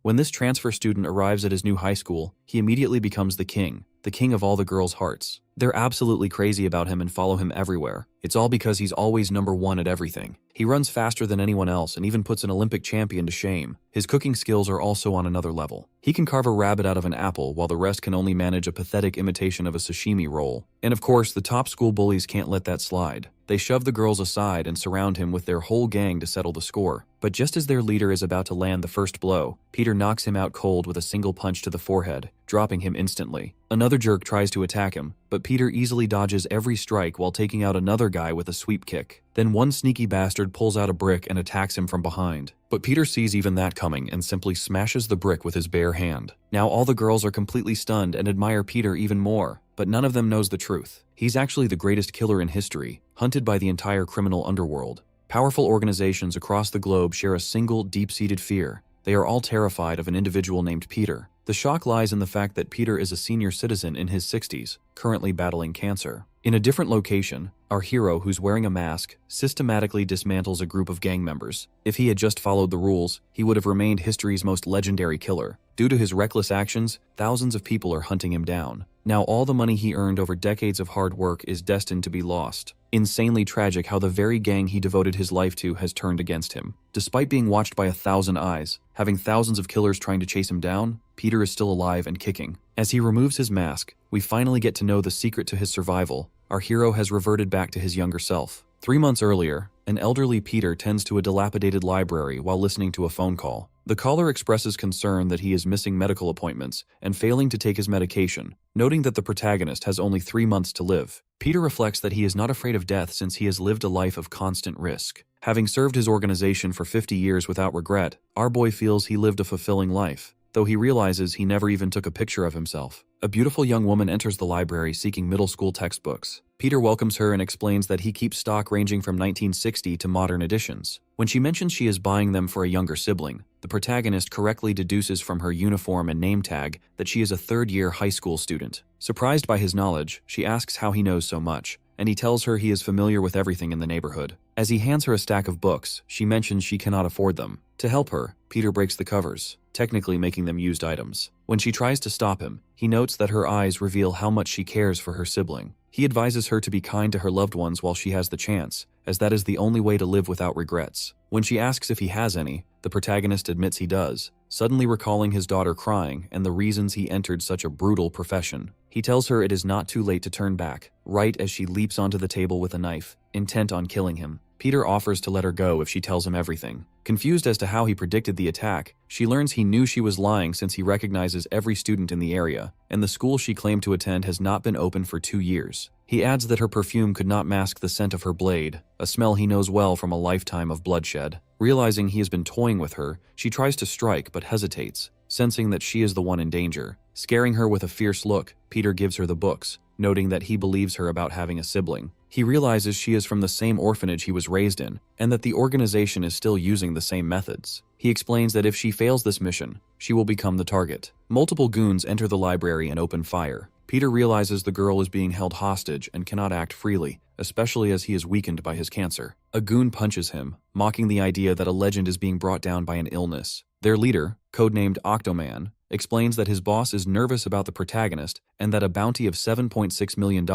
When this transfer student arrives at his new high school, he immediately becomes the king of all the girls' hearts. They're absolutely crazy about him and follow him everywhere. It's all because he's always #1 at everything. He runs faster than anyone else and even puts an Olympic champion to shame. His cooking skills are also on another level. He can carve a rabbit out of an apple while the rest can only manage a pathetic imitation of a sashimi roll. And of course, the top school bullies can't let that slide. They shove the girls aside and surround him with their whole gang to settle the score. But just as their leader is about to land the first blow, Peter knocks him out cold with a single punch to the forehead, dropping him instantly. Another jerk tries to attack him, but Peter easily dodges every strike while taking out another guy with a sweep kick. Then one sneaky bastard pulls out a brick and attacks him from behind. But Peter sees even that coming and simply smashes the brick with his bare hand. Now all the girls are completely stunned and admire Peter even more, but none of them knows the truth. He's actually the greatest killer in history, hunted by the entire criminal underworld. Powerful organizations across the globe share a single deep-seated fear. They are all terrified of an individual named Peter. The shock lies in the fact that Peter is a senior citizen in his 60s, currently battling cancer. In a different location, our hero, who's wearing a mask, systematically dismantles a group of gang members. If he had just followed the rules, he would have remained history's most legendary killer. Due to his reckless actions, thousands of people are hunting him down. Now all the money he earned over decades of hard work is destined to be lost. Insanely tragic how the very gang he devoted his life to has turned against him. Despite being watched by 1,000 eyes, having thousands of killers trying to chase him down, Peter is still alive and kicking. As he removes his mask, we finally get to know the secret to his survival. Our hero has reverted back to his younger self. 3 months earlier, an elderly Peter tends to a dilapidated library while listening to a phone call. The caller expresses concern that he is missing medical appointments and failing to take his medication, noting that the protagonist has only 3 months to live. Peter reflects that he is not afraid of death since he has lived a life of constant risk. Having served his organization for 50 years without regret, our boy feels he lived a fulfilling life, though he realizes he never even took a picture of himself. A beautiful young woman enters the library seeking middle school textbooks. Peter welcomes her and explains that he keeps stock ranging from 1960 to modern editions. When she mentions she is buying them for a younger sibling, the protagonist correctly deduces from her uniform and name tag that she is a third-year high school student. Surprised by his knowledge, she asks how he knows so much, and he tells her he is familiar with everything in the neighborhood. As he hands her a stack of books, she mentions she cannot afford them. To help her, Peter breaks the covers, technically making them used items. When she tries to stop him, he notes that her eyes reveal how much she cares for her sibling. He advises her to be kind to her loved ones while she has the chance, as that is the only way to live without regrets. When she asks if he has any, the protagonist admits he does, suddenly recalling his daughter crying and the reasons he entered such a brutal profession. He tells her it is not too late to turn back, right as she leaps onto the table with a knife, intent on killing him. Peter offers to let her go if she tells him everything. Confused as to how he predicted the attack, she learns he knew she was lying since he recognizes every student in the area, and the school she claimed to attend has not been open for 2 years. He adds that her perfume could not mask the scent of her blade, a smell he knows well from a lifetime of bloodshed. Realizing he has been toying with her, she tries to strike but hesitates, sensing that she is the one in danger. Scaring her with a fierce look, Peter gives her the books, noting that he believes her about having a sibling. He realizes she is from the same orphanage he was raised in, and that the organization is still using the same methods. He explains that if she fails this mission, she will become the target. Multiple goons enter the library and open fire. Peter realizes the girl is being held hostage and cannot act freely, especially as he is weakened by his cancer. A goon punches him, mocking the idea that a legend is being brought down by an illness. Their leader, codenamed Octoman, explains that his boss is nervous about the protagonist and that a bounty of $7.6 million,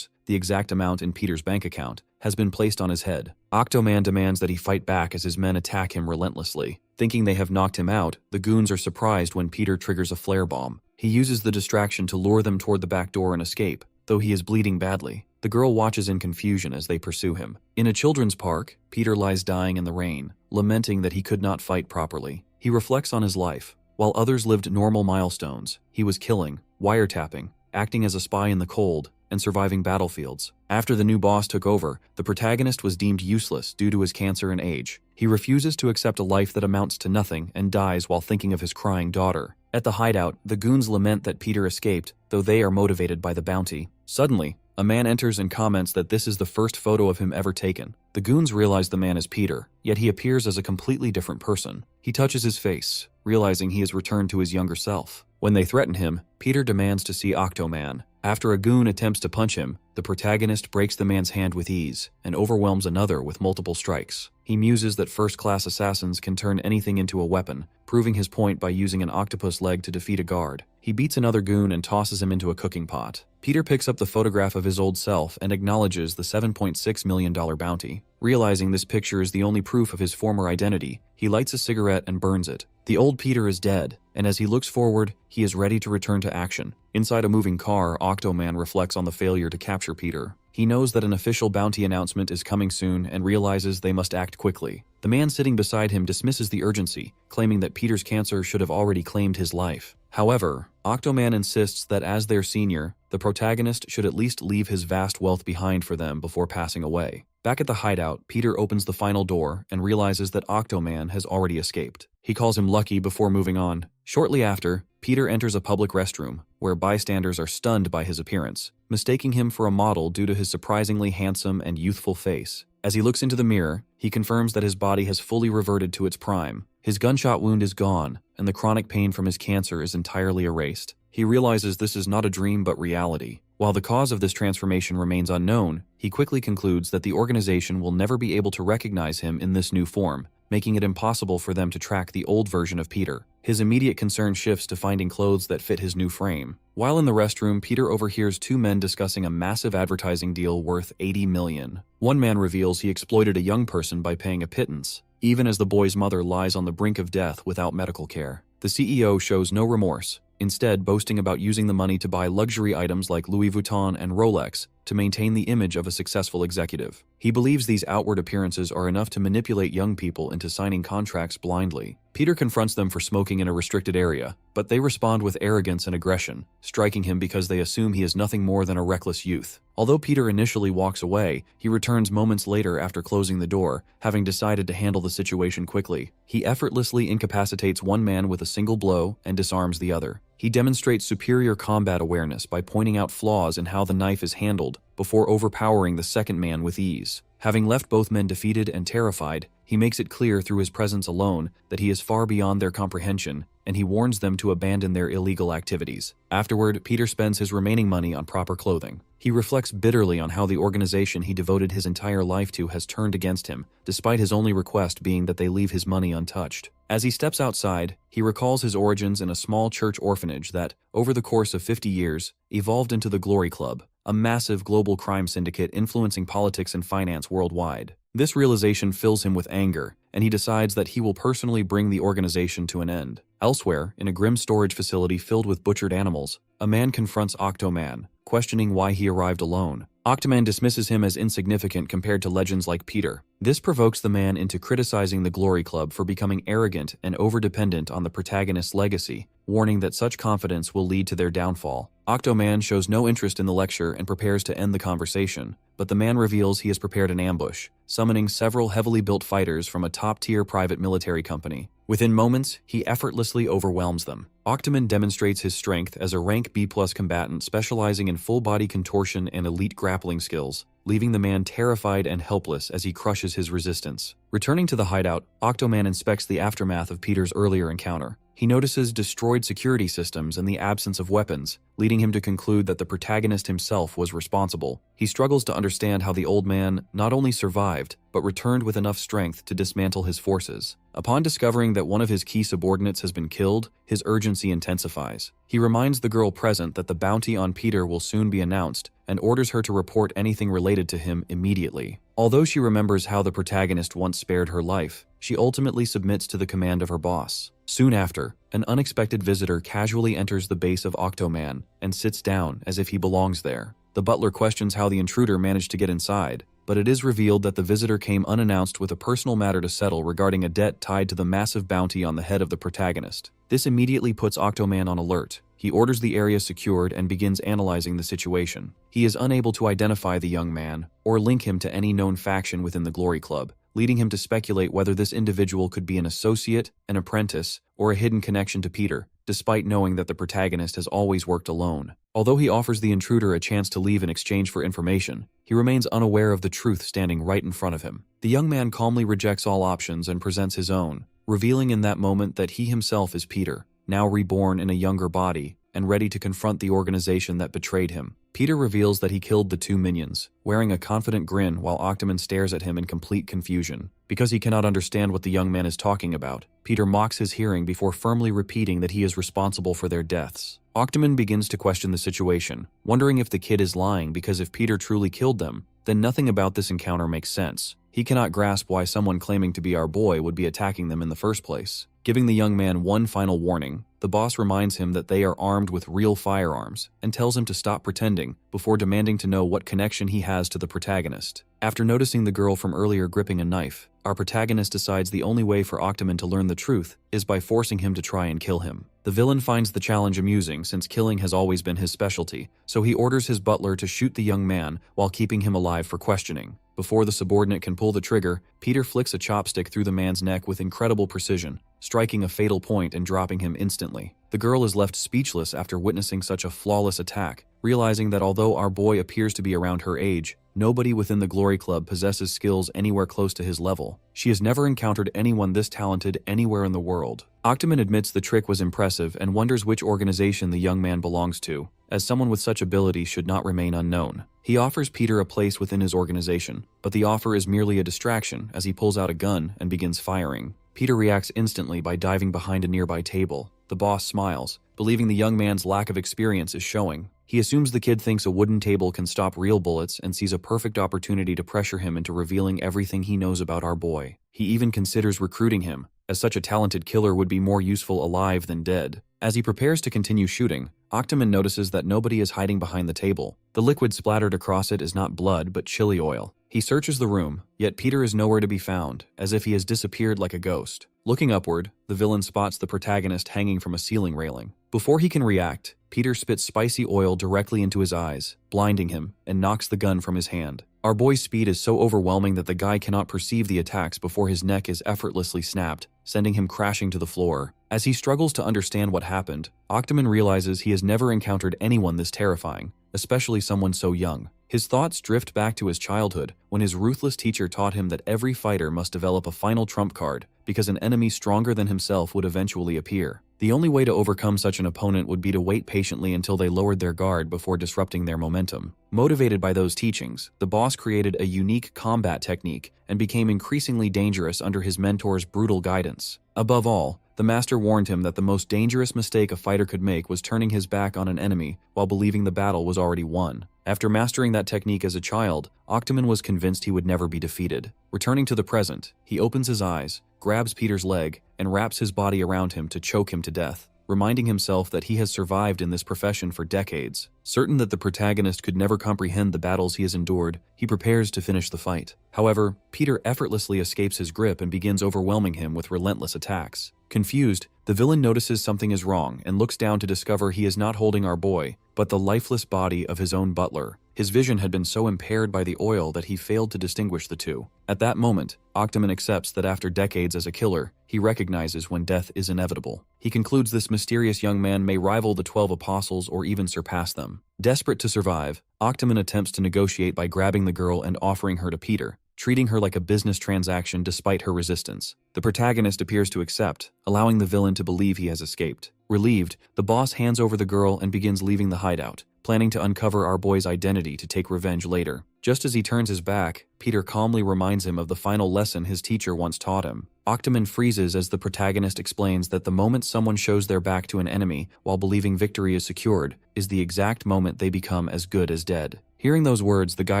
the exact amount in Peter's bank account, has been placed on his head. Octoman demands that he fight back as his men attack him relentlessly. Thinking they have knocked him out, the goons are surprised when Peter triggers a flare bomb. He uses the distraction to lure them toward the back door and escape, though he is bleeding badly. The girl watches in confusion as they pursue him. In a children's park, Peter lies dying in the rain, lamenting that he could not fight properly. He reflects on his life. While others lived normal milestones, he was killing, wiretapping, acting as a spy in the cold, and surviving battlefields. After the new boss took over, the protagonist was deemed useless due to his cancer and age. He refuses to accept a life that amounts to nothing and dies while thinking of his crying daughter. At the hideout, the goons lament that Peter escaped, though they are motivated by the bounty. Suddenly, a man enters and comments that this is the first photo of him ever taken. The goons realize the man is Peter, yet he appears as a completely different person. He touches his face, realizing he has returned to his younger self. When they threaten him, Peter demands to see Octoman. After a goon attempts to punch him, the protagonist breaks the man's hand with ease and overwhelms another with multiple strikes. He muses that first-class assassins can turn anything into a weapon, proving his point by using an octopus leg to defeat a guard. He beats another goon and tosses him into a cooking pot. Peter picks up the photograph of his old self and acknowledges the $7.6 million bounty. Realizing this picture is the only proof of his former identity, he lights a cigarette and burns it. The old Peter is dead, and as he looks forward, he is ready to return to action. Inside a moving car, Octoman reflects on the failure to capture Peter. He knows that an official bounty announcement is coming soon and realizes they must act quickly. The man sitting beside him dismisses the urgency, claiming that Peter's cancer should have already claimed his life. However, Octoman insists that as their senior, the protagonist should at least leave his vast wealth behind for them before passing away. Back at the hideout, Peter opens the final door and realizes that Octoman has already escaped. He calls him lucky before moving on. Shortly after, Peter enters a public restroom, where bystanders are stunned by his appearance, mistaking him for a model due to his surprisingly handsome and youthful face. As he looks into the mirror, he confirms that his body has fully reverted to its prime. His gunshot wound is gone, and the chronic pain from his cancer is entirely erased. He realizes this is not a dream but reality. While the cause of this transformation remains unknown, he quickly concludes that the organization will never be able to recognize him in this new form, making it impossible for them to track the old version of Peter. His immediate concern shifts to finding clothes that fit his new frame. While in the restroom, Peter overhears two men discussing a massive advertising deal worth $80 million. One man reveals he exploited a young person by paying a pittance, even as the boy's mother lies on the brink of death without medical care. The CEO shows no remorse, instead boasting about using the money to buy luxury items like Louis Vuitton and Rolex to maintain the image of a successful executive. He believes these outward appearances are enough to manipulate young people into signing contracts blindly. Peter confronts them for smoking in a restricted area, but they respond with arrogance and aggression, striking him because they assume he is nothing more than a reckless youth. Although Peter initially walks away, he returns moments later after closing the door, having decided to handle the situation quickly. He effortlessly incapacitates one man with a single blow and disarms the other. He demonstrates superior combat awareness by pointing out flaws in how the knife is handled before overpowering the second man with ease. Having left both men defeated and terrified, he makes it clear through his presence alone that he is far beyond their comprehension, and he warns them to abandon their illegal activities. Afterward, Peter spends his remaining money on proper clothing. He reflects bitterly on how the organization he devoted his entire life to has turned against him, despite his only request being that they leave his money untouched. As he steps outside, he recalls his origins in a small church orphanage that, over the course of 50 years, evolved into the Glory Club, a massive global crime syndicate influencing politics and finance worldwide. This realization fills him with anger, and he decides that he will personally bring the organization to an end. Elsewhere, in a grim storage facility filled with butchered animals, a man confronts Octoman, questioning why he arrived alone. Octoman dismisses him as insignificant compared to legends like Peter. This provokes the man into criticizing the Glory Club for becoming arrogant and overdependent on the protagonist's legacy, warning that such confidence will lead to their downfall. Octoman shows no interest in the lecture and prepares to end the conversation, but the man reveals he has prepared an ambush, summoning several heavily built fighters from a top-tier private military company. Within moments, he effortlessly overwhelms them. Octoman demonstrates his strength as a rank B+ combatant specializing in full-body contortion and elite grappling skills, leaving the man terrified and helpless as he crushes his resistance. Returning to the hideout, Octoman inspects the aftermath of Peter's earlier encounter. He notices destroyed security systems and the absence of weapons, leading him to conclude that the protagonist himself was responsible. He struggles to understand how the old man not only survived, but returned with enough strength to dismantle his forces. Upon discovering that one of his key subordinates has been killed, his urgency intensifies. He reminds the girl present that the bounty on Peter will soon be announced, and orders her to report anything related to him immediately. Although she remembers how the protagonist once spared her life, she ultimately submits to the command of her boss. Soon after, an unexpected visitor casually enters the base of Octoman and sits down as if he belongs there. The butler questions how the intruder managed to get inside, but it is revealed that the visitor came unannounced with a personal matter to settle regarding a debt tied to the massive bounty on the head of the protagonist. This immediately puts Octoman on alert. He orders the area secured and begins analyzing the situation. He is unable to identify the young man or link him to any known faction within the Glory Club, leading him to speculate whether this individual could be an associate, an apprentice, or a hidden connection to Peter, despite knowing that the protagonist has always worked alone. Although he offers the intruder a chance to leave in exchange for information, he remains unaware of the truth standing right in front of him. The young man calmly rejects all options and presents his own, revealing in that moment that he himself is Peter, now reborn in a younger body and ready to confront the organization that betrayed him. Peter reveals that he killed the two minions, wearing a confident grin while Octomon stares at him in complete confusion. Because he cannot understand what the young man is talking about, Peter mocks his hearing before firmly repeating that he is responsible for their deaths. Octomon begins to question the situation, wondering if the kid is lying because if Peter truly killed them, then nothing about this encounter makes sense. He cannot grasp why someone claiming to be our boy would be attacking them in the first place. Giving the young man one final warning, the boss reminds him that they are armed with real firearms and tells him to stop pretending before demanding to know what connection he has to the protagonist. After noticing the girl from earlier gripping a knife, our protagonist decides the only way for Octomon to learn the truth is by forcing him to try and kill him. The villain finds the challenge amusing since killing has always been his specialty, so he orders his butler to shoot the young man while keeping him alive for questioning. Before the subordinate can pull the trigger, Peter flicks a chopstick through the man's neck with incredible precision, striking a fatal point and dropping him instantly. The girl is left speechless after witnessing such a flawless attack, realizing that although our boy appears to be around her age, nobody within the Glory Club possesses skills anywhere close to his level. She has never encountered anyone this talented anywhere in the world. Octomon admits the trick was impressive and wonders which organization the young man belongs to, as someone with such ability should not remain unknown. He offers Peter a place within his organization, but the offer is merely a distraction as he pulls out a gun and begins firing. Peter reacts instantly by diving behind a nearby table. The boss smiles, believing the young man's lack of experience is showing. He assumes the kid thinks a wooden table can stop real bullets and sees a perfect opportunity to pressure him into revealing everything he knows about our boy. He even considers recruiting him, as such a talented killer would be more useful alive than dead. As he prepares to continue shooting, Octomon notices that nobody is hiding behind the table. The liquid splattered across it is not blood but chili oil. He searches the room, yet Peter is nowhere to be found, as if he has disappeared like a ghost. Looking upward, the villain spots the protagonist hanging from a ceiling railing. Before he can react, Peter spits spicy oil directly into his eyes, blinding him, and knocks the gun from his hand. Our boy's speed is so overwhelming that the guy cannot perceive the attacks before his neck is effortlessly snapped, sending him crashing to the floor. As he struggles to understand what happened, Octomon realizes he has never encountered anyone this terrifying, especially someone so young. His thoughts drift back to his childhood when his ruthless teacher taught him that every fighter must develop a final trump card because an enemy stronger than himself would eventually appear. The only way to overcome such an opponent would be to wait patiently until they lowered their guard before disrupting their momentum. Motivated by those teachings, the boss created a unique combat technique and became increasingly dangerous under his mentor's brutal guidance. Above all, the master warned him that the most dangerous mistake a fighter could make was turning his back on an enemy while believing the battle was already won. After mastering that technique as a child, Octomon was convinced he would never be defeated. Returning to the present, he opens his eyes, grabs Peter's leg, and wraps his body around him to choke him to death, reminding himself that he has survived in this profession for decades. Certain that the protagonist could never comprehend the battles he has endured, he prepares to finish the fight. However, Peter effortlessly escapes his grip and begins overwhelming him with relentless attacks. Confused, the villain notices something is wrong and looks down to discover he is not holding our boy, but the lifeless body of his own butler. His vision had been so impaired by the oil that he failed to distinguish the two. At that moment, Octomon accepts that after decades as a killer, he recognizes when death is inevitable. He concludes this mysterious young man may rival the 12 apostles or even surpass them. Desperate to survive, Octomon attempts to negotiate by grabbing the girl and offering her to Peter, treating her like a business transaction despite her resistance. The protagonist appears to accept, allowing the villain to believe he has escaped. Relieved, the boss hands over the girl and begins leaving the hideout, planning to uncover our boy's identity to take revenge later. Just as he turns his back, Peter calmly reminds him of the final lesson his teacher once taught him. Octomon freezes as the protagonist explains that the moment someone shows their back to an enemy while believing victory is secured is the exact moment they become as good as dead. Hearing those words, the guy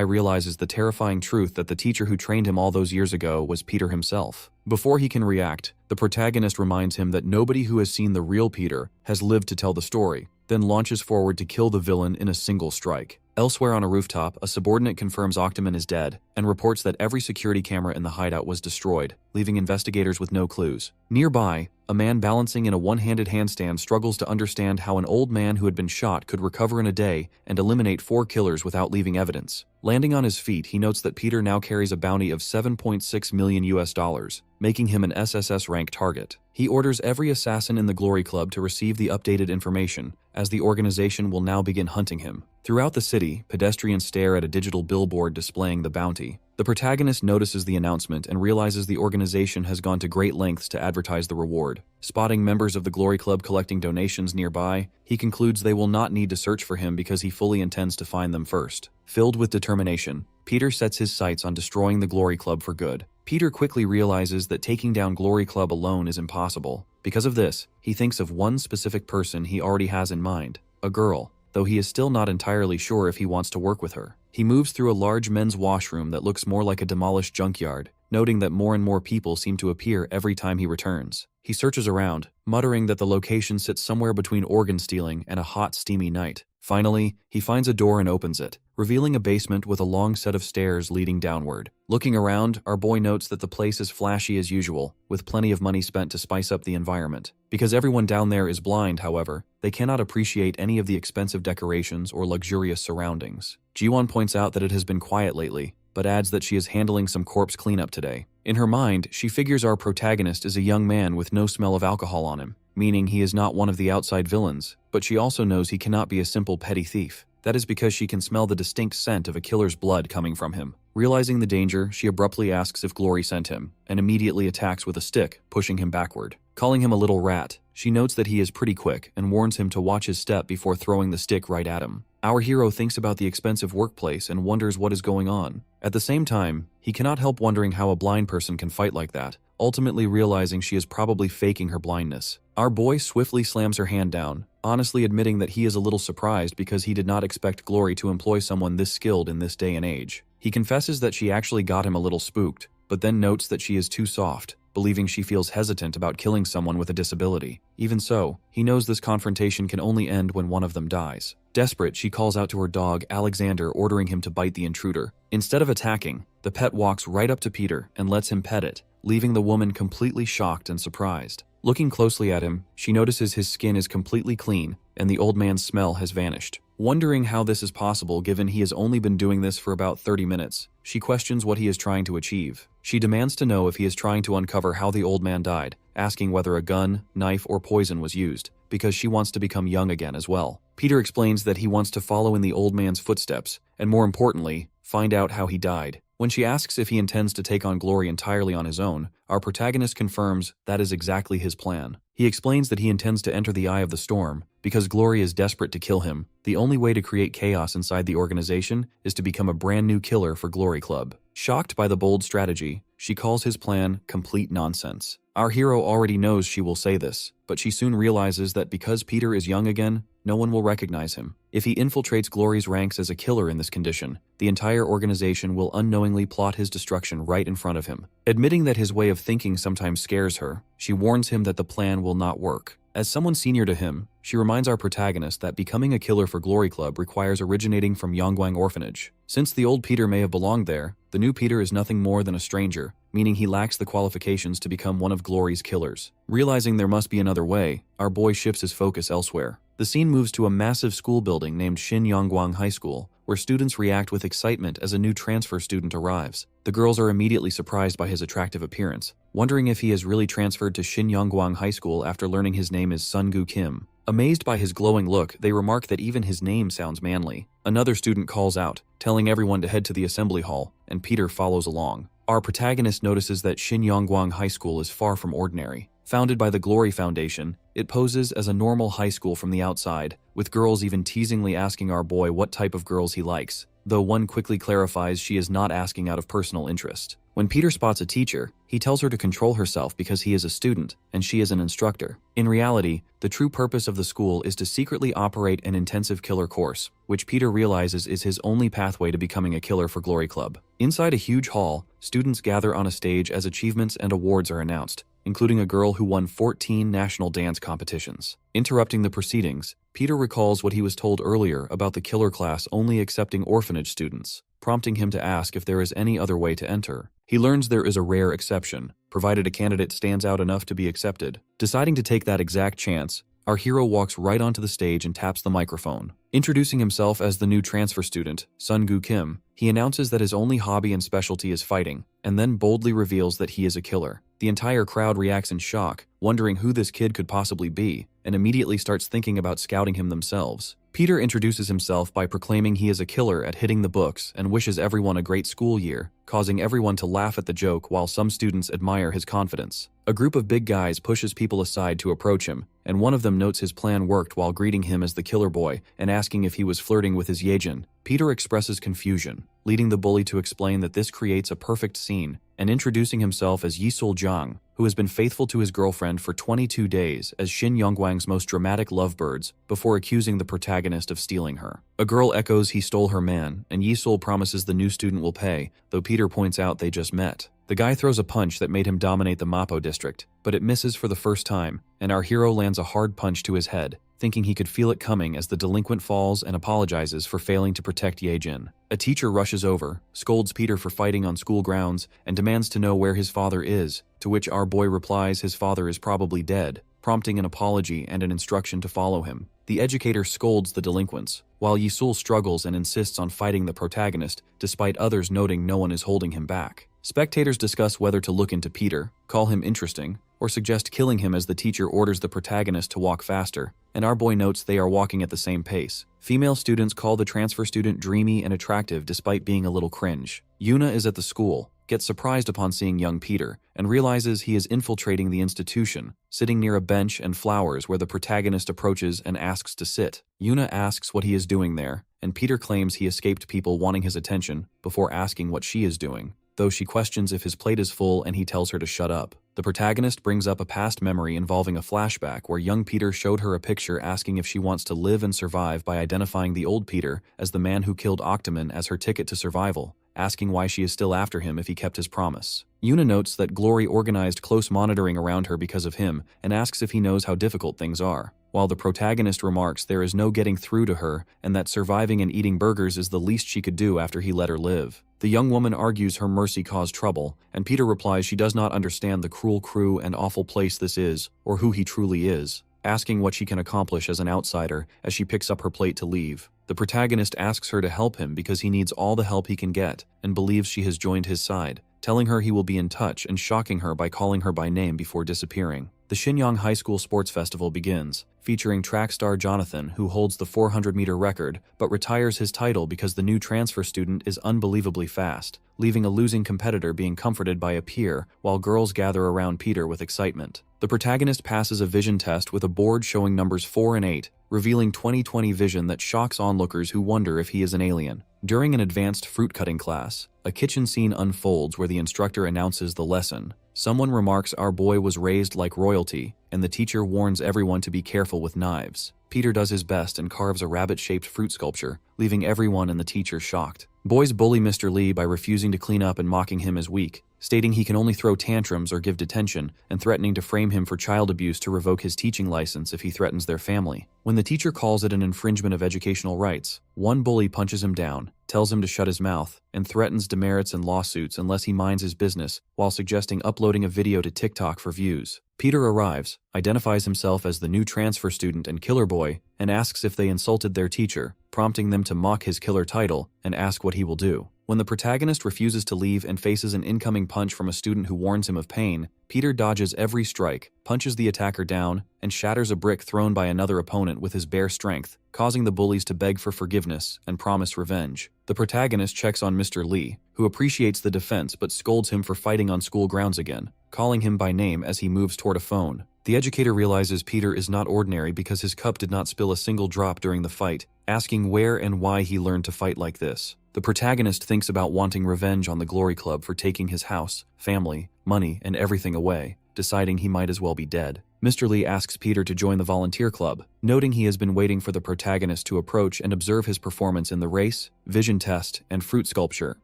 realizes the terrifying truth that the teacher who trained him all those years ago was Peter himself. Before he can react, the protagonist reminds him that nobody who has seen the real Peter has lived to tell the story, then launches forward to kill the villain in a single strike. Elsewhere on a rooftop, a subordinate confirms Octomon is dead and reports that every security camera in the hideout was destroyed, leaving investigators with no clues. Nearby, a man balancing in a one-handed handstand struggles to understand how an old man who had been shot could recover in a day and eliminate 4 killers without leaving evidence. Landing on his feet, he notes that Peter now carries a bounty of $7.6 million, making him an SSS-rank target. He orders every assassin in the Glory Club to receive the updated information, as the organization will now begin hunting him. Throughout the city, pedestrians stare at a digital billboard displaying the bounty. The protagonist notices the announcement and realizes the organization has gone to great lengths to advertise the reward. Spotting members of the Glory Club collecting donations nearby, he concludes they will not need to search for him because he fully intends to find them first. Filled with determination, Peter sets his sights on destroying the Glory Club for good. Peter quickly realizes that taking down Glory Club alone is impossible. Because of this, he thinks of one specific person he already has in mind, a girl, though he is still not entirely sure if he wants to work with her. He moves through a large men's washroom that looks more like a demolished junkyard, noting that more and more people seem to appear every time he returns. He searches around, muttering that the location sits somewhere between organ stealing and a hot, steamy night. Finally, he finds a door and opens it, revealing a basement with a long set of stairs leading downward. Looking around, our boy notes that the place is flashy as usual, with plenty of money spent to spice up the environment. Because everyone down there is blind, however, they cannot appreciate any of the expensive decorations or luxurious surroundings. Jiwon points out that it has been quiet lately, but adds that she is handling some corpse cleanup today. In her mind, she figures our protagonist is a young man with no smell of alcohol on him, meaning he is not one of the outside villains, but she also knows he cannot be a simple petty thief. That is because she can smell the distinct scent of a killer's blood coming from him. Realizing the danger, she abruptly asks if Glory sent him, and immediately attacks with a stick, pushing him backward. Calling him a little rat, she notes that he is pretty quick and warns him to watch his step before throwing the stick right at him. Our hero thinks about the expensive workplace and wonders what is going on. At the same time, he cannot help wondering how a blind person can fight like that, ultimately realizing she is probably faking her blindness. Our boy swiftly slams her hand down, honestly admitting that he is a little surprised because he did not expect Glory to employ someone this skilled in this day and age. He confesses that she actually got him a little spooked, but then notes that she is too soft, believing she feels hesitant about killing someone with a disability. Even so, he knows this confrontation can only end when one of them dies. Desperate, she calls out to her dog, Alexander, ordering him to bite the intruder. Instead of attacking, the pet walks right up to Peter and lets him pet it, leaving the woman completely shocked and surprised. Looking closely at him, she notices his skin is completely clean and the old man's smell has vanished. Wondering how this is possible given he has only been doing this for about 30 minutes, she questions what he is trying to achieve. She demands to know if he is trying to uncover how the old man died, asking whether a gun, knife, or poison was used, because she wants to become young again as well. Peter explains that he wants to follow in the old man's footsteps, and more importantly, find out how he died. When she asks if he intends to take on Glory entirely on his own, our protagonist confirms that is exactly his plan. He explains that he intends to enter the Eye of the Storm. Because Glory is desperate to kill him, the only way to create chaos inside the organization is to become a brand new killer for Glory Club. Shocked by the bold strategy, she calls his plan complete nonsense. Our hero already knows she will say this, but she soon realizes that because Peter is young again, no one will recognize him. If he infiltrates Glory's ranks as a killer in this condition, the entire organization will unknowingly plot his destruction right in front of him. Admitting that his way of thinking sometimes scares her, she warns him that the plan will not work. As someone senior to him, she reminds our protagonist that becoming a killer for Glory Club requires originating from Yongguang Orphanage. Since the old Peter may have belonged there, the new Peter is nothing more than a stranger, meaning he lacks the qualifications to become one of Glory's killers. Realizing there must be another way, our boy shifts his focus elsewhere. The scene moves to a massive school building named Shin Yongguang High School, where students react with excitement as a new transfer student arrives. The girls are immediately surprised by his attractive appearance, wondering if he has really transferred to Shin Yongguang High School after learning his name is Sungu Kim. Amazed by his glowing look, they remark that even his name sounds manly. Another student calls out, telling everyone to head to the assembly hall, and Peter follows along. Our protagonist notices that Shin Yongguang High School is far from ordinary. Founded by the Glory Foundation, it poses as a normal high school from the outside, with girls even teasingly asking our boy what type of girls he likes, though one quickly clarifies she is not asking out of personal interest. When Peter spots a teacher, he tells her to control herself because he is a student and she is an instructor. In reality, the true purpose of the school is to secretly operate an intensive killer course, which Peter realizes is his only pathway to becoming a killer for Glory Club. Inside a huge hall, students gather on a stage as achievements and awards are announced, including a girl who won 14 national dance competitions. Interrupting the proceedings, Peter recalls what he was told earlier about the killer class only accepting orphanage students, prompting him to ask if there is any other way to enter. He learns there is a rare exception, provided a candidate stands out enough to be accepted. Deciding to take that exact chance, our hero walks right onto the stage and taps the microphone. Introducing himself as the new transfer student, Sungu Kim, he announces that his only hobby and specialty is fighting, and then boldly reveals that he is a killer. The entire crowd reacts in shock, wondering who this kid could possibly be, and immediately starts thinking about scouting him themselves. Peter introduces himself by proclaiming he is a killer at hitting the books and wishes everyone a great school year, causing everyone to laugh at the joke while some students admire his confidence. A group of big guys pushes people aside to approach him, and one of them notes his plan worked while greeting him as the killer boy and asking if he was flirting with his Yejin. Peter expresses confusion, leading the bully to explain that this creates a perfect scene, and introducing himself as Yisul Jiang, who has been faithful to his girlfriend for 22 days as Shin Yongguang's most dramatic lovebirds, before accusing the protagonist of stealing her. A girl echoes he stole her man, and Yisul promises the new student will pay, though Peter points out they just met. The guy throws a punch that made him dominate the Mapo district, but it misses for the first time, and our hero lands a hard punch to his head, thinking he could feel it coming as the delinquent falls and apologizes for failing to protect Yejin. A teacher rushes over, scolds Peter for fighting on school grounds, and demands to know where his father is, to which our boy replies his father is probably dead, prompting an apology and an instruction to follow him. The educator scolds the delinquents, while Yisul struggles and insists on fighting the protagonist, despite others noting no one is holding him back. Spectators discuss whether to look into Peter, call him interesting, or suggest killing him as the teacher orders the protagonist to walk faster, and our boy notes they are walking at the same pace. Female students call the transfer student dreamy and attractive despite being a little cringe. Yuna is at the school, gets surprised upon seeing young Peter, and realizes he is infiltrating the institution, sitting near a bench and flowers where the protagonist approaches and asks to sit. Yuna asks what he is doing there, and Peter claims he escaped people wanting his attention before asking what she is doing, though she questions if his plate is full and he tells her to shut up. The protagonist brings up a past memory involving a flashback where young Peter showed her a picture asking if she wants to live and survive by identifying the old Peter as the man who killed Octomon as her ticket to survival, asking why she is still after him if he kept his promise. Yuna notes that Glory organized close monitoring around her because of him and asks if he knows how difficult things are, while the protagonist remarks there is no getting through to her and that surviving and eating burgers is the least she could do after he let her live. The young woman argues her mercy caused trouble, and Peter replies she does not understand the cruel crew and awful place this is, or who he truly is, asking what she can accomplish as an outsider as she picks up her plate to leave. The protagonist asks her to help him because he needs all the help he can get and believes she has joined his side, telling her he will be in touch and shocking her by calling her by name before disappearing. The Shenyang High School Sports Festival begins, featuring track star Jonathan, who holds the 400-meter record but retires his title because the new transfer student is unbelievably fast, leaving a losing competitor being comforted by a peer while girls gather around Peter with excitement. The protagonist passes a vision test with a board showing numbers 4 and 8, revealing 20/20 vision that shocks onlookers who wonder if he is an alien. During an advanced fruit-cutting class, a kitchen scene unfolds where the instructor announces the lesson. Someone remarks our boy was raised like royalty, and the teacher warns everyone to be careful with knives. Peter does his best and carves a rabbit-shaped fruit sculpture, leaving everyone and the teacher shocked. Boys bully Mr. Lee by refusing to clean up and mocking him as weak, stating he can only throw tantrums or give detention, and threatening to frame him for child abuse to revoke his teaching license if he threatens their family. When the teacher calls it an infringement of educational rights, one bully punches him down, tells him to shut his mouth, and threatens demerits and lawsuits unless he minds his business, while suggesting uploading a video to TikTok for views. Peter arrives, identifies himself as the new transfer student and killer boy, and asks if they insulted their teacher, prompting them to mock his killer title and ask what he will do. When the protagonist refuses to leave and faces an incoming punch from a student who warns him of pain, Peter dodges every strike, punches the attacker down, and shatters a brick thrown by another opponent with his bare strength, causing the bullies to beg for forgiveness and promise revenge. The protagonist checks on Mr. Lee, who appreciates the defense but scolds him for fighting on school grounds again, calling him by name as he moves toward a phone. The educator realizes Peter is not ordinary because his cup did not spill a single drop during the fight, asking where and why he learned to fight like this. The protagonist thinks about wanting revenge on the Glory Club for taking his house, family, money, and everything away, deciding he might as well be dead. Mr. Lee asks Peter to join the volunteer club, noting he has been waiting for the protagonist to approach and observe his performance in the race, vision test, and fruit sculpture.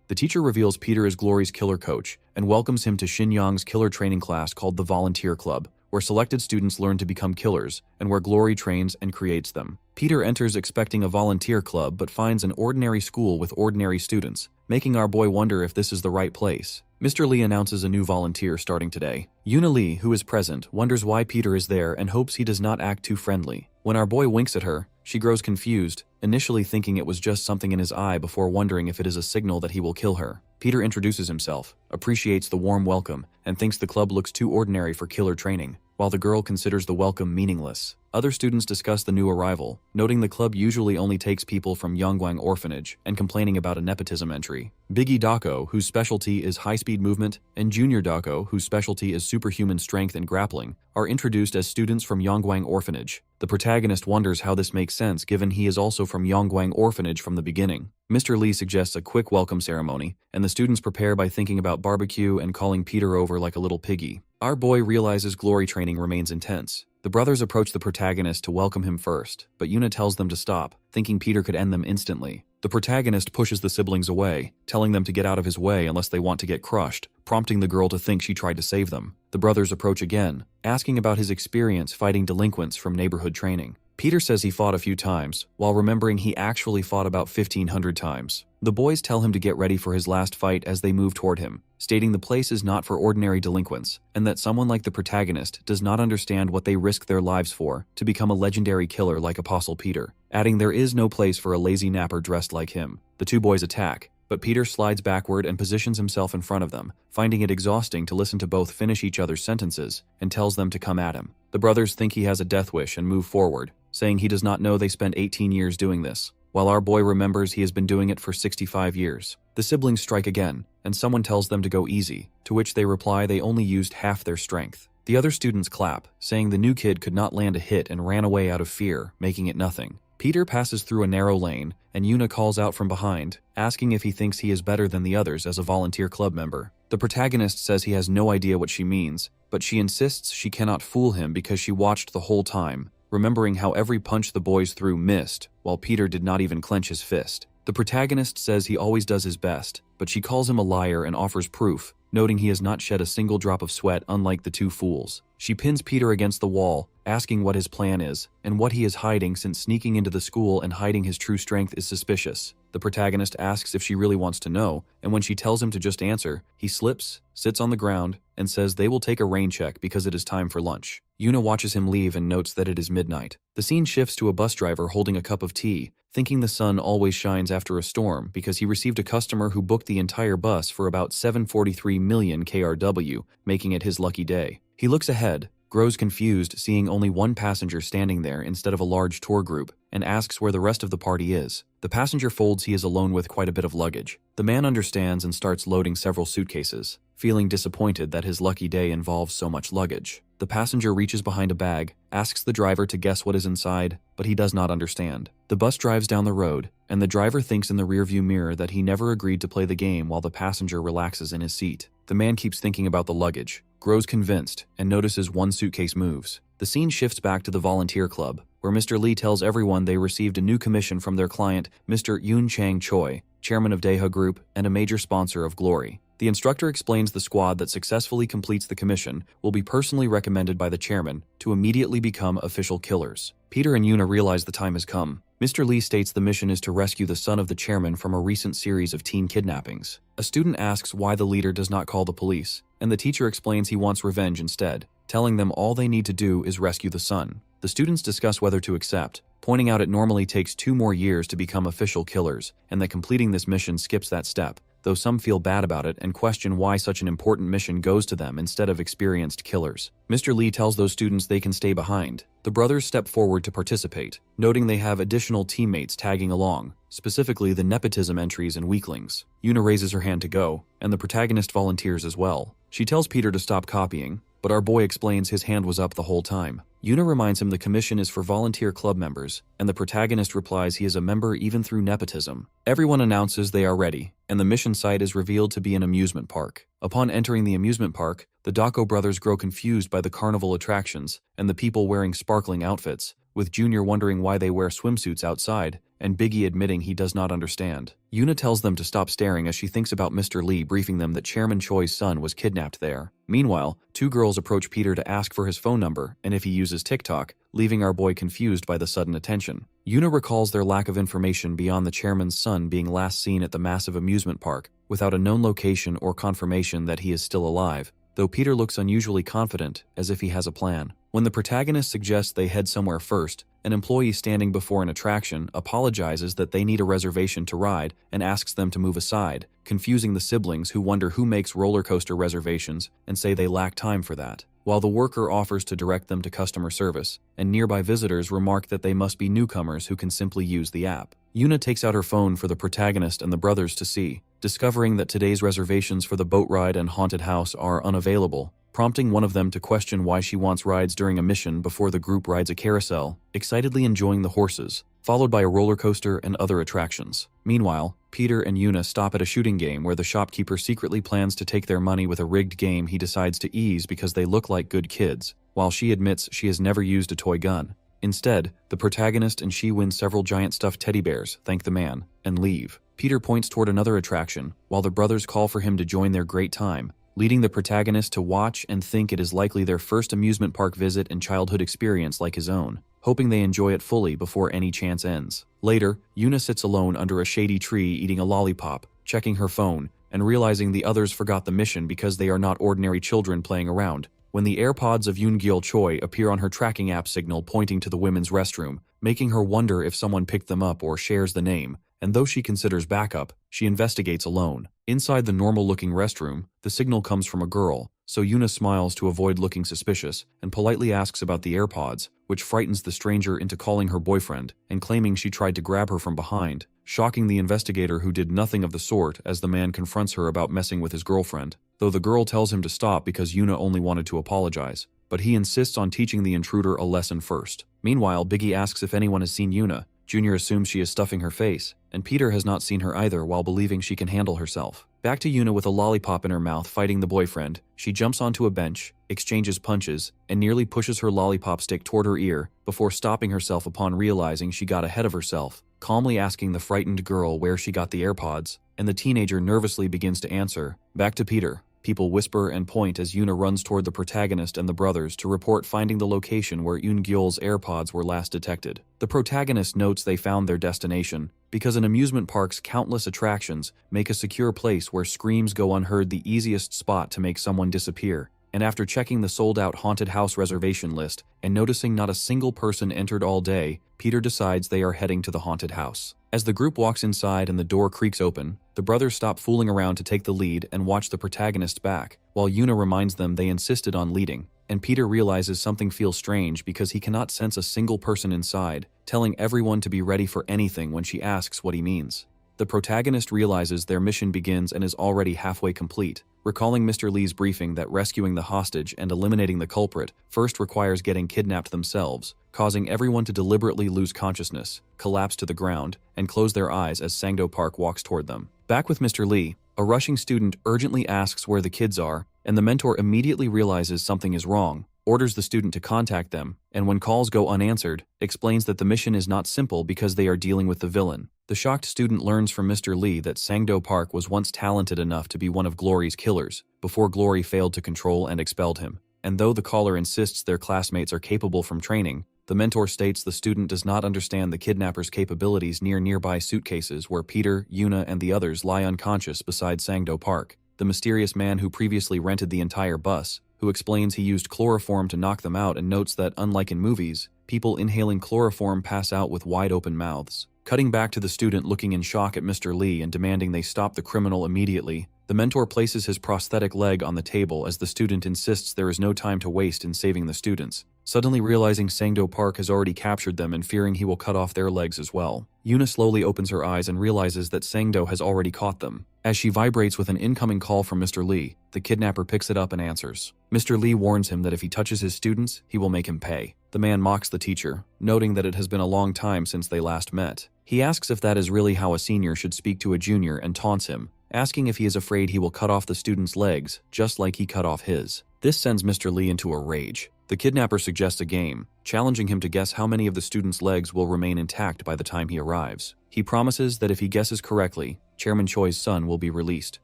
The teacher reveals Peter is Glory's killer coach and welcomes him to Shenyang's killer training class called the Volunteer Club, where selected students learn to become killers and where Glory trains and creates them. Peter enters expecting a volunteer club but finds an ordinary school with ordinary students, making our boy wonder if this is the right place. Mr. Lee announces a new volunteer starting today. Yuna Lee, who is present, wonders why Peter is there and hopes he does not act too friendly. When our boy winks at her, she grows confused, initially thinking it was just something in his eye before wondering if it is a signal that he will kill her. Peter introduces himself, appreciates the warm welcome, and thinks the club looks too ordinary for killer training, while the girl considers the welcome meaningless. Other students discuss the new arrival, noting the club usually only takes people from Yongguang Orphanage and complaining about a nepotism entry. Biggie Dako, whose specialty is high-speed movement, and Junior Dako, whose specialty is superhuman strength and grappling, are introduced as students from Yongguang Orphanage. The protagonist wonders how this makes sense given he is also from Yongguang Orphanage from the beginning. Mr. Lee suggests a quick welcome ceremony, and the students prepare by thinking about barbecue and calling Peter over like a little piggy. Our boy realizes glory training remains intense. The brothers approach the protagonist to welcome him first, but Yuna tells them to stop, thinking Peter could end them instantly. The protagonist pushes the siblings away, telling them to get out of his way unless they want to get crushed, prompting the girl to think she tried to save them. The brothers approach again, asking about his experience fighting delinquents from neighborhood training. Peter says he fought a few times, while remembering he actually fought about 1,500 times. The boys tell him to get ready for his last fight as they move toward him, stating the place is not for ordinary delinquents, and that someone like the protagonist does not understand what they risk their lives for to become a legendary killer like Apostle Peter, adding there is no place for a lazy napper dressed like him. The two boys attack, but Peter slides backward and positions himself in front of them, finding it exhausting to listen to both finish each other's sentences, and tells them to come at him. The brothers think he has a death wish and move forward, saying he does not know they spent 18 years doing this, while our boy remembers he has been doing it for 65 years. The siblings strike again, and someone tells them to go easy, to which they reply they only used half their strength. The other students clap, saying the new kid could not land a hit and ran away out of fear, making it nothing. Peter passes through a narrow lane, and Yuna calls out from behind, asking if he thinks he is better than the others as a volunteer club member. The protagonist says he has no idea what she means, but she insists she cannot fool him because she watched the whole time, remembering how every punch the boys threw missed, while Peter did not even clench his fist. The protagonist says he always does his best, but she calls him a liar and offers proof, noting he has not shed a single drop of sweat unlike the two fools. She pins Peter against the wall, asking what his plan is, and what he is hiding since sneaking into the school and hiding his true strength is suspicious. The protagonist asks if she really wants to know, and when she tells him to just answer, he slips, sits on the ground, and says they will take a rain check because it is time for lunch. Yuna watches him leave and notes that it is midnight. The scene shifts to a bus driver holding a cup of tea, thinking the sun always shines after a storm because he received a customer who booked the entire bus for about 743 million KRW, making it his lucky day. He looks ahead, grows confused seeing only one passenger standing there instead of a large tour group, and asks where the rest of the party is. The passenger folds he is alone with quite a bit of luggage. The man understands and starts loading several suitcases, feeling disappointed that his lucky day involves so much luggage. The passenger reaches behind a bag, asks the driver to guess what is inside, but he does not understand. The bus drives down the road, and the driver thinks in the rearview mirror that he never agreed to play the game while the passenger relaxes in his seat. The man keeps thinking about the luggage, grows convinced, and notices one suitcase moves. The scene shifts back to the volunteer club, where Mr. Lee tells everyone they received a new commission from their client, Mr. Yoon Chang Choi, chairman of Daeha Group and a major sponsor of Glory. The instructor explains the squad that successfully completes the commission will be personally recommended by the chairman to immediately become official killers. Peter and Yuna realize the time has come. Mr. Lee states the mission is to rescue the son of the chairman from a recent series of teen kidnappings. A student asks why the leader does not call the police, and the teacher explains he wants revenge instead, telling them all they need to do is rescue the son. The students discuss whether to accept, pointing out it normally takes 2 more years to become official killers, and that completing this mission skips that step, though some feel bad about it and question why such an important mission goes to them instead of experienced killers. Mr. Lee tells those students they can stay behind. The brothers step forward to participate, noting they have additional teammates tagging along, specifically the nepotism entries and weaklings. Yuna raises her hand to go, and the protagonist volunteers as well. She tells Peter to stop copying, but our boy explains his hand was up the whole time. Yuna reminds him the commission is for volunteer club members, and the protagonist replies he is a member even through nepotism. Everyone announces they are ready, and the mission site is revealed to be an amusement park. Upon entering the amusement park, the Dako brothers grow confused by the carnival attractions and the people wearing sparkling outfits, with Junior wondering why they wear swimsuits outside, and Biggie admitting he does not understand. Yuna tells them to stop staring as she thinks about Mr. Lee briefing them that Chairman Choi's son was kidnapped there. Meanwhile, 2 girls approach Peter to ask for his phone number and if he uses TikTok, leaving our boy confused by the sudden attention. Yuna recalls their lack of information beyond the chairman's son being last seen at the massive amusement park, without a known location or confirmation that he is still alive, though Peter looks unusually confident, as if he has a plan. When the protagonist suggests they head somewhere first, an employee standing before an attraction apologizes that they need a reservation to ride and asks them to move aside, confusing the siblings who wonder who makes roller coaster reservations and say they lack time for that. While the worker offers to direct them to customer service, and nearby visitors remark that they must be newcomers who can simply use the app. Yuna takes out her phone for the protagonist and the brothers to see, discovering that today's reservations for the boat ride and haunted house are unavailable, prompting one of them to question why she wants rides during a mission before the group rides a carousel, excitedly enjoying the horses, followed by a roller coaster and other attractions. Meanwhile, Peter and Yuna stop at a shooting game where the shopkeeper secretly plans to take their money with a rigged game he decides to ease because they look like good kids, while she admits she has never used a toy gun. Instead, the protagonist and she win several giant stuffed teddy bears, thank the man, and leave. Peter points toward another attraction, while the brothers call for him to join their great time, leading the protagonist to watch and think it is likely their first amusement park visit and childhood experience like his own, hoping they enjoy it fully before any chance ends. Later, Yuna sits alone under a shady tree eating a lollipop, checking her phone, and realizing the others forgot the mission because they are not ordinary children playing around, when the AirPods of Yoon Choi appear on her tracking app signal pointing to the women's restroom, making her wonder if someone picked them up or shares the name, and though she considers backup, she investigates alone. Inside the normal-looking restroom, the signal comes from a girl, so Yuna smiles to avoid looking suspicious and politely asks about the AirPods, which frightens the stranger into calling her boyfriend and claiming she tried to grab her from behind, shocking the investigator who did nothing of the sort as the man confronts her about messing with his girlfriend, though the girl tells him to stop because Yuna only wanted to apologize, but he insists on teaching the intruder a lesson first. Meanwhile, Biggie asks if anyone has seen Yuna. Junior assumes she is stuffing her face, and Peter has not seen her either while believing she can handle herself. Back to Yuna with a lollipop in her mouth fighting the boyfriend, she jumps onto a bench, exchanges punches, and nearly pushes her lollipop stick toward her ear before stopping herself upon realizing she got ahead of herself, calmly asking the frightened girl where she got the AirPods, and the teenager nervously begins to answer. Back to Peter. People whisper and point as Yuna runs toward the protagonist and the brothers to report finding the location where Yoon-gyeol's AirPods were last detected. The protagonist notes they found their destination because an amusement park's countless attractions make a secure place where screams go unheard the easiest spot to make someone disappear. And after checking the sold-out haunted house reservation list and noticing not a single person entered all day, Peter decides they are heading to the haunted house. As the group walks inside and the door creaks open, the brothers stop fooling around to take the lead and watch the protagonist back, while Yuna reminds them they insisted on leading, and Peter realizes something feels strange because he cannot sense a single person inside, telling everyone to be ready for anything when she asks what he means. The protagonist realizes their mission begins and is already halfway complete, recalling Mr. Lee's briefing that rescuing the hostage and eliminating the culprit first requires getting kidnapped themselves, causing everyone to deliberately lose consciousness, collapse to the ground, and close their eyes as Sangdo Park walks toward them. Back with Mr. Lee, a rushing student urgently asks where the kids are, and the mentor immediately realizes something is wrong, orders the student to contact them, and when calls go unanswered, explains that the mission is not simple because they are dealing with the villain. The shocked student learns from Mr. Lee that Sangdo Park was once talented enough to be one of Glory's killers, before Glory failed to control and expelled him. And though the caller insists their classmates are capable from training, the mentor states the student does not understand the kidnapper's capabilities near nearby suitcases where Peter, Yuna, and the others lie unconscious beside Sangdo Park. The mysterious man who previously rented the entire bus, who explains he used chloroform to knock them out and notes that, unlike in movies, people inhaling chloroform pass out with wide-open mouths. Cutting back to the student looking in shock at Mr. Lee and demanding they stop the criminal immediately, the mentor places his prosthetic leg on the table as the student insists there is no time to waste in saving the students, suddenly realizing Sangdo Park has already captured them and fearing he will cut off their legs as well. Yuna slowly opens her eyes and realizes that Sangdo has already caught them. As she vibrates with an incoming call from Mr. Lee, the kidnapper picks it up and answers. Mr. Lee warns him that if he touches his students, he will make him pay. The man mocks the teacher, noting that it has been a long time since they last met. He asks if that is really how a senior should speak to a junior and taunts him, asking if he is afraid he will cut off the student's legs, just like he cut off his. This sends Mr. Lee into a rage. The kidnapper suggests a game, challenging him to guess how many of the student's legs will remain intact by the time he arrives. He promises that if he guesses correctly, Chairman Choi's son will be released,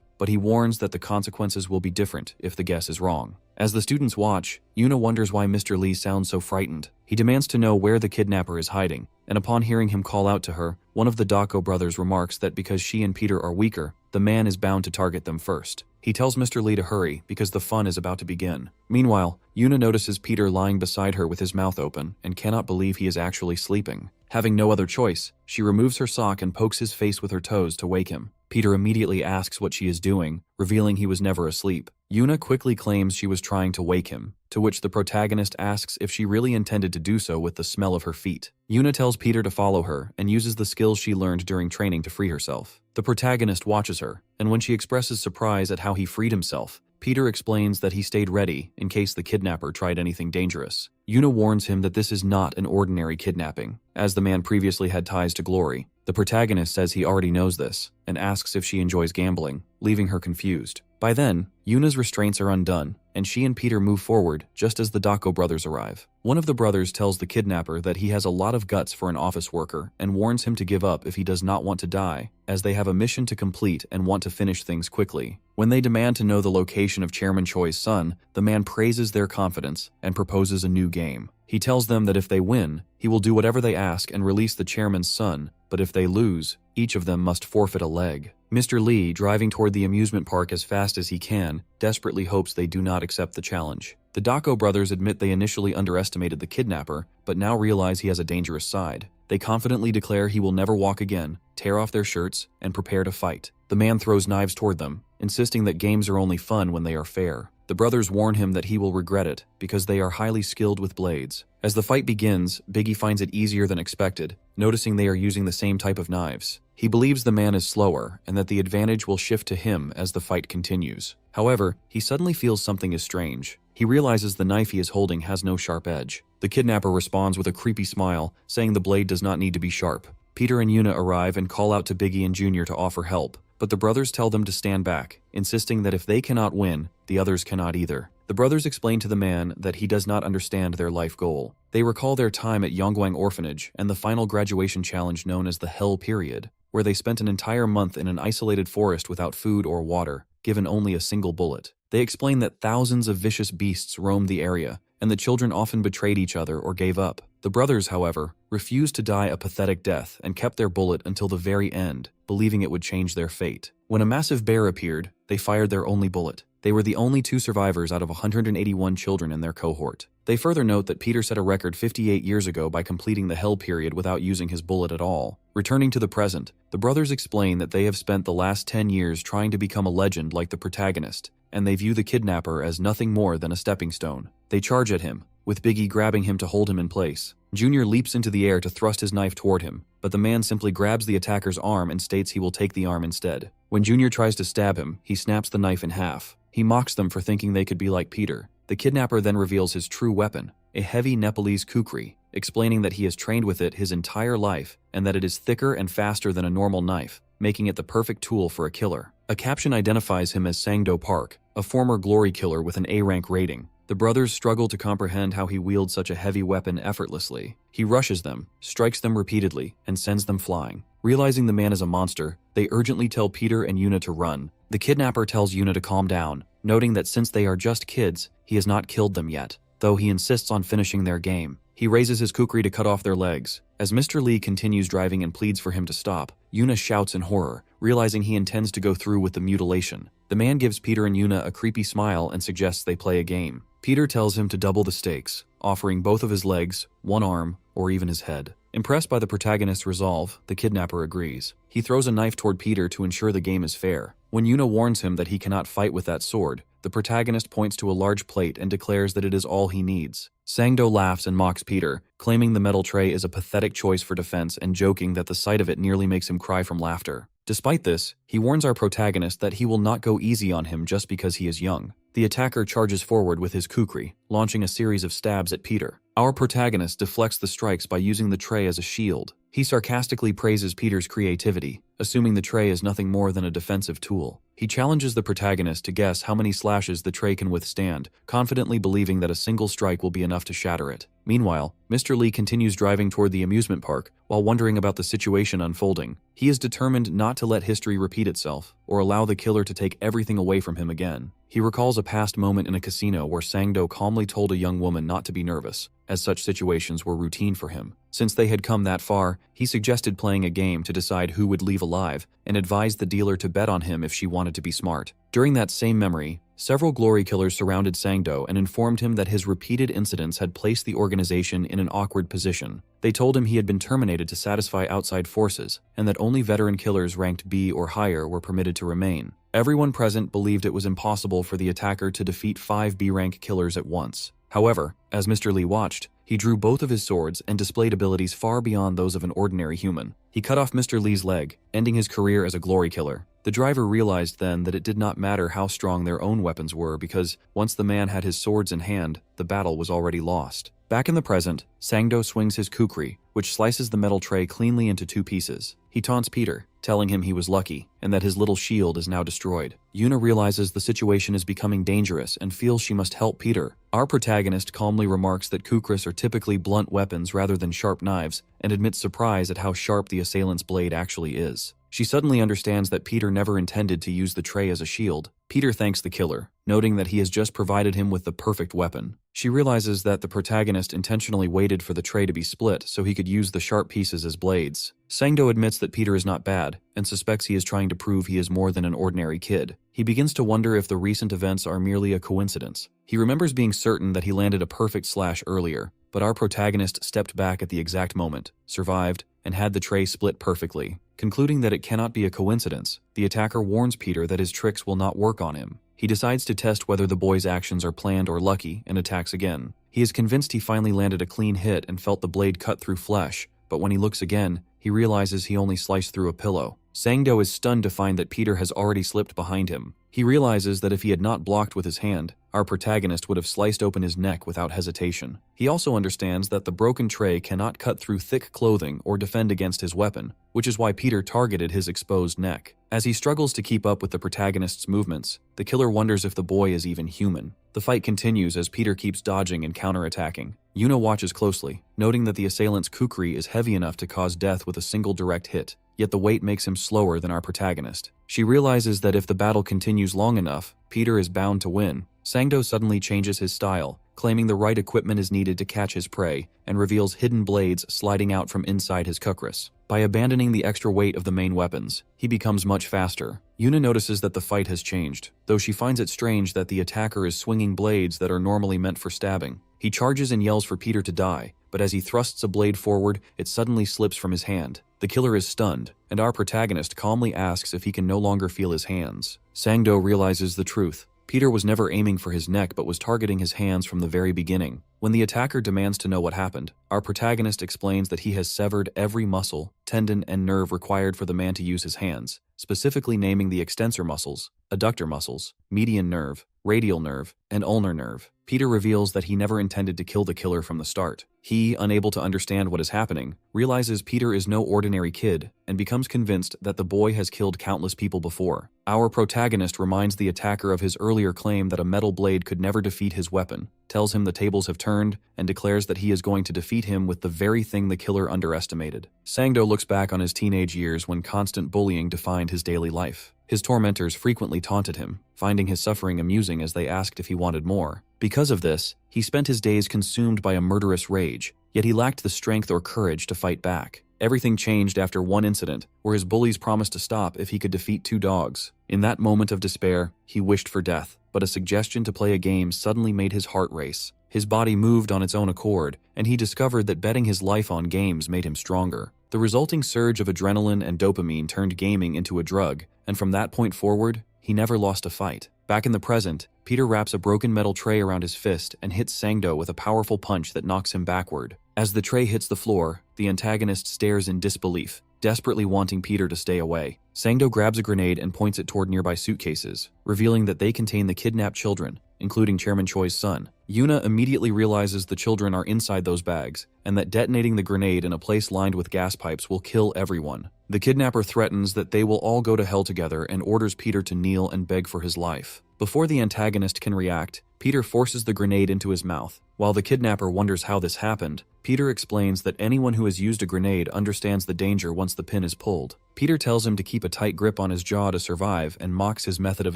but he warns that the consequences will be different if the guess is wrong. As the students watch, Yuna wonders why Mr. Lee sounds so frightened. He demands to know where the kidnapper is hiding, and upon hearing him call out to her, one of the Dako brothers remarks that because she and Peter are weaker, the man is bound to target them first. He tells Mr. Lee to hurry because the fun is about to begin. Meanwhile, Yuna notices Peter lying beside her with his mouth open and cannot believe he is actually sleeping. Having no other choice, she removes her sock and pokes his face with her toes to wake him. Peter immediately asks what she is doing, revealing he was never asleep. Yuna quickly claims she was trying to wake him, to which the protagonist asks if she really intended to do so with the smell of her feet. Yuna tells Peter to follow her and uses the skills she learned during training to free herself. The protagonist watches her, and when she expresses surprise at how he freed himself, Peter explains that he stayed ready in case the kidnapper tried anything dangerous. Yuna warns him that this is not an ordinary kidnapping, as the man previously had ties to glory. The protagonist says he already knows this, and asks if she enjoys gambling, leaving her confused. By then, Yuna's restraints are undone, and she and Peter move forward just as the Dako brothers arrive. One of the brothers tells the kidnapper that he has a lot of guts for an office worker and warns him to give up if he does not want to die, as they have a mission to complete and want to finish things quickly. When they demand to know the location of Chairman Choi's son, the man praises their confidence and proposes a new game. He tells them that if they win, he will do whatever they ask and release the chairman's son, but if they lose, each of them must forfeit a leg. Mr. Lee, driving toward the amusement park as fast as he can, desperately hopes they do not accept the challenge. The Dako brothers admit they initially underestimated the kidnapper, but now realize he has a dangerous side. They confidently declare he will never walk again, tear off their shirts, and prepare to fight. The man throws knives toward them, insisting that games are only fun when they are fair. The brothers warn him that he will regret it because they are highly skilled with blades. As the fight begins, Biggie finds it easier than expected, noticing they are using the same type of knives. He believes the man is slower and that the advantage will shift to him as the fight continues. However, he suddenly feels something is strange. He realizes the knife he is holding has no sharp edge. The kidnapper responds with a creepy smile, saying the blade does not need to be sharp. Peter and Yuna arrive and call out to Biggie and Junior to offer help, but the brothers tell them to stand back, insisting that if they cannot win, the others cannot either. The brothers explain to the man that he does not understand their life goal. They recall their time at Yongguang Orphanage and the final graduation challenge known as the Hell Period, where they spent an entire month in an isolated forest without food or water, given only a single bullet. They explain that thousands of vicious beasts roamed the area, and the children often betrayed each other or gave up. The brothers, however, refused to die a pathetic death and kept their bullet until the very end, believing it would change their fate. When a massive bear appeared, they fired their only bullet. They were the only 2 survivors out of 181 children in their cohort. They further note that Peter set a record 58 years ago by completing the Hell Period without using his bullet at all. Returning to the present, the brothers explain that they have spent the last 10 years trying to become a legend like the protagonist, and they view the kidnapper as nothing more than a stepping stone. They charge at him, with Biggie grabbing him to hold him in place. Junior leaps into the air to thrust his knife toward him, but the man simply grabs the attacker's arm and states he will take the arm instead. When Junior tries to stab him, he snaps the knife in half. He mocks them for thinking they could be like Peter. The kidnapper then reveals his true weapon, a heavy Nepalese kukri, explaining that he has trained with it his entire life and that it is thicker and faster than a normal knife, making it the perfect tool for a killer. A caption identifies him as Sangdo Park, a former glory killer with an A-rank rating. The brothers struggle to comprehend how he wields such a heavy weapon effortlessly. He rushes them, strikes them repeatedly, and sends them flying. Realizing the man is a monster, they urgently tell Peter and Yuna to run. The kidnapper tells Yuna to calm down, noting that since they are just kids, he has not killed them yet, though he insists on finishing their game. He raises his kukri to cut off their legs. As Mr. Lee continues driving and pleads for him to stop, Yuna shouts in horror, realizing he intends to go through with the mutilation. The man gives Peter and Yuna a creepy smile and suggests they play a game. Peter tells him to double the stakes, offering both of his legs, one arm, or even his head. Impressed by the protagonist's resolve, the kidnapper agrees. He throws a knife toward Peter to ensure the game is fair. When Yuna warns him that he cannot fight with that sword, the protagonist points to a large plate and declares that it is all he needs. Sangdo laughs and mocks Peter, claiming the metal tray is a pathetic choice for defense and joking that the sight of it nearly makes him cry from laughter. Despite this, he warns our protagonist that he will not go easy on him just because he is young. The attacker charges forward with his kukri, launching a series of stabs at Peter. Our protagonist deflects the strikes by using the tray as a shield. He sarcastically praises Peter's creativity, assuming the tray is nothing more than a defensive tool. He challenges the protagonist to guess how many slashes the tray can withstand, confidently believing that a single strike will be enough to shatter it. Meanwhile, Mr. Lee continues driving toward the amusement park while wondering about the situation unfolding. He is determined not to let history repeat itself or allow the killer to take everything away from him again. He recalls a past moment in a casino where Sangdo calmly told a young woman not to be nervous, as such situations were routine for him. Since they had come that far, he suggested playing a game to decide who would leave alive and advised the dealer to bet on him if she wanted to be smart. During that same memory, several glory killers surrounded Sangdo and informed him that his repeated incidents had placed the organization in an awkward position. They told him he had been terminated to satisfy outside forces, and that only veteran killers ranked B or higher were permitted to remain. Everyone present believed it was impossible for the attacker to defeat 5 B-rank killers at once. However, as Mr. Lee watched, he drew both of his swords and displayed abilities far beyond those of an ordinary human. He cut off Mr. Lee's leg, ending his career as a glory killer. The driver realized then that it did not matter how strong their own weapons were because once the man had his swords in hand, the battle was already lost. Back in the present, Sangdo swings his kukri, which slices the metal tray cleanly into 2 pieces. He taunts Peter, telling him he was lucky and that his little shield is now destroyed. Yuna realizes the situation is becoming dangerous and feels she must help Peter. Our protagonist calmly remarks that kukris are typically blunt weapons rather than sharp knives and admits surprise at how sharp the assailant's blade actually is. She suddenly understands that Peter never intended to use the tray as a shield. Peter thanks the killer, noting that he has just provided him with the perfect weapon. She realizes that the protagonist intentionally waited for the tray to be split so he could use the sharp pieces as blades. Sangdo admits that Peter is not bad and suspects he is trying to prove he is more than an ordinary kid. He begins to wonder if the recent events are merely a coincidence. He remembers being certain that he landed a perfect slash earlier, but our protagonist stepped back at the exact moment, survived, and had the tray split perfectly. Concluding that it cannot be a coincidence, the attacker warns Peter that his tricks will not work on him. He decides to test whether the boy's actions are planned or lucky and attacks again. He is convinced he finally landed a clean hit and felt the blade cut through flesh, but when he looks again, he realizes he only sliced through a pillow. Sangdo is stunned to find that Peter has already slipped behind him. He realizes that if he had not blocked with his hand, our protagonist would have sliced open his neck without hesitation. He also understands that the broken tray cannot cut through thick clothing or defend against his weapon, which is why Peter targeted his exposed neck. As he struggles to keep up with the protagonist's movements, the killer wonders if the boy is even human. The fight continues as Peter keeps dodging and counterattacking. Yuna watches closely, noting that the assailant's kukri is heavy enough to cause death with a single direct hit, yet the weight makes him slower than our protagonist. She realizes that if the battle continues long enough, Peter is bound to win. Sangdo suddenly changes his style, claiming the right equipment is needed to catch his prey, and reveals hidden blades sliding out from inside his kukris. By abandoning the extra weight of the main weapons, he becomes much faster. Yuna notices that the fight has changed, though she finds it strange that the attacker is swinging blades that are normally meant for stabbing. He charges and yells for Peter to die, but as he thrusts a blade forward, it suddenly slips from his hand. The killer is stunned, and our protagonist calmly asks if he can no longer feel his hands. Sangdo realizes the truth. Peter was never aiming for his neck but was targeting his hands from the very beginning. When the attacker demands to know what happened, our protagonist explains that he has severed every muscle, tendon, and nerve required for the man to use his hands, specifically naming the extensor muscles, adductor muscles, median nerve, radial nerve, and ulnar nerve. Peter reveals that he never intended to kill the killer from the start. He, unable to understand what is happening, realizes Peter is no ordinary kid and becomes convinced that the boy has killed countless people before. Our protagonist reminds the attacker of his earlier claim that a metal blade could never defeat his weapon, tells him the tables have turned, and declares that he is going to defeat him with the very thing the killer underestimated. Sangdo looks back on his teenage years when constant bullying defined his daily life. His tormentors frequently taunted him, finding his suffering amusing as they asked if he wanted more. Because of this, he spent his days consumed by a murderous rage, yet he lacked the strength or courage to fight back. Everything changed after one incident, where his bullies promised to stop if he could defeat 2 dogs. In that moment of despair, he wished for death, but a suggestion to play a game suddenly made his heart race. His body moved on its own accord, and he discovered that betting his life on games made him stronger. The resulting surge of adrenaline and dopamine turned gaming into a drug, and from that point forward, he never lost a fight. Back in the present, Peter wraps a broken metal tray around his fist and hits Sangdo with a powerful punch that knocks him backward. As the tray hits the floor, the antagonist stares in disbelief, desperately wanting Peter to stay away. Sangdo grabs a grenade and points it toward nearby suitcases, revealing that they contain the kidnapped children, including Chairman Choi's son. Yuna immediately realizes the children are inside those bags, and that detonating the grenade in a place lined with gas pipes will kill everyone. The kidnapper threatens that they will all go to hell together and orders Peter to kneel and beg for his life. Before the antagonist can react, Peter forces the grenade into his mouth. While the kidnapper wonders how this happened, Peter explains that anyone who has used a grenade understands the danger once the pin is pulled. Peter tells him to keep a tight grip on his jaw to survive and mocks his method of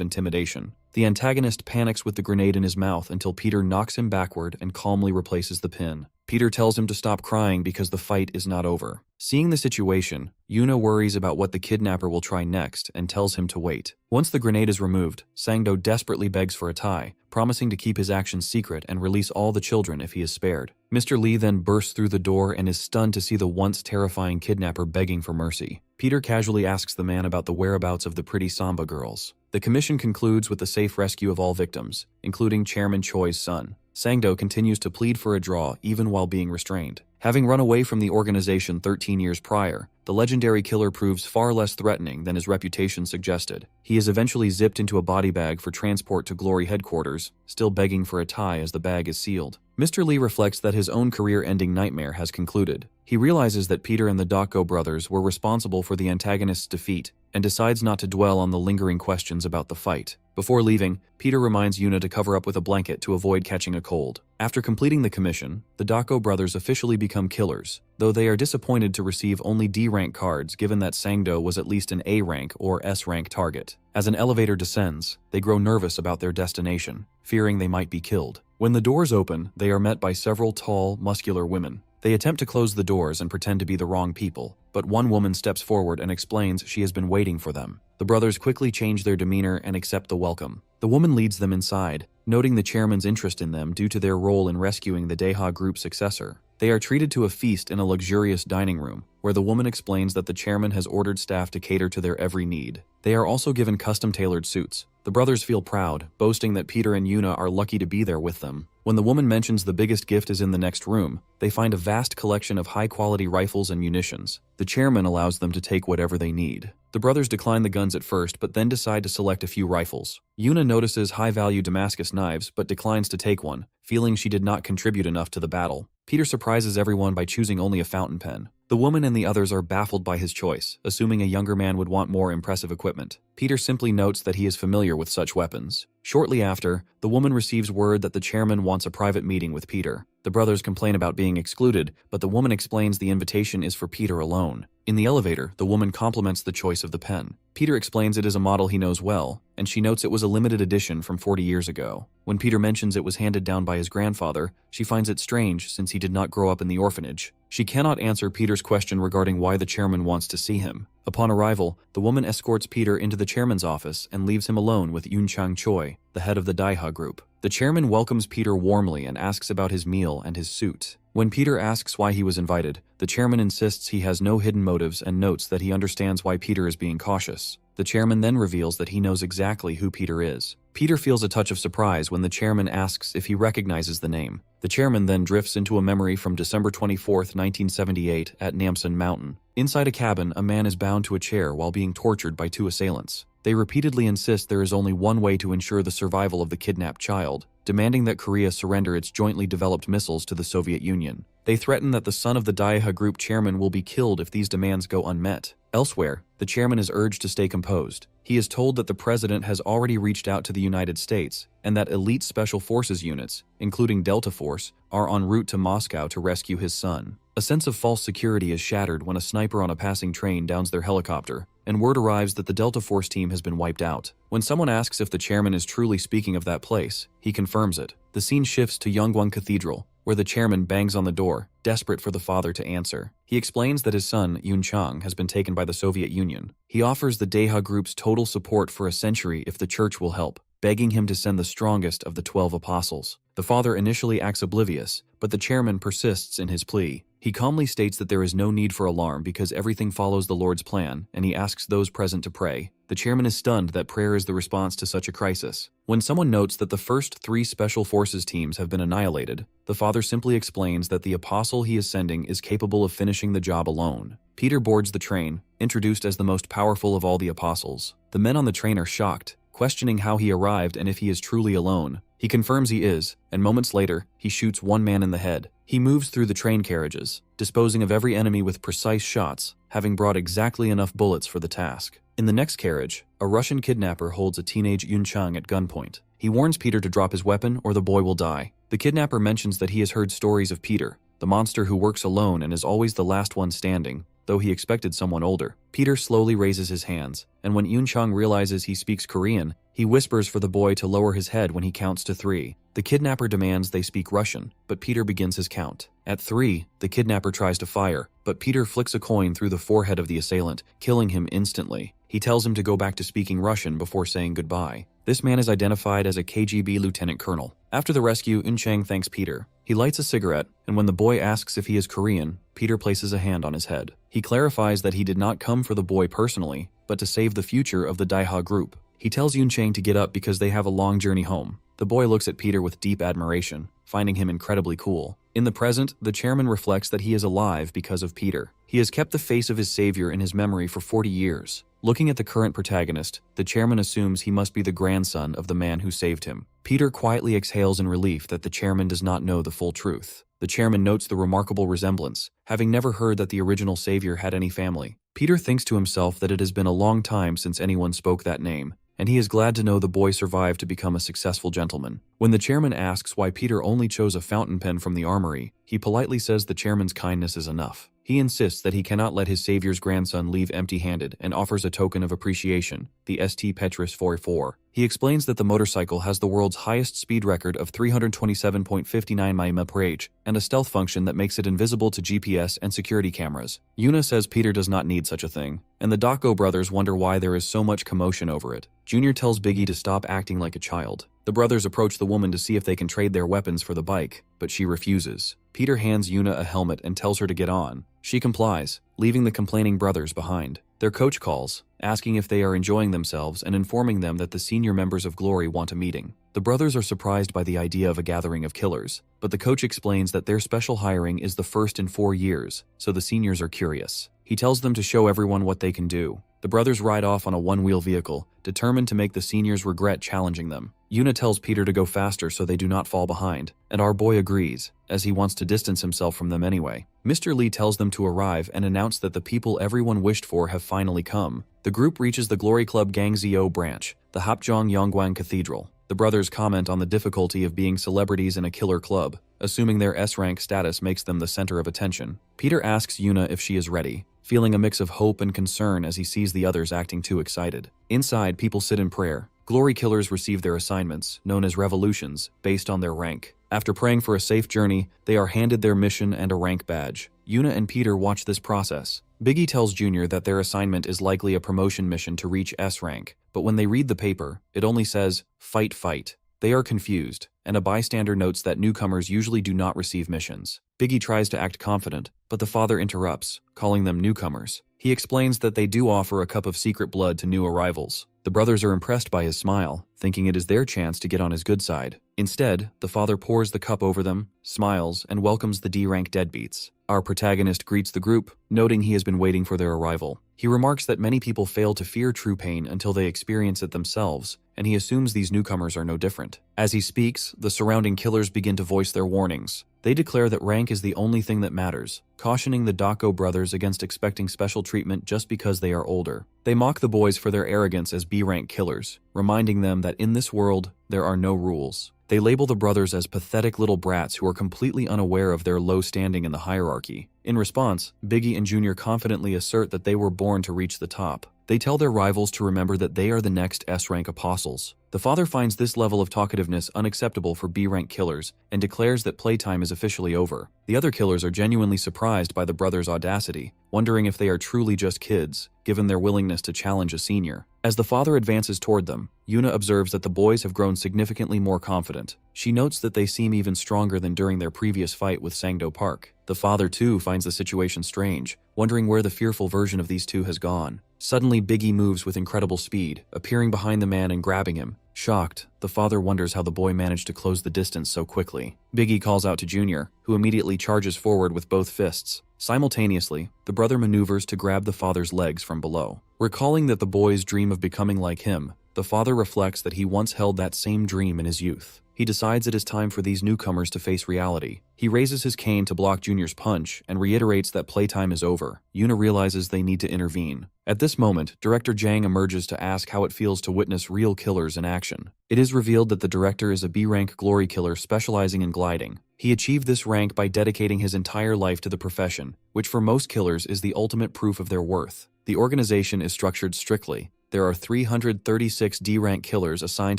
intimidation. The antagonist panics with the grenade in his mouth until Peter knocks him backward and calmly replaces the pin. Peter tells him to stop crying because the fight is not over. Seeing the situation, Yuna worries about what the kidnapper will try next and tells him to wait. Once the grenade is removed, Sangdo desperately begs for a tie, promising to keep his actions secret and release all the children if he is spared. Mr. Lee then bursts through the door and is stunned to see the once terrifying kidnapper begging for mercy. Peter casually asks the man about the whereabouts of the pretty Samba girls. The commission concludes with the safe rescue of all victims, including Chairman Choi's son. Sangdo continues to plead for a draw even while being restrained. Having run away from the organization 13 years prior, the legendary killer proves far less threatening than his reputation suggested. He is eventually zipped into a body bag for transport to Glory headquarters, still begging for a tie as the bag is sealed. Mr. Lee reflects that his own career-ending nightmare has concluded. He realizes that Peter and the Dako brothers were responsible for the antagonist's defeat and decides not to dwell on the lingering questions about the fight. Before leaving, Peter reminds Yuna to cover up with a blanket to avoid catching a cold. After completing the commission, the Dako brothers officially become killers, though they are disappointed to receive only D-rank cards given that Sangdo was at least an A-rank or S-rank target. As an elevator descends, they grow nervous about their destination, fearing they might be killed. When the doors open, they are met by several tall, muscular women. They attempt to close the doors and pretend to be the wrong people, but one woman steps forward and explains she has been waiting for them. The brothers quickly change their demeanor and accept the welcome. The woman leads them inside, noting the chairman's interest in them due to their role in rescuing the Deha group's successor. They are treated to a feast in a luxurious dining room, where the woman explains that the chairman has ordered staff to cater to their every need. They are also given custom-tailored suits. The brothers feel proud, boasting that Peter and Yuna are lucky to be there with them. When the woman mentions the biggest gift is in the next room, they find a vast collection of high-quality rifles and munitions. The chairman allows them to take whatever they need. The brothers decline the guns at first, but then decide to select a few rifles. Yuna notices high-value Damascus knives, but declines to take one, feeling she did not contribute enough to the battle. Peter surprises everyone by choosing only a fountain pen. The woman and the others are baffled by his choice, assuming a younger man would want more impressive equipment. Peter simply notes that he is familiar with such weapons. Shortly after, the woman receives word that the chairman wants a private meeting with Peter. The brothers complain about being excluded, but the woman explains the invitation is for Peter alone. In the elevator, the woman compliments the choice of the pen. Peter explains it is a model he knows well, and she notes it was a limited edition from 40 years ago. When Peter mentions it was handed down by his grandfather, she finds it strange since he did not grow up in the orphanage. She cannot answer Peter's question regarding why the chairman wants to see him. Upon arrival, the woman escorts Peter into the chairman's office and leaves him alone with Yoon Chang-choi, the head of the Daiha group. The chairman welcomes Peter warmly and asks about his meal and his suit. When Peter asks why he was invited, the chairman insists he has no hidden motives and notes that he understands why Peter is being cautious. The chairman then reveals that he knows exactly who Peter is. Peter feels a touch of surprise when the chairman asks if he recognizes the name. The chairman then drifts into a memory from December 24, 1978 at Namsan Mountain. Inside a cabin, a man is bound to a chair while being tortured by two assailants. They repeatedly insist there is only one way to ensure the survival of the kidnapped child, demanding that Korea surrender its jointly developed missiles to the Soviet Union. They threaten that the son of the Daiha group chairman will be killed if these demands go unmet. Elsewhere, the chairman is urged to stay composed. He is told that the president has already reached out to the United States and that elite special forces units, including Delta Force, are en route to Moscow to rescue his son. A sense of false security is shattered when a sniper on a passing train downs their helicopter, and word arrives that the Delta Force team has been wiped out. When someone asks if the chairman is truly speaking of that place, he confirms it. The scene shifts to Yonggwon Cathedral, where the chairman bangs on the door, desperate for the father to answer. He explains that his son, Yoon Chang, has been taken by the Soviet Union. He offers the Deha group's total support for a century if the church will help, begging him to send the strongest of the 12 apostles. The father initially acts oblivious, but the chairman persists in his plea. He calmly states that there is no need for alarm because everything follows the Lord's plan, and he asks those present to pray. The chairman is stunned that prayer is the response to such a crisis. When someone notes that the first 3 special forces teams have been annihilated, the father simply explains that the apostle he is sending is capable of finishing the job alone. Peter boards the train, introduced as the most powerful of all the apostles. The men on the train are shocked, questioning how he arrived and if he is truly alone. He confirms he is, and moments later, he shoots one man in the head. He moves through the train carriages, disposing of every enemy with precise shots, having brought exactly enough bullets for the task. In the next carriage, a Russian kidnapper holds a teenage Yun Chang at gunpoint. He warns Peter to drop his weapon or the boy will die. The kidnapper mentions that he has heard stories of Peter, the monster who works alone and is always the last one standing, though he expected someone older. Peter slowly raises his hands, and when Yun Chang realizes he speaks Korean, he whispers for the boy to lower his head when he counts to 3. The kidnapper demands they speak Russian, but Peter begins his count. At 3, the kidnapper tries to fire, but Peter flicks a coin through the forehead of the assailant, killing him instantly. He tells him to go back to speaking Russian before saying goodbye. This man is identified as a KGB lieutenant colonel. After the rescue, Yun Chang thanks Peter. He lights a cigarette, and when the boy asks if he is Korean, Peter places a hand on his head. He clarifies that he did not come for the boy personally, but to save the future of the Daiha group. He tells Yun Chang to get up because they have a long journey home. The boy looks at Peter with deep admiration, finding him incredibly cool. In the present, the chairman reflects that he is alive because of Peter. He has kept the face of his savior in his memory for 40 years. Looking at the current protagonist, the chairman assumes he must be the grandson of the man who saved him. Peter quietly exhales in relief that the chairman does not know the full truth. The chairman notes the remarkable resemblance, having never heard that the original savior had any family. Peter thinks to himself that it has been a long time since anyone spoke that name, and he is glad to know the boy survived to become a successful gentleman. When the chairman asks why Peter only chose a fountain pen from the armory, he politely says the chairman's kindness is enough. He insists that he cannot let his savior's grandson leave empty-handed and offers a token of appreciation, the St. Petrus 44. He explains that the motorcycle has the world's highest speed record of 327.59 mph and a stealth function that makes it invisible to GPS and security cameras. Yuna says Peter does not need such a thing, and the Dako brothers wonder why there is so much commotion over it. Junior tells Biggie to stop acting like a child. The brothers approach the woman to see if they can trade their weapons for the bike, but she refuses. Peter hands Yuna a helmet and tells her to get on. She complies, leaving the complaining brothers behind. Their coach calls, asking if they are enjoying themselves and informing them that the senior members of Glory want a meeting. The brothers are surprised by the idea of a gathering of killers, but the coach explains that their special hiring is the first in 4 years, so the seniors are curious. He tells them to show everyone what they can do. The brothers ride off on a one-wheel vehicle, determined to make the seniors regret challenging them. Yuna tells Peter to go faster so they do not fall behind, and our boy agrees, as he wants to distance himself from them anyway. Mr. Lee tells them to arrive and announce that the people everyone wished for have finally come. The group reaches the Glory Club Gangzhou branch, the Hapjeong Yongguan Cathedral. The brothers comment on the difficulty of being celebrities in a killer club, assuming their S-rank status makes them the center of attention. Peter asks Yuna if she is ready, feeling a mix of hope and concern as he sees the others acting too excited. Inside, people sit in prayer. Glory killers receive their assignments, known as revolutions, based on their rank. After praying for a safe journey, they are handed their mission and a rank badge. Yuna and Peter watch this process. Biggie tells Junior that their assignment is likely a promotion mission to reach S rank, but when they read the paper, it only says, "Fight, fight." They are confused, and a bystander notes that newcomers usually do not receive missions. Biggie tries to act confident, but the father interrupts, calling them newcomers. He explains that they do offer a cup of secret blood to new arrivals. The brothers are impressed by his smile, thinking it is their chance to get on his good side. Instead, the father pours the cup over them, smiles, and welcomes the D-rank deadbeats. Our protagonist greets the group, noting he has been waiting for their arrival. He remarks that many people fail to fear true pain until they experience it themselves, and he assumes these newcomers are no different. As he speaks, the surrounding killers begin to voice their warnings. They declare that rank is the only thing that matters, cautioning the Dako brothers against expecting special treatment just because they are older. They mock the boys for their arrogance as B-rank killers, reminding them that in this world, there are no rules. They label the brothers as pathetic little brats who are completely unaware of their low standing in the hierarchy. In response, Biggie and Junior confidently assert that they were born to reach the top. They tell their rivals to remember that they are the next S-rank apostles. The father finds this level of talkativeness unacceptable for B-rank killers and declares that playtime is officially over. The other killers are genuinely surprised by the brothers' audacity, wondering if they are truly just kids, given their willingness to challenge a senior. As the father advances toward them, Yuna observes that the boys have grown significantly more confident. She notes that they seem even stronger than during their previous fight with Sangdo Park. The father, too, finds the situation strange, wondering where the fearful version of these two has gone. Suddenly, Biggie moves with incredible speed, appearing behind the man and grabbing him. Shocked, the father wonders how the boy managed to close the distance so quickly. Biggie calls out to Junior, who immediately charges forward with both fists. Simultaneously, the brother maneuvers to grab the father's legs from below. Recalling that the boys dream of becoming like him, the father reflects that he once held that same dream in his youth. He decides it is time for these newcomers to face reality. He raises his cane to block Junior's punch and reiterates that playtime is over. Yuna realizes they need to intervene. At this moment, Director Jang emerges to ask how it feels to witness real killers in action. It is revealed that the director is a B-rank glory killer specializing in gliding. He achieved this rank by dedicating his entire life to the profession, which for most killers is the ultimate proof of their worth. The organization is structured strictly. There are 336 D-rank killers assigned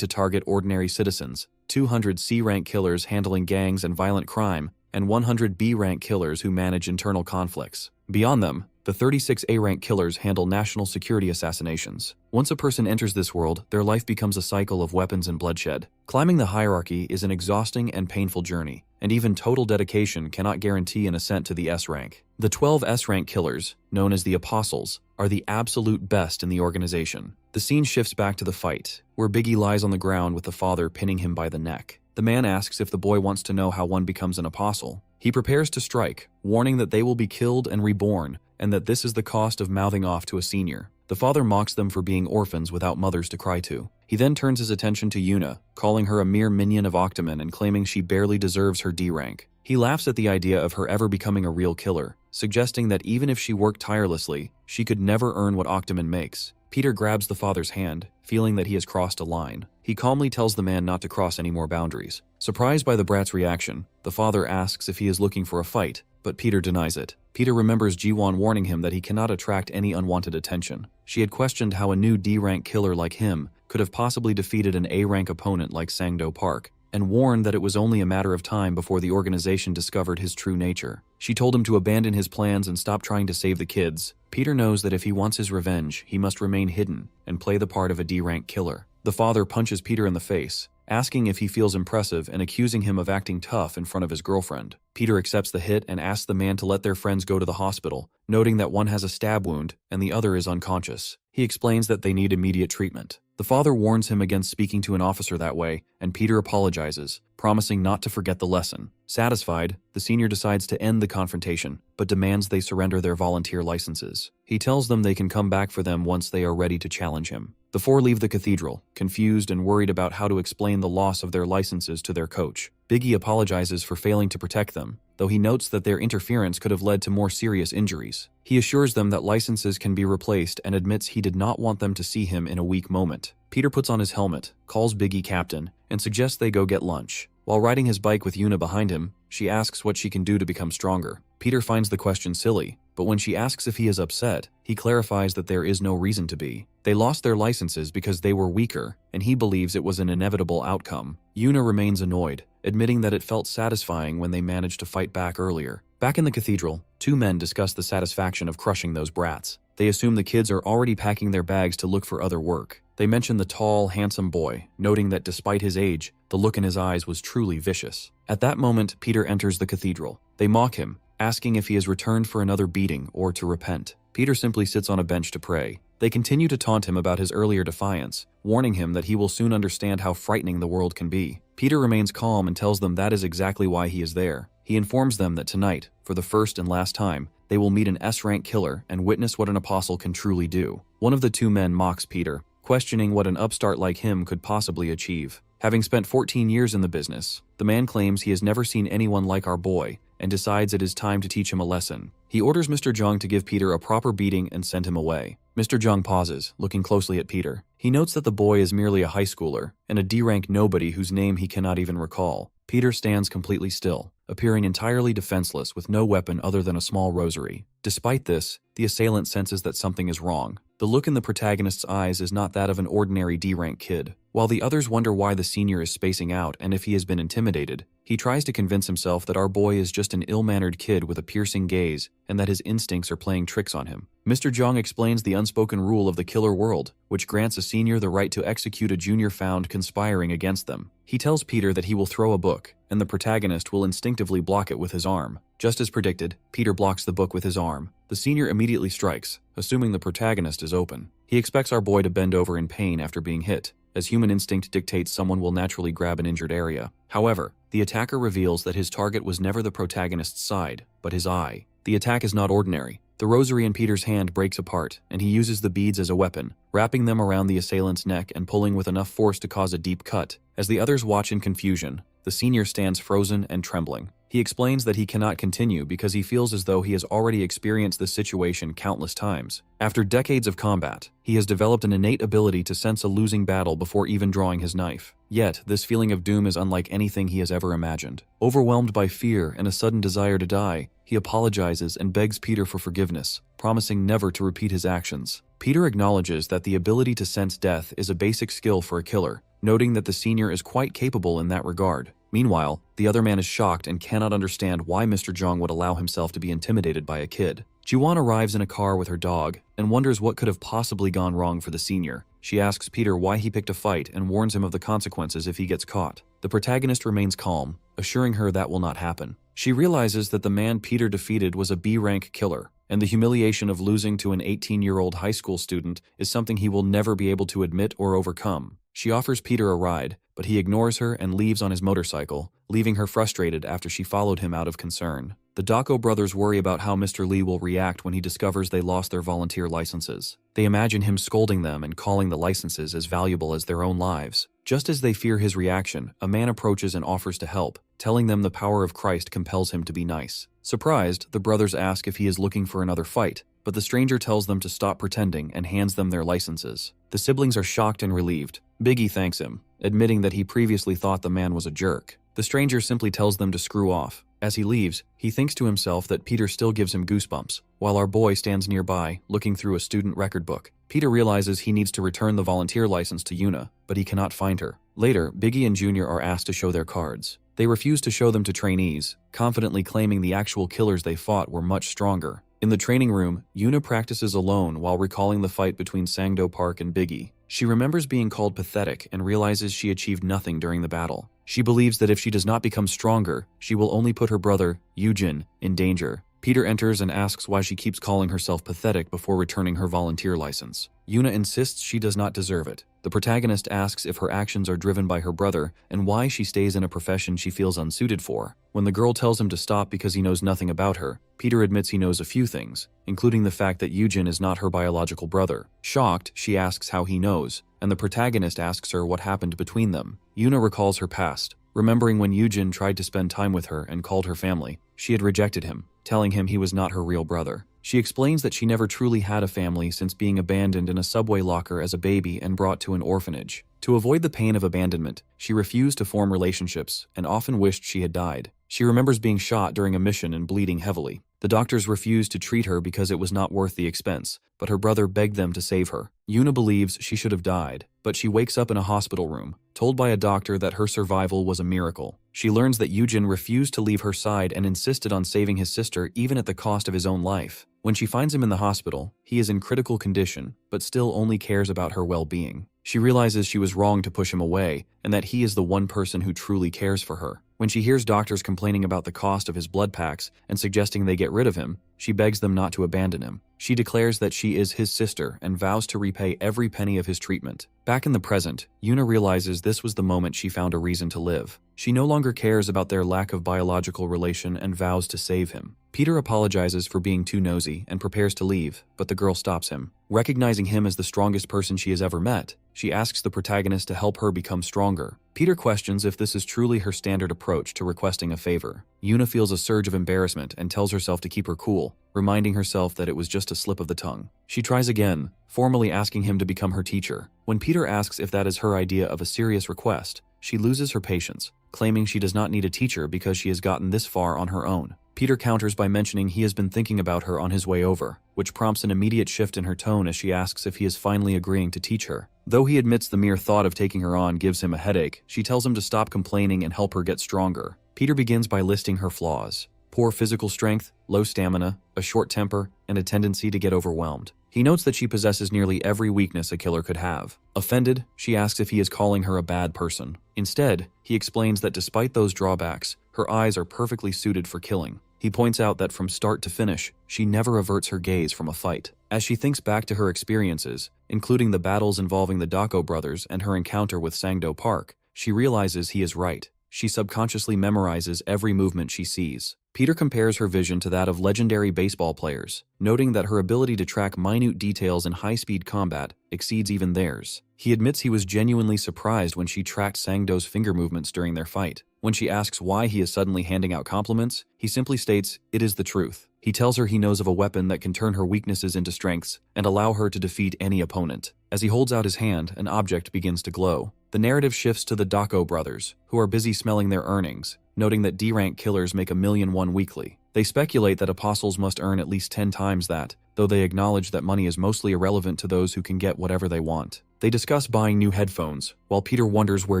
to target ordinary citizens, 200 C-rank killers handling gangs and violent crime, and 100 B-rank killers who manage internal conflicts. Beyond them, the 36 A-rank killers handle national security assassinations. Once a person enters this world, their life becomes a cycle of weapons and bloodshed. Climbing the hierarchy is an exhausting and painful journey, and even total dedication cannot guarantee an ascent to the S-rank. The 12 S-rank killers, known as the Apostles, are the absolute best in the organization. The scene shifts back to the fight, where Biggie lies on the ground with the father pinning him by the neck. The man asks if the boy wants to know how one becomes an apostle. He prepares to strike, warning that they will be killed and reborn, and that this is the cost of mouthing off to a senior. The father mocks them for being orphans without mothers to cry to. He then turns his attention to Yuna, calling her a mere minion of Octomon and claiming she barely deserves her D rank. He laughs at the idea of her ever becoming a real killer, suggesting that even if she worked tirelessly, she could never earn what Octomon makes. Peter grabs the father's hand, feeling that he has crossed a line. He calmly tells the man not to cross any more boundaries. Surprised by the brat's reaction, the father asks if he is looking for a fight, but Peter denies it. Peter remembers Jiwon warning him that he cannot attract any unwanted attention. She had questioned how a new D-rank killer like him could have possibly defeated an A-rank opponent like Sangdo Park, and warned that it was only a matter of time before the organization discovered his true nature. She told him to abandon his plans and stop trying to save the kids. Peter knows that if he wants his revenge, he must remain hidden and play the part of a D-rank killer. The father punches Peter in the face, asking if he feels impressive and accusing him of acting tough in front of his girlfriend. Peter accepts the hit and asks the man to let their friends go to the hospital, noting that one has a stab wound and the other is unconscious. He explains that they need immediate treatment. The father warns him against speaking to an officer that way, and Peter apologizes, promising not to forget the lesson. Satisfied, the senior decides to end the confrontation, but demands they surrender their volunteer licenses. He tells them they can come back for them once they are ready to challenge him. The four leave the cathedral, confused and worried about how to explain the loss of their licenses to their coach. Biggie apologizes for failing to protect them, though he notes that their interference could have led to more serious injuries. He assures them that licenses can be replaced and admits he did not want them to see him in a weak moment. Peter puts on his helmet, calls Biggie captain, and suggests they go get lunch. While riding his bike with Yuna behind him, she asks what she can do to become stronger. Peter finds the question silly, but when she asks if he is upset, he clarifies that there is no reason to be. They lost their licenses because they were weaker, and he believes it was an inevitable outcome. Yuna remains annoyed, admitting that it felt satisfying when they managed to fight back earlier. Back in the cathedral, two men discuss the satisfaction of crushing those brats. They assume the kids are already packing their bags to look for other work. They mention the tall, handsome boy, noting that despite his age, the look in his eyes was truly vicious. At that moment, Peter enters the cathedral. They mock him, asking if he has returned for another beating or to repent. Peter simply sits on a bench to pray. They continue to taunt him about his earlier defiance, warning him that he will soon understand how frightening the world can be. Peter remains calm and tells them that is exactly why he is there. He informs them that tonight, for the first and last time, they will meet an S-rank killer and witness what an apostle can truly do. One of the two men mocks Peter, questioning what an upstart like him could possibly achieve. Having spent 14 years in the business, the man claims he has never seen anyone like our boy and decides it is time to teach him a lesson. He orders Mr. Jung to give Peter a proper beating and send him away. Mr. Jung pauses, looking closely at Peter. He notes that the boy is merely a high schooler and a D-rank nobody whose name he cannot even recall. Peter stands completely still, appearing entirely defenseless with no weapon other than a small rosary. Despite this, the assailant senses that something is wrong. The look in the protagonist's eyes is not that of an ordinary D-rank kid. While the others wonder why the senior is spacing out and if he has been intimidated, he tries to convince himself that our boy is just an ill-mannered kid with a piercing gaze and that his instincts are playing tricks on him. Mr. Jung explains the unspoken rule of the killer world, which grants a senior the right to execute a junior found conspiring against them. He tells Peter that he will throw a book, and the protagonist will instinctively block it with his arm. Just as predicted, Peter blocks the book with his arm. The senior immediately strikes, assuming the protagonist is open. He expects our boy to bend over in pain after being hit, as human instinct dictates someone will naturally grab an injured area. However, the attacker reveals that his target was never the protagonist's side, but his eye. The attack is not ordinary. The rosary in Peter's hand breaks apart, and he uses the beads as a weapon, wrapping them around the assailant's neck and pulling with enough force to cause a deep cut. As the others watch in confusion, the senior stands frozen and trembling. He explains that he cannot continue because he feels as though he has already experienced this situation countless times. After decades of combat, he has developed an innate ability to sense a losing battle before even drawing his knife. Yet, this feeling of doom is unlike anything he has ever imagined. Overwhelmed by fear and a sudden desire to die, he apologizes and begs Peter for forgiveness, promising never to repeat his actions. Peter acknowledges that the ability to sense death is a basic skill for a killer, noting that the senior is quite capable in that regard. Meanwhile, the other man is shocked and cannot understand why Mr. Jong would allow himself to be intimidated by a kid. Jiwon arrives in a car with her dog and wonders what could have possibly gone wrong for the senior. She asks Peter why he picked a fight and warns him of the consequences if he gets caught. The protagonist remains calm, assuring her that will not happen. She realizes that the man Peter defeated was a B-rank killer, and the humiliation of losing to an 18-year-old high school student is something he will never be able to admit or overcome. She offers Peter a ride, but he ignores her and leaves on his motorcycle, leaving her frustrated after she followed him out of concern. The Dako brothers worry about how Mr. Lee will react when he discovers they lost their volunteer licenses. They imagine him scolding them and calling the licenses as valuable as their own lives. Just as they fear his reaction, a man approaches and offers to help, telling them the power of Christ compels him to be nice. Surprised, the brothers ask if he is looking for another fight, but the stranger tells them to stop pretending and hands them their licenses. The siblings are shocked and relieved. Biggie thanks him, admitting that he previously thought the man was a jerk. The stranger simply tells them to screw off. As he leaves, he thinks to himself that Peter still gives him goosebumps, while our boy stands nearby, looking through a student record book. Peter realizes he needs to return the volunteer license to Yuna, but he cannot find her. Later, Biggie and Junior are asked to show their cards. They refuse to show them to trainees, confidently claiming the actual killers they fought were much stronger. In the training room, Yuna practices alone while recalling the fight between Sangdo Park and Biggie. She remembers being called pathetic and realizes she achieved nothing during the battle. She believes that if she does not become stronger, she will only put her brother, Yujin, in danger. Peter enters and asks why she keeps calling herself pathetic before returning her volunteer license. Yuna insists she does not deserve it. The protagonist asks if her actions are driven by her brother and why she stays in a profession she feels unsuited for. When the girl tells him to stop because he knows nothing about her, Peter admits he knows a few things, including the fact that Yujin is not her biological brother. Shocked, she asks how he knows, and the protagonist asks her what happened between them. Yuna recalls her past, remembering when Yujin tried to spend time with her and called her family. She had rejected him, telling him he was not her real brother. She explains that she never truly had a family since being abandoned in a subway locker as a baby and brought to an orphanage. To avoid the pain of abandonment, she refused to form relationships and often wished she had died. She remembers being shot during a mission and bleeding heavily. The doctors refused to treat her because it was not worth the expense, but her brother begged them to save her. Yuna believes she should have died, but she wakes up in a hospital room, told by a doctor that her survival was a miracle. She learns that Yujin refused to leave her side and insisted on saving his sister even at the cost of his own life. When she finds him in the hospital, he is in critical condition, but still only cares about her well-being. She realizes she was wrong to push him away, and that he is the one person who truly cares for her. When she hears doctors complaining about the cost of his blood packs and suggesting they get rid of him, she begs them not to abandon him. She declares that she is his sister and vows to repay every penny of his treatment. Back in the present, Yuna realizes this was the moment she found a reason to live. She no longer cares about their lack of biological relation and vows to save him. Peter apologizes for being too nosy and prepares to leave, but the girl stops him. Recognizing him as the strongest person she has ever met, she asks the protagonist to help her become stronger. Peter questions if this is truly her standard approach to requesting a favor. Yuna feels a surge of embarrassment and tells herself to keep her cool, reminding herself that it was just a slip of the tongue. She tries again, formally asking him to become her teacher. When Peter asks if that is her idea of a serious request, she loses her patience, claiming she does not need a teacher because she has gotten this far on her own. Peter counters by mentioning he has been thinking about her on his way over, which prompts an immediate shift in her tone as she asks if he is finally agreeing to teach her. Though he admits the mere thought of taking her on gives him a headache, she tells him to stop complaining and help her get stronger. Peter begins by listing her flaws: poor physical strength, low stamina, a short temper, and a tendency to get overwhelmed. He notes that she possesses nearly every weakness a killer could have. Offended, she asks if he is calling her a bad person. Instead, he explains that despite those drawbacks, her eyes are perfectly suited for killing. He points out that from start to finish, she never averts her gaze from a fight. As she thinks back to her experiences, including the battles involving the Dako brothers and her encounter with Sangdo Park, she realizes he is right. she subconsciously memorizes every movement she sees. Peter compares her vision to that of legendary baseball players, noting that her ability to track minute details in high-speed combat exceeds even theirs. He admits he was genuinely surprised when she tracked Sang-do's finger movements during their fight. When she asks why he is suddenly handing out compliments, he simply states, "It is the truth." He tells her he knows of a weapon that can turn her weaknesses into strengths and allow her to defeat any opponent. As he holds out his hand, an object begins to glow. The narrative shifts to the Dako brothers, who are busy smelling their earnings, noting that D-rank killers make $1,000,001 weekly. They speculate that apostles must earn at least 10 times that, though they acknowledge that money is mostly irrelevant to those who can get whatever they want. They discuss buying new headphones, while Peter wonders where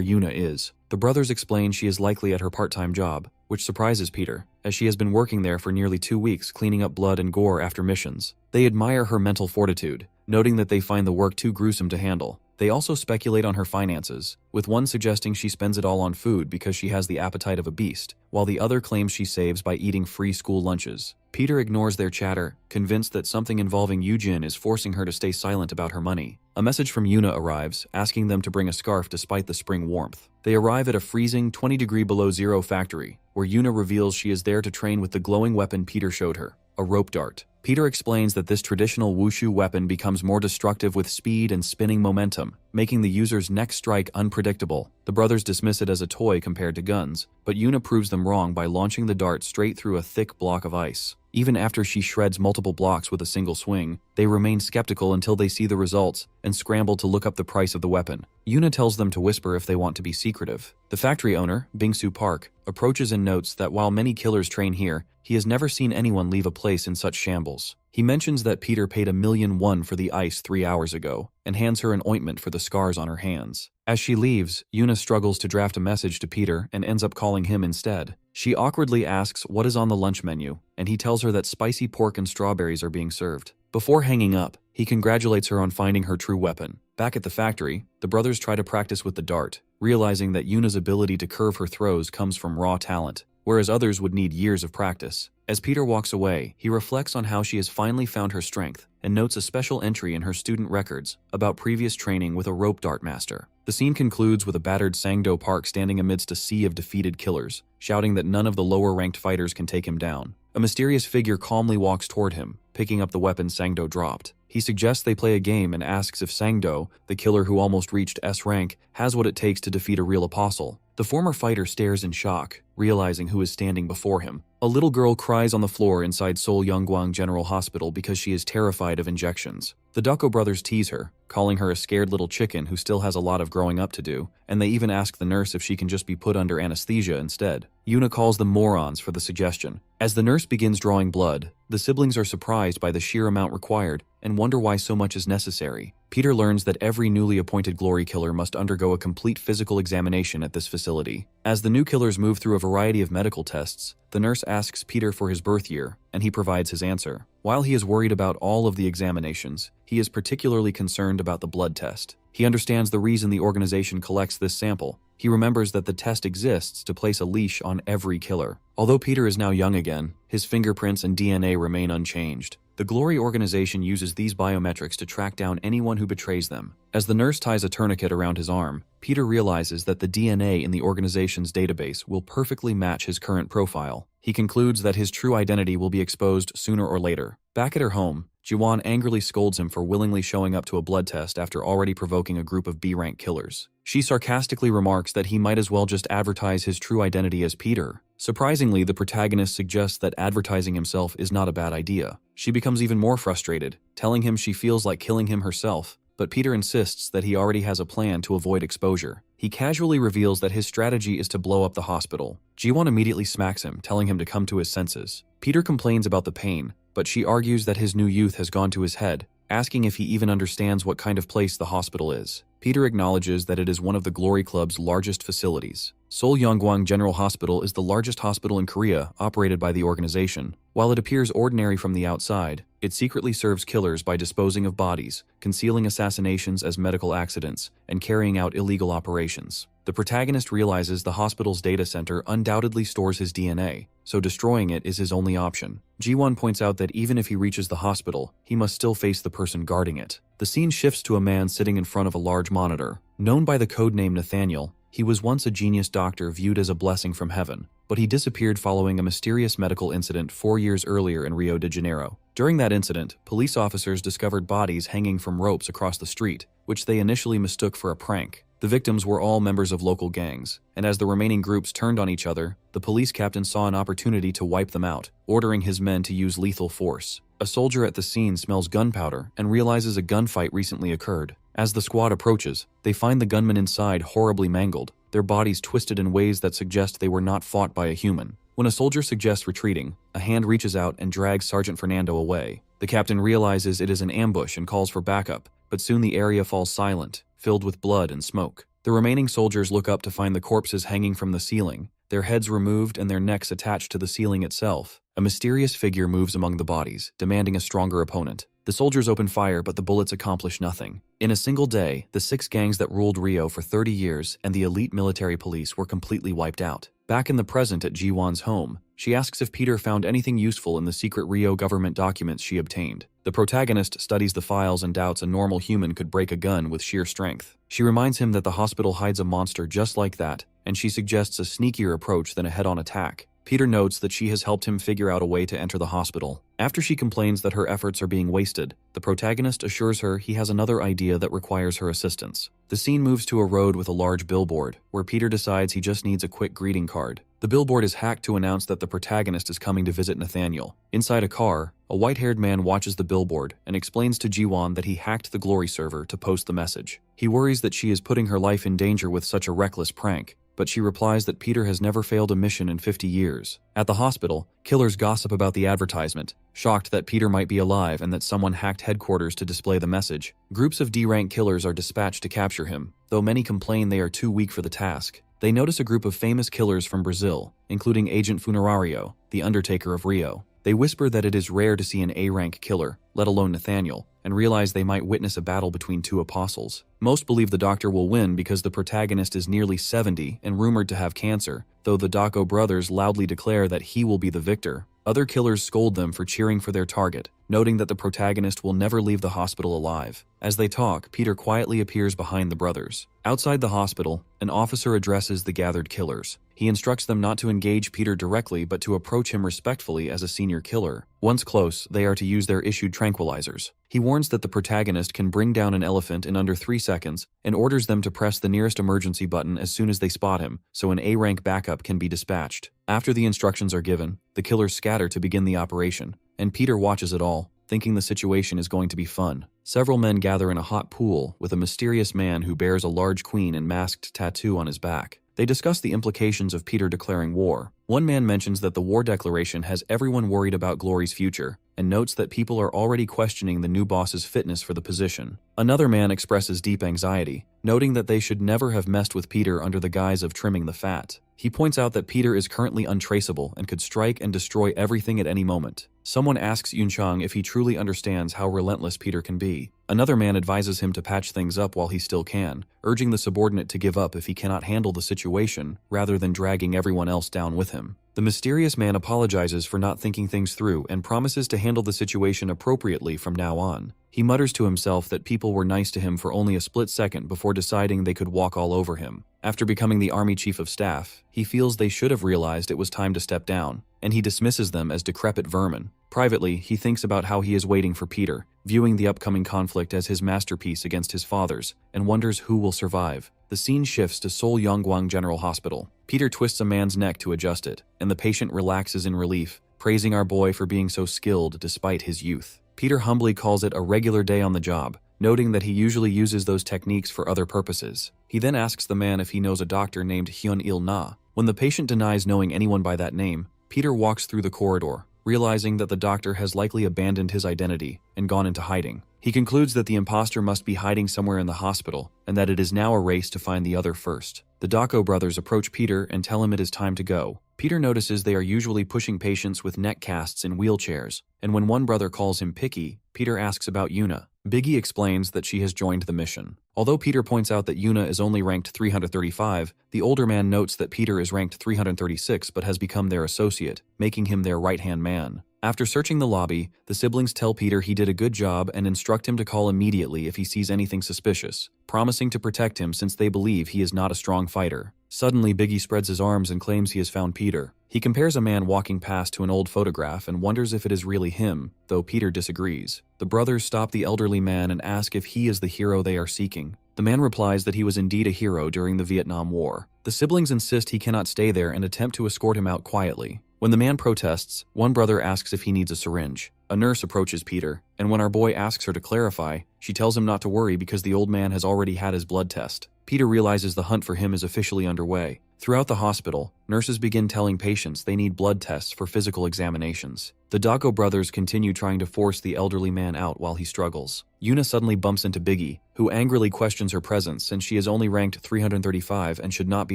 Yuna is. The brothers explain she is likely at her part-time job, which surprises Peter, as she has been working there for nearly 2 weeks cleaning up blood and gore after missions. They admire her mental fortitude, noting that they find the work too gruesome to handle. They also speculate on her finances, with one suggesting she spends it all on food because she has the appetite of a beast, while the other claims she saves by eating free school lunches. Peter ignores their chatter, convinced that something involving Yujin is forcing her to stay silent about her money. A message from Yuna arrives, asking them to bring a scarf despite the spring warmth. They arrive at a freezing 20-degree below zero factory, where Yuna reveals she is there to train with the glowing weapon Peter showed her, a rope dart. Peter explains that this traditional wushu weapon becomes more destructive with speed and spinning momentum, making the user's next strike unpredictable. The brothers dismiss it as a toy compared to guns, but Yuna proves them wrong by launching the dart straight through a thick block of ice. Even after she shreds multiple blocks with a single swing, they remain skeptical until they see the results and scramble to look up the price of the weapon. Yuna tells them to whisper if they want to be secretive. The factory owner, Bingsu Park, approaches and notes that while many killers train here, he has never seen anyone leave a place in such shambles. He mentions that Peter paid $1,000,001 for the ice 3 hours ago, and hands her an ointment for the scars on her hands. As she leaves, Yuna struggles to draft a message to Peter and ends up calling him instead. She awkwardly asks what is on the lunch menu, and he tells her that spicy pork and strawberries are being served. Before hanging up, he congratulates her on finding her true weapon. Back at the factory, the brothers try to practice with the dart, realizing that Yuna's ability to curve her throws comes from raw talent, whereas others would need years of practice. As Peter walks away, he reflects on how she has finally found her strength and notes a special entry in her student records about previous training with a rope dart master. The scene concludes with a battered Sang-do Park standing amidst a sea of defeated killers, shouting that none of the lower-ranked fighters can take him down. A mysterious figure calmly walks toward him, picking up the weapon Sang-do dropped. He suggests they play a game and asks if Sang-do, the killer who almost reached S rank, has what it takes to defeat a real apostle. The former fighter stares in shock, realizing who is standing before him. A little girl cries on the floor inside Seoul Yongguang General Hospital because she is terrified of injections. The Dako brothers tease her, calling her a scared little chicken who still has a lot of growing up to do, and they even ask the nurse if she can just be put under anesthesia instead. Yuna calls them morons for the suggestion. As the nurse begins drawing blood, the siblings are surprised by the sheer amount required and wonder why so much is necessary. Peter learns that every newly appointed glory killer must undergo a complete physical examination at this facility. As the new killers move through a variety of medical tests, the nurse asks Peter for his birth year, and he provides his answer. While he is worried about all of the examinations, he is particularly concerned about the blood test. He understands the reason the organization collects this sample. He remembers that the test exists to place a leash on every killer. Although Peter is now young again, his fingerprints and DNA remain unchanged. The Glory organization uses these biometrics to track down anyone who betrays them. As the nurse ties a tourniquet around his arm, Peter realizes that the DNA in the organization's database will perfectly match his current profile. He concludes that his true identity will be exposed sooner or later. Back at her home, Jiwon angrily scolds him for willingly showing up to a blood test after already provoking a group of B-rank killers. She sarcastically remarks that he might as well just advertise his true identity as Peter. Surprisingly, the protagonist suggests that advertising himself is not a bad idea. She becomes even more frustrated, telling him she feels like killing him herself, but Peter insists that he already has a plan to avoid exposure. He casually reveals that his strategy is to blow up the hospital. Jiwon immediately smacks him, telling him to come to his senses. Peter complains about the pain, but she argues that his new youth has gone to his head, asking if he even understands what kind of place the hospital is. Peter acknowledges that it is one of the Glory Club's largest facilities. Seoul Yongguang General Hospital is the largest hospital in Korea operated by the organization. While it appears ordinary from the outside, it secretly serves killers by disposing of bodies, concealing assassinations as medical accidents, and carrying out illegal operations. The protagonist realizes the hospital's data center undoubtedly stores his DNA, so destroying it is his only option. Jiwon points out that even if he reaches the hospital, he must still face the person guarding it. The scene shifts to a man sitting in front of a large monitor. Known by the codename Nathaniel, He was once a genius doctor viewed as a blessing from heaven, but he disappeared following a mysterious medical incident 4 years earlier in Rio de Janeiro. During that incident, police officers discovered bodies hanging from ropes across the street, which they initially mistook for a prank. The victims were all members of local gangs, and as the remaining groups turned on each other, the police captain saw an opportunity to wipe them out, ordering his men to use lethal force. A soldier at the scene smells gunpowder and realizes a gunfight recently occurred. As the squad approaches, they find the gunmen inside horribly mangled, their bodies twisted in ways that suggest they were not fought by a human. When a soldier suggests retreating, a hand reaches out and drags Sergeant Fernando away. The captain realizes it is an ambush and calls for backup, but soon the area falls silent, filled with blood and smoke. The remaining soldiers look up to find the corpses hanging from the ceiling, their heads removed and their necks attached to the ceiling itself. A mysterious figure moves among the bodies, demanding a stronger opponent. The soldiers open fire, but the bullets accomplish nothing. In a single day, the 6 gangs that ruled Rio for 30 years and the elite military police were completely wiped out. Back in the present at Ji-won's home, she asks if Peter found anything useful in the secret Rio government documents she obtained. The protagonist studies the files and doubts a normal human could break a gun with sheer strength. She reminds him that the hospital hides a monster just like that, and she suggests a sneakier approach than a head-on attack. Peter notes that she has helped him figure out a way to enter the hospital. After she complains that her efforts are being wasted, the protagonist assures her he has another idea that requires her assistance. The scene moves to a road with a large billboard, where Peter decides he just needs a quick greeting card. The billboard is hacked to announce that the protagonist is coming to visit Nathaniel. Inside a car, a white-haired man watches the billboard and explains to Ji-won that he hacked the Glory server to post the message. He worries that she is putting her life in danger with such a reckless prank, but she replies that Peter has never failed a mission in 50 years. At the hospital, killers gossip about the advertisement, shocked that Peter might be alive and that someone hacked headquarters to display the message. Groups of D-rank killers are dispatched to capture him, though many complain they are too weak for the task. They notice a group of famous killers from Brazil, including Agent Funerario, the Undertaker of Rio. They whisper that it is rare to see an A-rank killer, let alone Nathaniel, and realize they might witness a battle between 2 apostles. Most believe the doctor will win because the protagonist is nearly 70 and rumored to have cancer, though the Dako brothers loudly declare that he will be the victor. Other killers scold them for cheering for their target, noting that the protagonist will never leave the hospital alive. As they talk, Peter quietly appears behind the brothers. Outside the hospital, an officer addresses the gathered killers. He instructs them not to engage Peter directly but to approach him respectfully as a senior killer. Once close, they are to use their issued tranquilizers. He warns that the protagonist can bring down an elephant in under 3 seconds and orders them to press the nearest emergency button as soon as they spot him, so an A-rank backup can be dispatched. After the instructions are given, the killers scatter to begin the operation, and Peter watches it all, thinking the situation is going to be fun. Several men gather in a hot pool with a mysterious man who bears a large queen and masked tattoo on his back. They discuss the implications of Peter declaring war. One man mentions that the war declaration has everyone worried about Glory's future, and notes that people are already questioning the new boss's fitness for the position. Another man expresses deep anxiety, noting that they should never have messed with Peter under the guise of trimming the fat. He points out that Peter is currently untraceable and could strike and destroy everything at any moment. Someone asks Yunchang if he truly understands how relentless Peter can be. Another man advises him to patch things up while he still can, urging the subordinate to give up if he cannot handle the situation, rather than dragging everyone else down with him. The mysterious man apologizes for not thinking things through and promises to handle the situation appropriately from now on. He mutters to himself that people were nice to him for only a split second before deciding they could walk all over him. After becoming the army chief of staff, he feels they should have realized it was time to step down, and he dismisses them as decrepit vermin. Privately, he thinks about how he is waiting for Peter, viewing the upcoming conflict as his masterpiece against his father's, and wonders who will survive. The scene shifts to Seoul Yongguang General Hospital. Peter twists a man's neck to adjust it, and the patient relaxes in relief, praising our boy for being so skilled despite his youth. Peter humbly calls it a regular day on the job, noting that he usually uses those techniques for other purposes. He then asks the man if he knows a doctor named Hyun-il Na. When the patient denies knowing anyone by that name, Peter walks through the corridor, realizing that the doctor has likely abandoned his identity and gone into hiding. He concludes that the imposter must be hiding somewhere in the hospital, and that it is now a race to find the other first. The Dako brothers approach Peter and tell him it is time to go. Peter notices they are usually pushing patients with neck casts in wheelchairs, and when one brother calls him picky, Peter asks about Yuna. Biggie explains that she has joined the mission. Although Peter points out that Yuna is only ranked 335, the older man notes that Peter is ranked 336 but has become their associate, making him their right-hand man. After searching the lobby, the siblings tell Peter he did a good job and instruct him to call immediately if he sees anything suspicious, promising to protect him since they believe he is not a strong fighter. Suddenly, Biggie spreads his arms and claims he has found Peter. He compares a man walking past to an old photograph and wonders if it is really him, though Peter disagrees. The brothers stop the elderly man and ask if he is the hero they are seeking. The man replies that he was indeed a hero during the Vietnam War. The siblings insist he cannot stay there and attempt to escort him out quietly. When the man protests, one brother asks if he needs a syringe. A nurse approaches Peter, and when our boy asks her to clarify, she tells him not to worry because the old man has already had his blood test. Peter realizes the hunt for him is officially underway. Throughout the hospital, nurses begin telling patients they need blood tests for physical examinations. The Dago brothers continue trying to force the elderly man out while he struggles. Yuna suddenly bumps into Biggie, who angrily questions her presence since she is only ranked 335 and should not be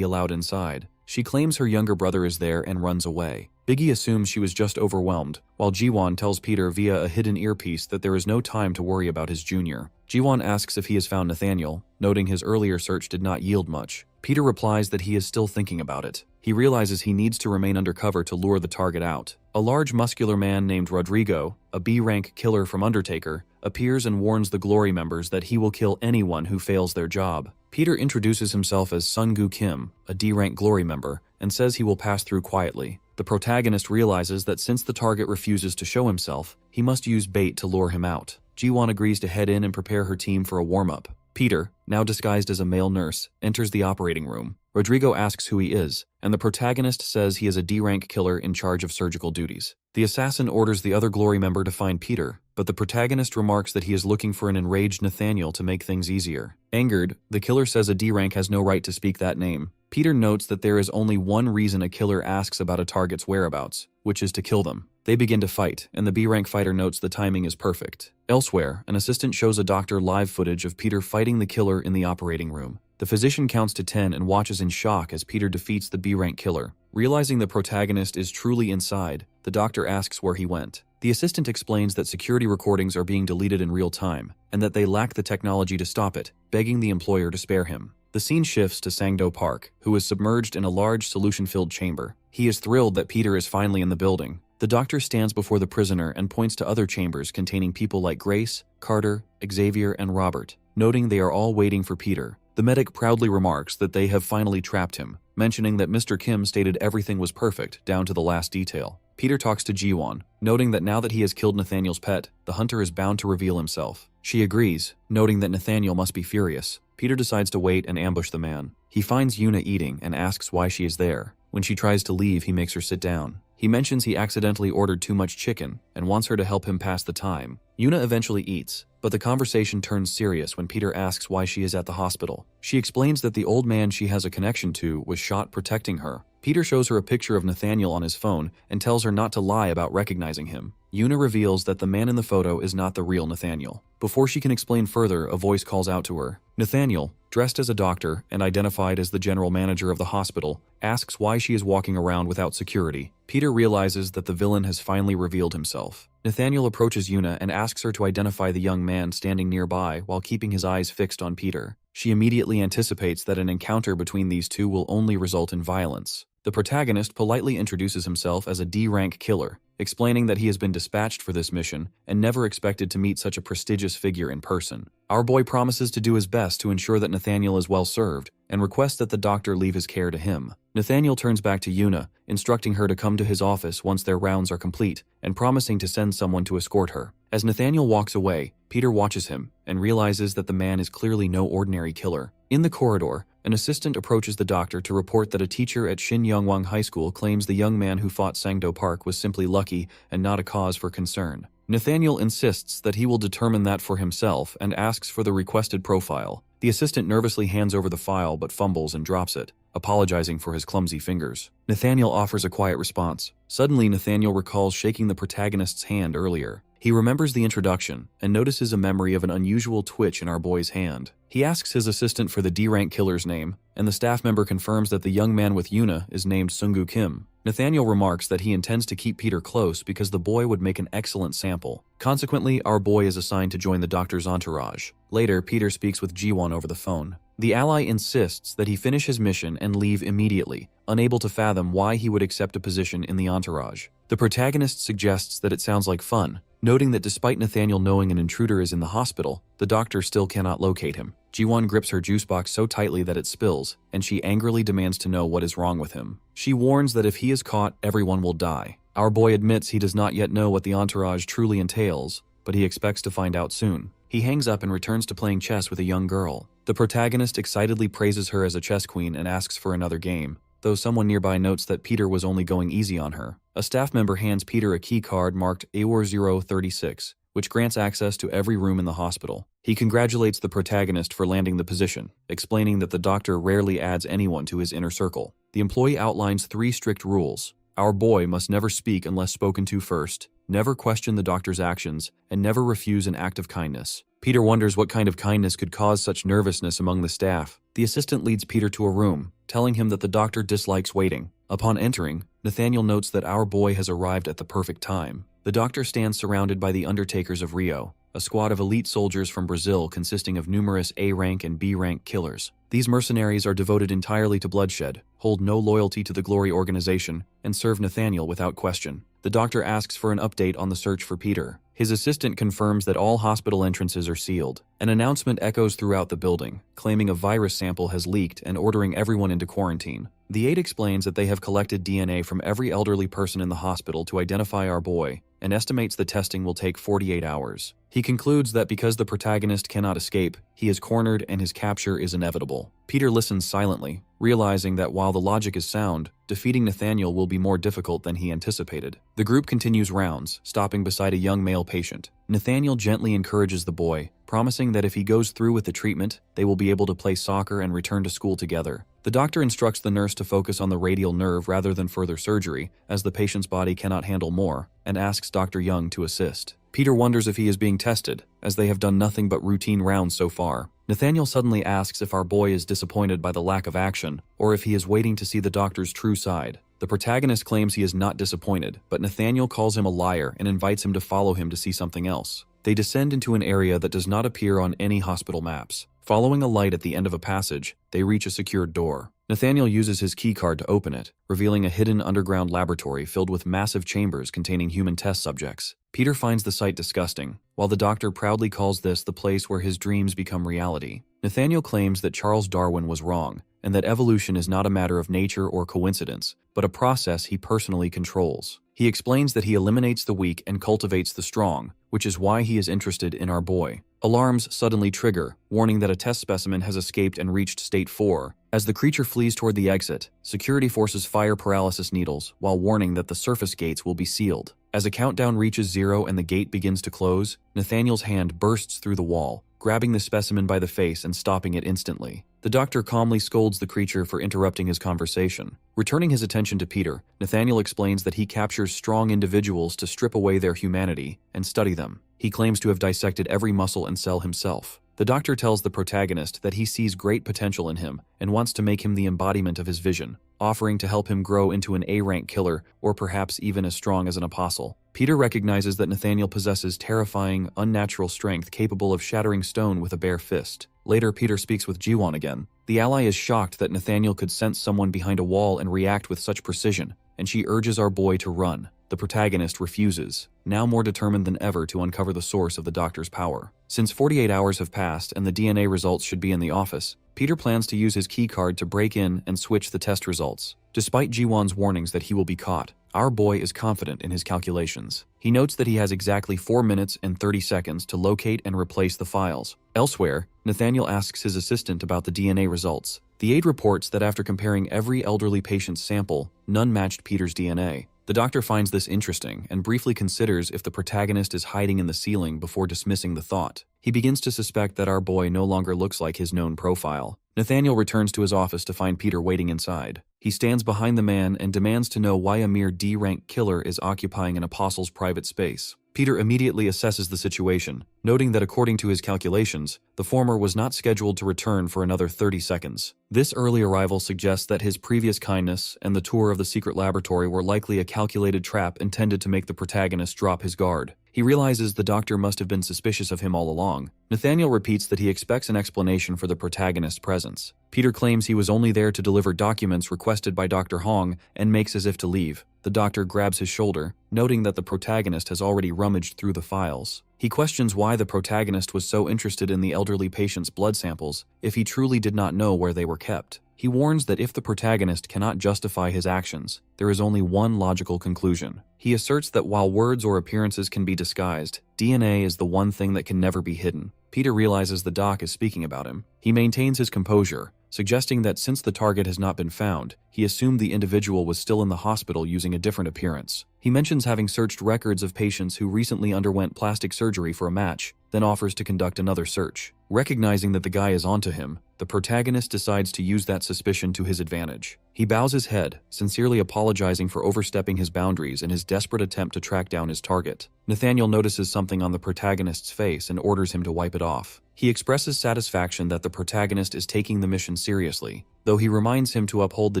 allowed inside. She claims her younger brother is there and runs away. Biggie assumes she was just overwhelmed, while Jiwon tells Peter via a hidden earpiece that there is no time to worry about his junior. Jiwon asks if he has found Nathaniel, noting his earlier search did not yield much. Peter replies that he is still thinking about it. He realizes he needs to remain undercover to lure the target out. A large muscular man named Rodrigo, a B-rank killer from Undertaker, appears and warns the Glory members that he will kill anyone who fails their job. Peter introduces himself as Sungu Kim, a D-rank Glory member, and says he will pass through quietly. The protagonist realizes that since the target refuses to show himself, he must use bait to lure him out. Jiwon agrees to head in and prepare her team for a warm-up. Peter, now disguised as a male nurse, enters the operating room. Rodrigo asks who he is, and the protagonist says he is a D-rank killer in charge of surgical duties. The assassin orders the other Glory member to find Peter, but the protagonist remarks that he is looking for an enraged Nathaniel to make things easier. Angered, the killer says a D-rank has no right to speak that name. Peter notes that there is only one reason a killer asks about a target's whereabouts, which is to kill them. They begin to fight, and the B-rank fighter notes the timing is perfect. Elsewhere, an assistant shows a doctor live footage of Peter fighting the killer in the operating room. The physician counts to 10 and watches in shock as Peter defeats the B-rank killer. Realizing the protagonist is truly inside, the doctor asks where he went. The assistant explains that security recordings are being deleted in real time, and that they lack the technology to stop it, begging the employer to spare him. The scene shifts to Sangdo Park, who is submerged in a large solution-filled chamber. He is thrilled that Peter is finally in the building. The doctor stands before the prisoner and points to other chambers containing people like Grace, Carter, Xavier, and Robert, noting they are all waiting for Peter. The medic proudly remarks that they have finally trapped him, mentioning that Mr. Kim stated everything was perfect, down to the last detail. Peter talks to Jiwon, noting that now that he has killed Nathaniel's pet, the hunter is bound to reveal himself. She agrees, noting that Nathaniel must be furious. Peter decides to wait and ambush the man. He finds Yuna eating and asks why she is there. When she tries to leave, he makes her sit down. He mentions he accidentally ordered too much chicken and wants her to help him pass the time. Yuna eventually eats, but the conversation turns serious when Peter asks why she is at the hospital. She explains that the old man she has a connection to was shot protecting her. Peter shows her a picture of Nathaniel on his phone and tells her not to lie about recognizing him. Yuna reveals that the man in the photo is not the real Nathaniel. Before she can explain further, a voice calls out to her. Nathaniel, dressed as a doctor and identified as the general manager of the hospital, asks why she is walking around without security. Peter realizes that the villain has finally revealed himself. Nathaniel approaches Yuna and asks her to identify the young man standing nearby while keeping his eyes fixed on Peter. She immediately anticipates that an encounter between these two will only result in violence. The protagonist politely introduces himself as a D-rank killer, explaining that he has been dispatched for this mission and never expected to meet such a prestigious figure in person. Our boy promises to do his best to ensure that Nathaniel is well served and requests that the doctor leave his care to him. Nathaniel turns back to Yuna, instructing her to come to his office once their rounds are complete and promising to send someone to escort her. As Nathaniel walks away, Peter watches him and realizes that the man is clearly no ordinary killer. In the corridor, an assistant approaches the doctor to report that a teacher at Shin Yongwang High School claims the young man who fought Sangdo Park was simply lucky and not a cause for concern. Nathaniel insists that he will determine that for himself and asks for the requested profile. The assistant nervously hands over the file but fumbles and drops it, apologizing for his clumsy fingers. Nathaniel offers a quiet response. Suddenly, Nathaniel recalls shaking the protagonist's hand earlier. He remembers the introduction and notices a memory of an unusual twitch in our boy's hand. He asks his assistant for the D-rank killer's name, and the staff member confirms that the young man with Yuna is named Sungu Kim. Nathaniel remarks that he intends to keep Peter close because the boy would make an excellent sample. Consequently, our boy is assigned to join the doctor's entourage. Later, Peter speaks with Jiwon over the phone. The ally insists that he finish his mission and leave immediately, unable to fathom why he would accept a position in the entourage. The protagonist suggests that it sounds like fun, noting that despite Nathaniel knowing an intruder is in the hospital, the doctor still cannot locate him. Ji-won grips her juice box so tightly that it spills, and she angrily demands to know what is wrong with him. She warns that if he is caught, everyone will die. Our boy admits he does not yet know what the entourage truly entails, but he expects to find out soon. He hangs up and returns to playing chess with a young girl. The protagonist excitedly praises her as a chess queen and asks for another game, though someone nearby notes that Peter was only going easy on her. A staff member hands Peter a key card marked AWAR-036, which grants access to every room in the hospital. He congratulates the protagonist for landing the position, explaining that the doctor rarely adds anyone to his inner circle. The employee outlines 3 strict rules. Our boy must never speak unless spoken to first, never question the doctor's actions, and never refuse an act of kindness. Peter wonders what kind of kindness could cause such nervousness among the staff. The assistant leads Peter to a room, telling him that the doctor dislikes waiting. Upon entering, Nathaniel notes that our boy has arrived at the perfect time. The doctor stands surrounded by the Undertakers of Rio, a squad of elite soldiers from Brazil consisting of numerous A-rank and B-rank killers. These mercenaries are devoted entirely to bloodshed, hold no loyalty to the Glory organization, and serve Nathaniel without question. The doctor asks for an update on the search for Peter. His assistant confirms that all hospital entrances are sealed. An announcement echoes throughout the building, claiming a virus sample has leaked and ordering everyone into quarantine. The aide explains that they have collected DNA from every elderly person in the hospital to identify our boy, and estimates the testing will take 48 hours. He concludes that because the protagonist cannot escape, he is cornered and his capture is inevitable. Peter listens silently, realizing that while the logic is sound, defeating Nathaniel will be more difficult than he anticipated. The group continues rounds, stopping beside a young male patient. Nathaniel gently encourages the boy, promising that if he goes through with the treatment, they will be able to play soccer and return to school together. The doctor instructs the nurse to focus on the radial nerve rather than further surgery, as the patient's body cannot handle more, and asks Dr. Young to assist. Peter wonders if he is being tested, as they have done nothing but routine rounds so far. Nathaniel suddenly asks if our boy is disappointed by the lack of action, or if he is waiting to see the doctor's true side. The protagonist claims he is not disappointed, but Nathaniel calls him a liar and invites him to follow him to see something else. They descend into an area that does not appear on any hospital maps. Following a light at the end of a passage, they reach a secured door. Nathaniel uses his keycard to open it, revealing a hidden underground laboratory filled with massive chambers containing human test subjects. Peter finds the sight disgusting, while the doctor proudly calls this the place where his dreams become reality. Nathaniel claims that Charles Darwin was wrong, and that evolution is not a matter of nature or coincidence, but a process he personally controls. He explains that he eliminates the weak and cultivates the strong, which is why he is interested in our boy. Alarms suddenly trigger, warning that a test specimen has escaped and reached State 4. As the creature flees toward the exit, security forces fire paralysis needles while warning that the surface gates will be sealed. As a countdown reaches 0 and the gate begins to close, Nathaniel's hand bursts through the wall, grabbing the specimen by the face and stopping it instantly. The doctor calmly scolds the creature for interrupting his conversation. Returning his attention to Peter, Nathaniel explains that he captures strong individuals to strip away their humanity and study them. He claims to have dissected every muscle and cell himself. The doctor tells the protagonist that he sees great potential in him and wants to make him the embodiment of his vision, offering to help him grow into an A-rank killer or perhaps even as strong as an apostle. Peter recognizes that Nathaniel possesses terrifying, unnatural strength capable of shattering stone with a bare fist. Later, Peter speaks with Ji-won again. The ally is shocked that Nathaniel could sense someone behind a wall and react with such precision, and she urges our boy to run. The protagonist refuses, now more determined than ever to uncover the source of the doctor's power. Since 48 hours have passed and the DNA results should be in the office, Peter plans to use his keycard to break in and switch the test results. Despite Ji-won's warnings that he will be caught, our boy is confident in his calculations. He notes that he has exactly 4 minutes and 30 seconds to locate and replace the files. Elsewhere, Nathaniel asks his assistant about the DNA results. The aide reports that after comparing every elderly patient's sample, none matched Peter's DNA. The doctor finds this interesting and briefly considers if the protagonist is hiding in the ceiling before dismissing the thought. He begins to suspect that our boy no longer looks like his known profile. Nathaniel returns to his office to find Peter waiting inside. He stands behind the man and demands to know why a mere D-rank killer is occupying an apostle's private space. Peter immediately assesses the situation, noting that according to his calculations, the former was not scheduled to return for another 30 seconds. This early arrival suggests that his previous kindness and the tour of the secret laboratory were likely a calculated trap intended to make the protagonist drop his guard. He realizes the doctor must have been suspicious of him all along. Nathaniel repeats that he expects an explanation for the protagonist's presence. Peter claims he was only there to deliver documents requested by Dr. Hong and makes as if to leave. The doctor grabs his shoulder, noting that the protagonist has already rummaged through the files. He questions why the protagonist was so interested in the elderly patient's blood samples if he truly did not know where they were kept. He warns that if the protagonist cannot justify his actions, there is only one logical conclusion. He asserts that while words or appearances can be disguised, DNA is the one thing that can never be hidden. Peter realizes the doc is speaking about him. He maintains his composure, suggesting that since the target has not been found, he assumed the individual was still in the hospital using a different appearance. He mentions having searched records of patients who recently underwent plastic surgery for a match, then offers to conduct another search. Recognizing that the guy is onto him, the protagonist decides to use that suspicion to his advantage. He bows his head, sincerely apologizing for overstepping his boundaries in his desperate attempt to track down his target. Nathaniel notices something on the protagonist's face and orders him to wipe it off. He expresses satisfaction that the protagonist is taking the mission seriously, though he reminds him to uphold the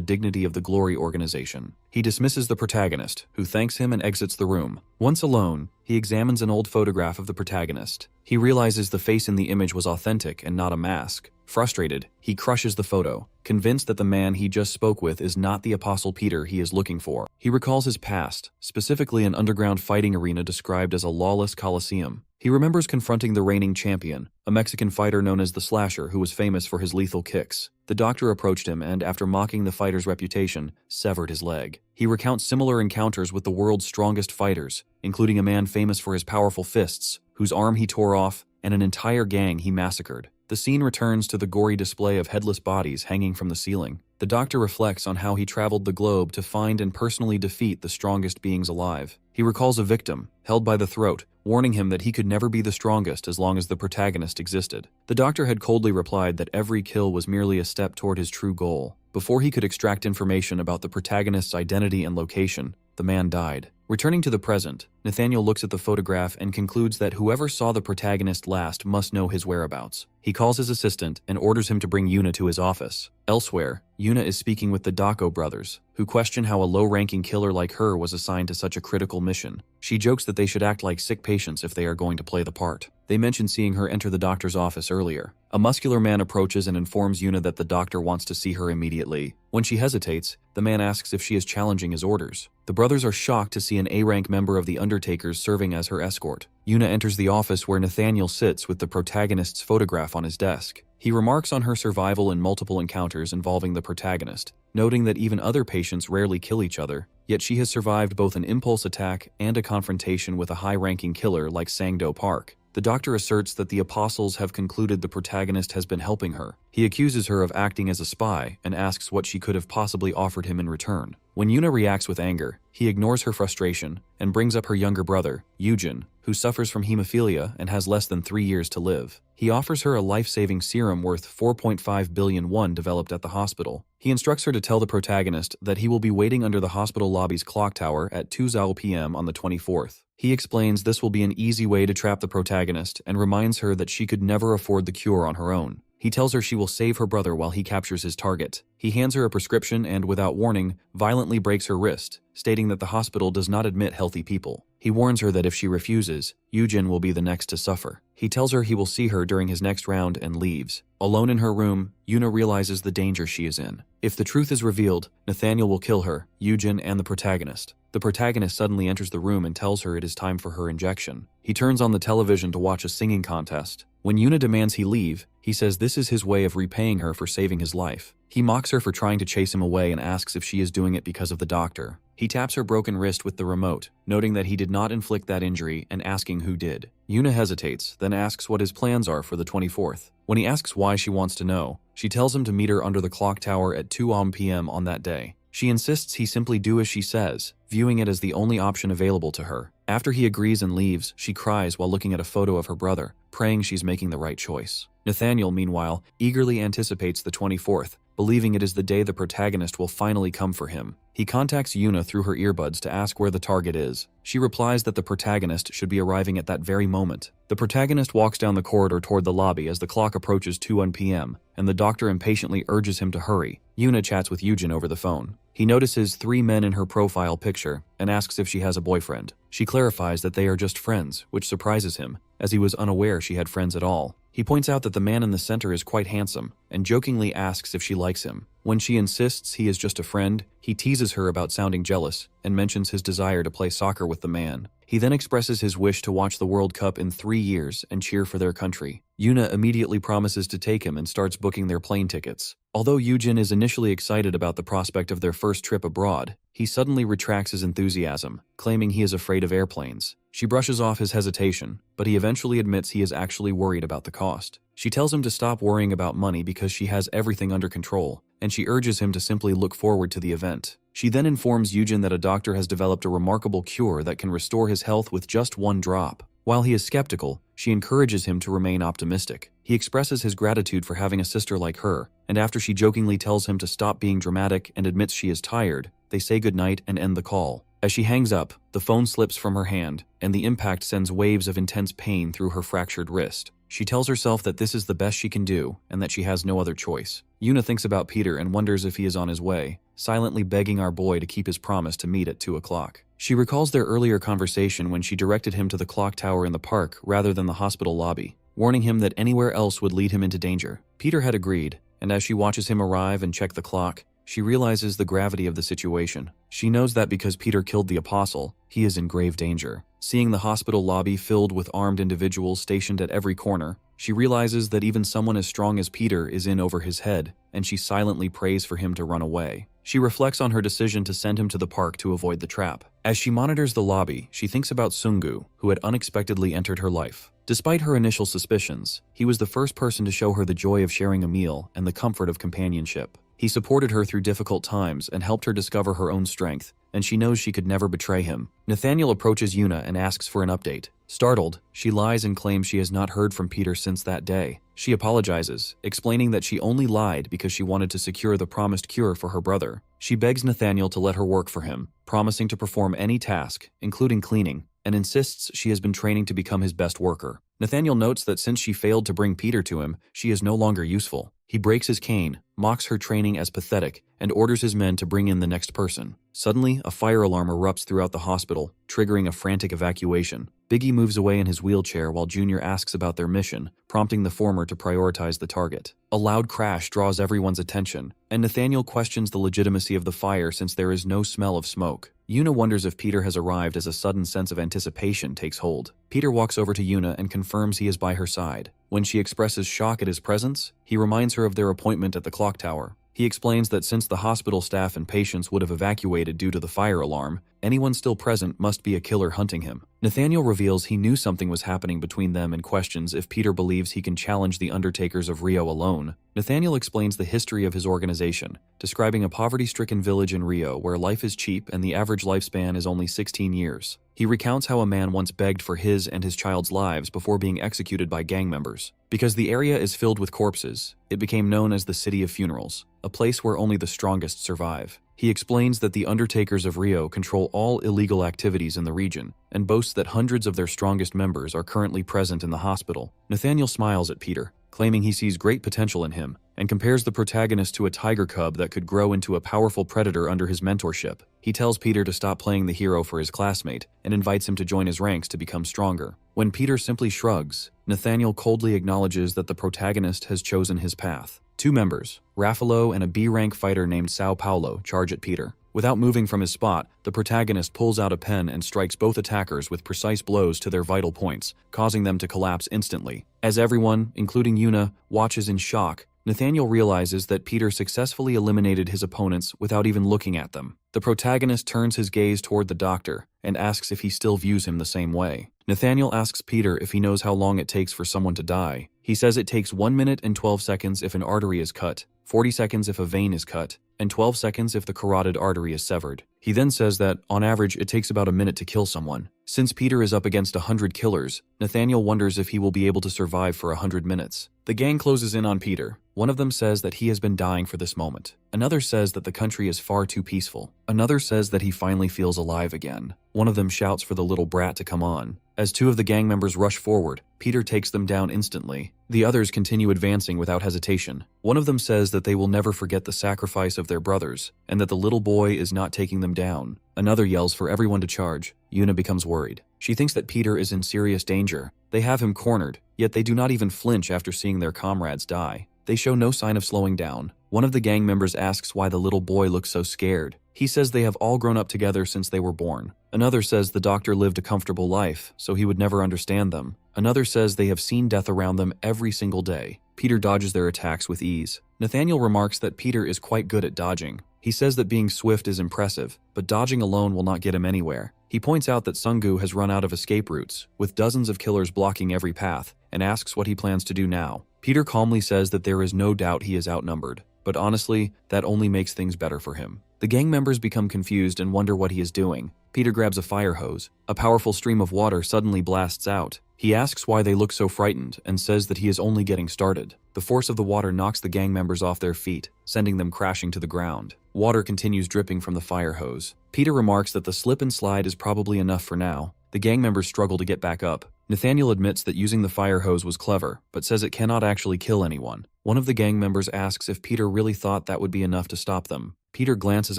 dignity of the Glory organization. He dismisses the protagonist, who thanks him and exits the room. Once alone, he examines an old photograph of the protagonist. He realizes the face in the image was authentic and not a mask. Frustrated, he crushes the photo, convinced that the man he just spoke with is not the Apostle Peter he is looking for. He recalls his past, specifically an underground fighting arena described as a lawless coliseum. He remembers confronting the reigning champion, a Mexican fighter known as the Slasher who was famous for his lethal kicks. The doctor approached him and, after mocking the fighter's reputation, severed his leg. He recounts similar encounters with the world's strongest fighters, including a man famous for his powerful fists, whose arm he tore off, and an entire gang he massacred. The scene returns to the gory display of headless bodies hanging from the ceiling. The doctor reflects on how he traveled the globe to find and personally defeat the strongest beings alive. He recalls a victim, held by the throat, warning him that he could never be the strongest as long as the protagonist existed. The doctor had coldly replied that every kill was merely a step toward his true goal. Before he could extract information about the protagonist's identity and location, the man died. Returning to the present, Nathaniel looks at the photograph and concludes that whoever saw the protagonist last must know his whereabouts. He calls his assistant and orders him to bring Yuna to his office. Elsewhere, Yuna is speaking with the Dako brothers, who question how a low-ranking killer like her was assigned to such a critical mission. She jokes that they should act like sick patients if they are going to play the part. They mention seeing her enter the doctor's office earlier. A muscular man approaches and informs Yuna that the doctor wants to see her immediately. When she hesitates, the man asks if she is challenging his orders. The brothers are shocked to see an A-rank member of the Undertakers serving as her escort. Yuna enters the office where Nathaniel sits with the protagonist's photograph on his desk. He remarks on her survival in multiple encounters involving the protagonist, noting that even other patients rarely kill each other, yet she has survived both an impulse attack and a confrontation with a high-ranking killer like Sang-do Park. The doctor asserts that the apostles have concluded the protagonist has been helping her. He accuses her of acting as a spy and asks what she could have possibly offered him in return. When Yuna reacts with anger, he ignores her frustration and brings up her younger brother, Yujin, who suffers from hemophilia and has less than 3 years to live. He offers her a life-saving serum worth 4.5 billion won developed at the hospital. He instructs her to tell the protagonist that he will be waiting under the hospital lobby's clock tower at 2:00 p.m. on the 24th. He explains this will be an easy way to trap the protagonist and reminds her that she could never afford the cure on her own. He tells her she will save her brother while he captures his target. He hands her a prescription and, without warning, violently breaks her wrist, stating that the hospital does not admit healthy people. He warns her that if she refuses, Yujin will be the next to suffer. He tells her he will see her during his next round and leaves. Alone in her room, Yuna realizes the danger she is in. If the truth is revealed, Nathaniel will kill her, Yujin, and the protagonist. The protagonist suddenly enters the room and tells her it is time for her injection. He turns on the television to watch a singing contest. When Yuna demands he leave, he says this is his way of repaying her for saving his life. He mocks her for trying to chase him away and asks if she is doing it because of the doctor. He taps her broken wrist with the remote, noting that he did not inflict that injury and asking who did. Yuna hesitates, then asks what his plans are for the 24th. When he asks why she wants to know, she tells him to meet her under the clock tower at 2 p.m. on that day. She insists he simply do as she says, viewing it as the only option available to her. After he agrees and leaves, she cries while looking at a photo of her brother, praying she's making the right choice. Nathaniel, meanwhile, eagerly anticipates the 24th, believing it is the day the protagonist will finally come for him. He contacts Yuna through her earbuds to ask where the target is. She replies that the protagonist should be arriving at that very moment. The protagonist walks down the corridor toward the lobby as the clock approaches 2 p.m., and the doctor impatiently urges him to hurry. Yuna chats with Yujin over the phone. He notices 3 men in her profile picture and asks if she has a boyfriend. She clarifies that they are just friends, which surprises him, as he was unaware she had friends at all. He points out that the man in the center is quite handsome, and jokingly asks if she likes him. When she insists he is just a friend, he teases her about sounding jealous, and mentions his desire to play soccer with the man. He then expresses his wish to watch the World Cup in 3 years and cheer for their country. Yuna immediately promises to take him and starts booking their plane tickets. Although Yujin is initially excited about the prospect of their first trip abroad, he suddenly retracts his enthusiasm, claiming he is afraid of airplanes. She brushes off his hesitation, but he eventually admits he is actually worried about the cost. She tells him to stop worrying about money because she has everything under control, and she urges him to simply look forward to the event. She then informs Yujin that a doctor has developed a remarkable cure that can restore his health with just 1 drop. While he is skeptical, she encourages him to remain optimistic. He expresses his gratitude for having a sister like her, and after she jokingly tells him to stop being dramatic and admits she is tired, they say goodnight and end the call. As she hangs up, the phone slips from her hand, and the impact sends waves of intense pain through her fractured wrist. She tells herself that this is the best she can do, and that she has no other choice. Yuna thinks about Peter and wonders if he is on his way, silently begging our boy to keep his promise to meet at 2 o'clock. She recalls their earlier conversation when she directed him to the clock tower in the park rather than the hospital lobby, warning him that anywhere else would lead him into danger. Peter had agreed, and as she watches him arrive and check the clock, she realizes the gravity of the situation. She knows that because Peter killed the apostle, he is in grave danger. Seeing the hospital lobby filled with armed individuals stationed at every corner, she realizes that even someone as strong as Peter is in over his head, and she silently prays for him to run away. She reflects on her decision to send him to the park to avoid the trap. As she monitors the lobby, she thinks about Sungu, who had unexpectedly entered her life. Despite her initial suspicions, he was the first person to show her the joy of sharing a meal and the comfort of companionship. He supported her through difficult times and helped her discover her own strength, and she knows she could never betray him. Nathaniel approaches Yuna and asks for an update. Startled, she lies and claims she has not heard from Peter since that day. She apologizes, explaining that she only lied because she wanted to secure the promised cure for her brother. She begs Nathaniel to let her work for him, promising to perform any task, including cleaning, and insists she has been training to become his best worker. Nathaniel notes that since she failed to bring Peter to him, she is no longer useful. He breaks his cane, mocks her training as pathetic, and orders his men to bring in the next person. Suddenly, a fire alarm erupts throughout the hospital, triggering a frantic evacuation. Biggie moves away in his wheelchair while Junior asks about their mission, prompting the former to prioritize the target. A loud crash draws everyone's attention, and Nathaniel questions the legitimacy of the fire since there is no smell of smoke. Yuna wonders if Peter has arrived as a sudden sense of anticipation takes hold. Peter walks over to Yuna and confirms he is by her side. When she expresses shock at his presence, he reminds her of their appointment at the clock tower. He explains that since the hospital staff and patients would have evacuated due to the fire alarm, anyone still present must be a killer hunting him. Nathaniel reveals he knew something was happening between them and questions if Peter believes he can challenge the Undertakers of Rio alone. Nathaniel explains the history of his organization, describing a poverty-stricken village in Rio where life is cheap and the average lifespan is only 16 years. He recounts how a man once begged for his and his child's lives before being executed by gang members. Because the area is filled with corpses, it became known as the City of Funerals, a place where only the strongest survive. He explains that the Undertakers of Rio control all illegal activities in the region, and boasts that hundreds of their strongest members are currently present in the hospital. Nathaniel smiles at Peter, claiming he sees great potential in him, and compares the protagonist to a tiger cub that could grow into a powerful predator under his mentorship. He tells Peter to stop playing the hero for his classmate, and invites him to join his ranks to become stronger. When Peter simply shrugs, Nathaniel coldly acknowledges that the protagonist has chosen his path. 2 members, Raffalo and a B-rank fighter named Sao Paulo, charge at Peter. Without moving from his spot, the protagonist pulls out a pen and strikes both attackers with precise blows to their vital points, causing them to collapse instantly. As everyone, including Yuna, watches in shock, Nathaniel realizes that Peter successfully eliminated his opponents without even looking at them. The protagonist turns his gaze toward the doctor and asks if he still views him the same way. Nathaniel asks Peter if he knows how long it takes for someone to die. He says it takes 1 minute and 12 seconds if an artery is cut, 40 seconds if a vein is cut, and 12 seconds if the carotid artery is severed. He then says that, on average, it takes about a minute to kill someone. Since Peter is up against 100 killers, Nathaniel wonders if he will be able to survive for 100 minutes. The gang closes in on Peter. One of them says that he has been dying for this moment. Another says that the country is far too peaceful. Another says that he finally feels alive again. One of them shouts for the little brat to come on. As 2 of the gang members rush forward, Peter takes them down instantly. The others continue advancing without hesitation. One of them says that they will never forget the sacrifice of their brothers, and that the little boy is not taking them down. Another yells for everyone to charge. Yuna becomes worried. She thinks that Peter is in serious danger. They have him cornered, yet they do not even flinch after seeing their comrades die. They show no sign of slowing down. One of the gang members asks why the little boy looks so scared. He says they have all grown up together since they were born. Another says the doctor lived a comfortable life, so he would never understand them. Another says they have seen death around them every single day. Peter dodges their attacks with ease. Nathaniel remarks that Peter is quite good at dodging. He says that being swift is impressive, but dodging alone will not get him anywhere. He points out that Sungu has run out of escape routes, with dozens of killers blocking every path, and asks what he plans to do now. Peter calmly says that there is no doubt he is outnumbered, but honestly, that only makes things better for him. The gang members become confused and wonder what he is doing. Peter grabs a fire hose. A powerful stream of water suddenly blasts out. He asks why they look so frightened and says that he is only getting started. The force of the water knocks the gang members off their feet, sending them crashing to the ground. Water continues dripping from the fire hose. Peter remarks that the slip and slide is probably enough for now. The gang members struggle to get back up. Nathaniel admits that using the fire hose was clever, but says it cannot actually kill anyone. One of the gang members asks if Peter really thought that would be enough to stop them. Peter glances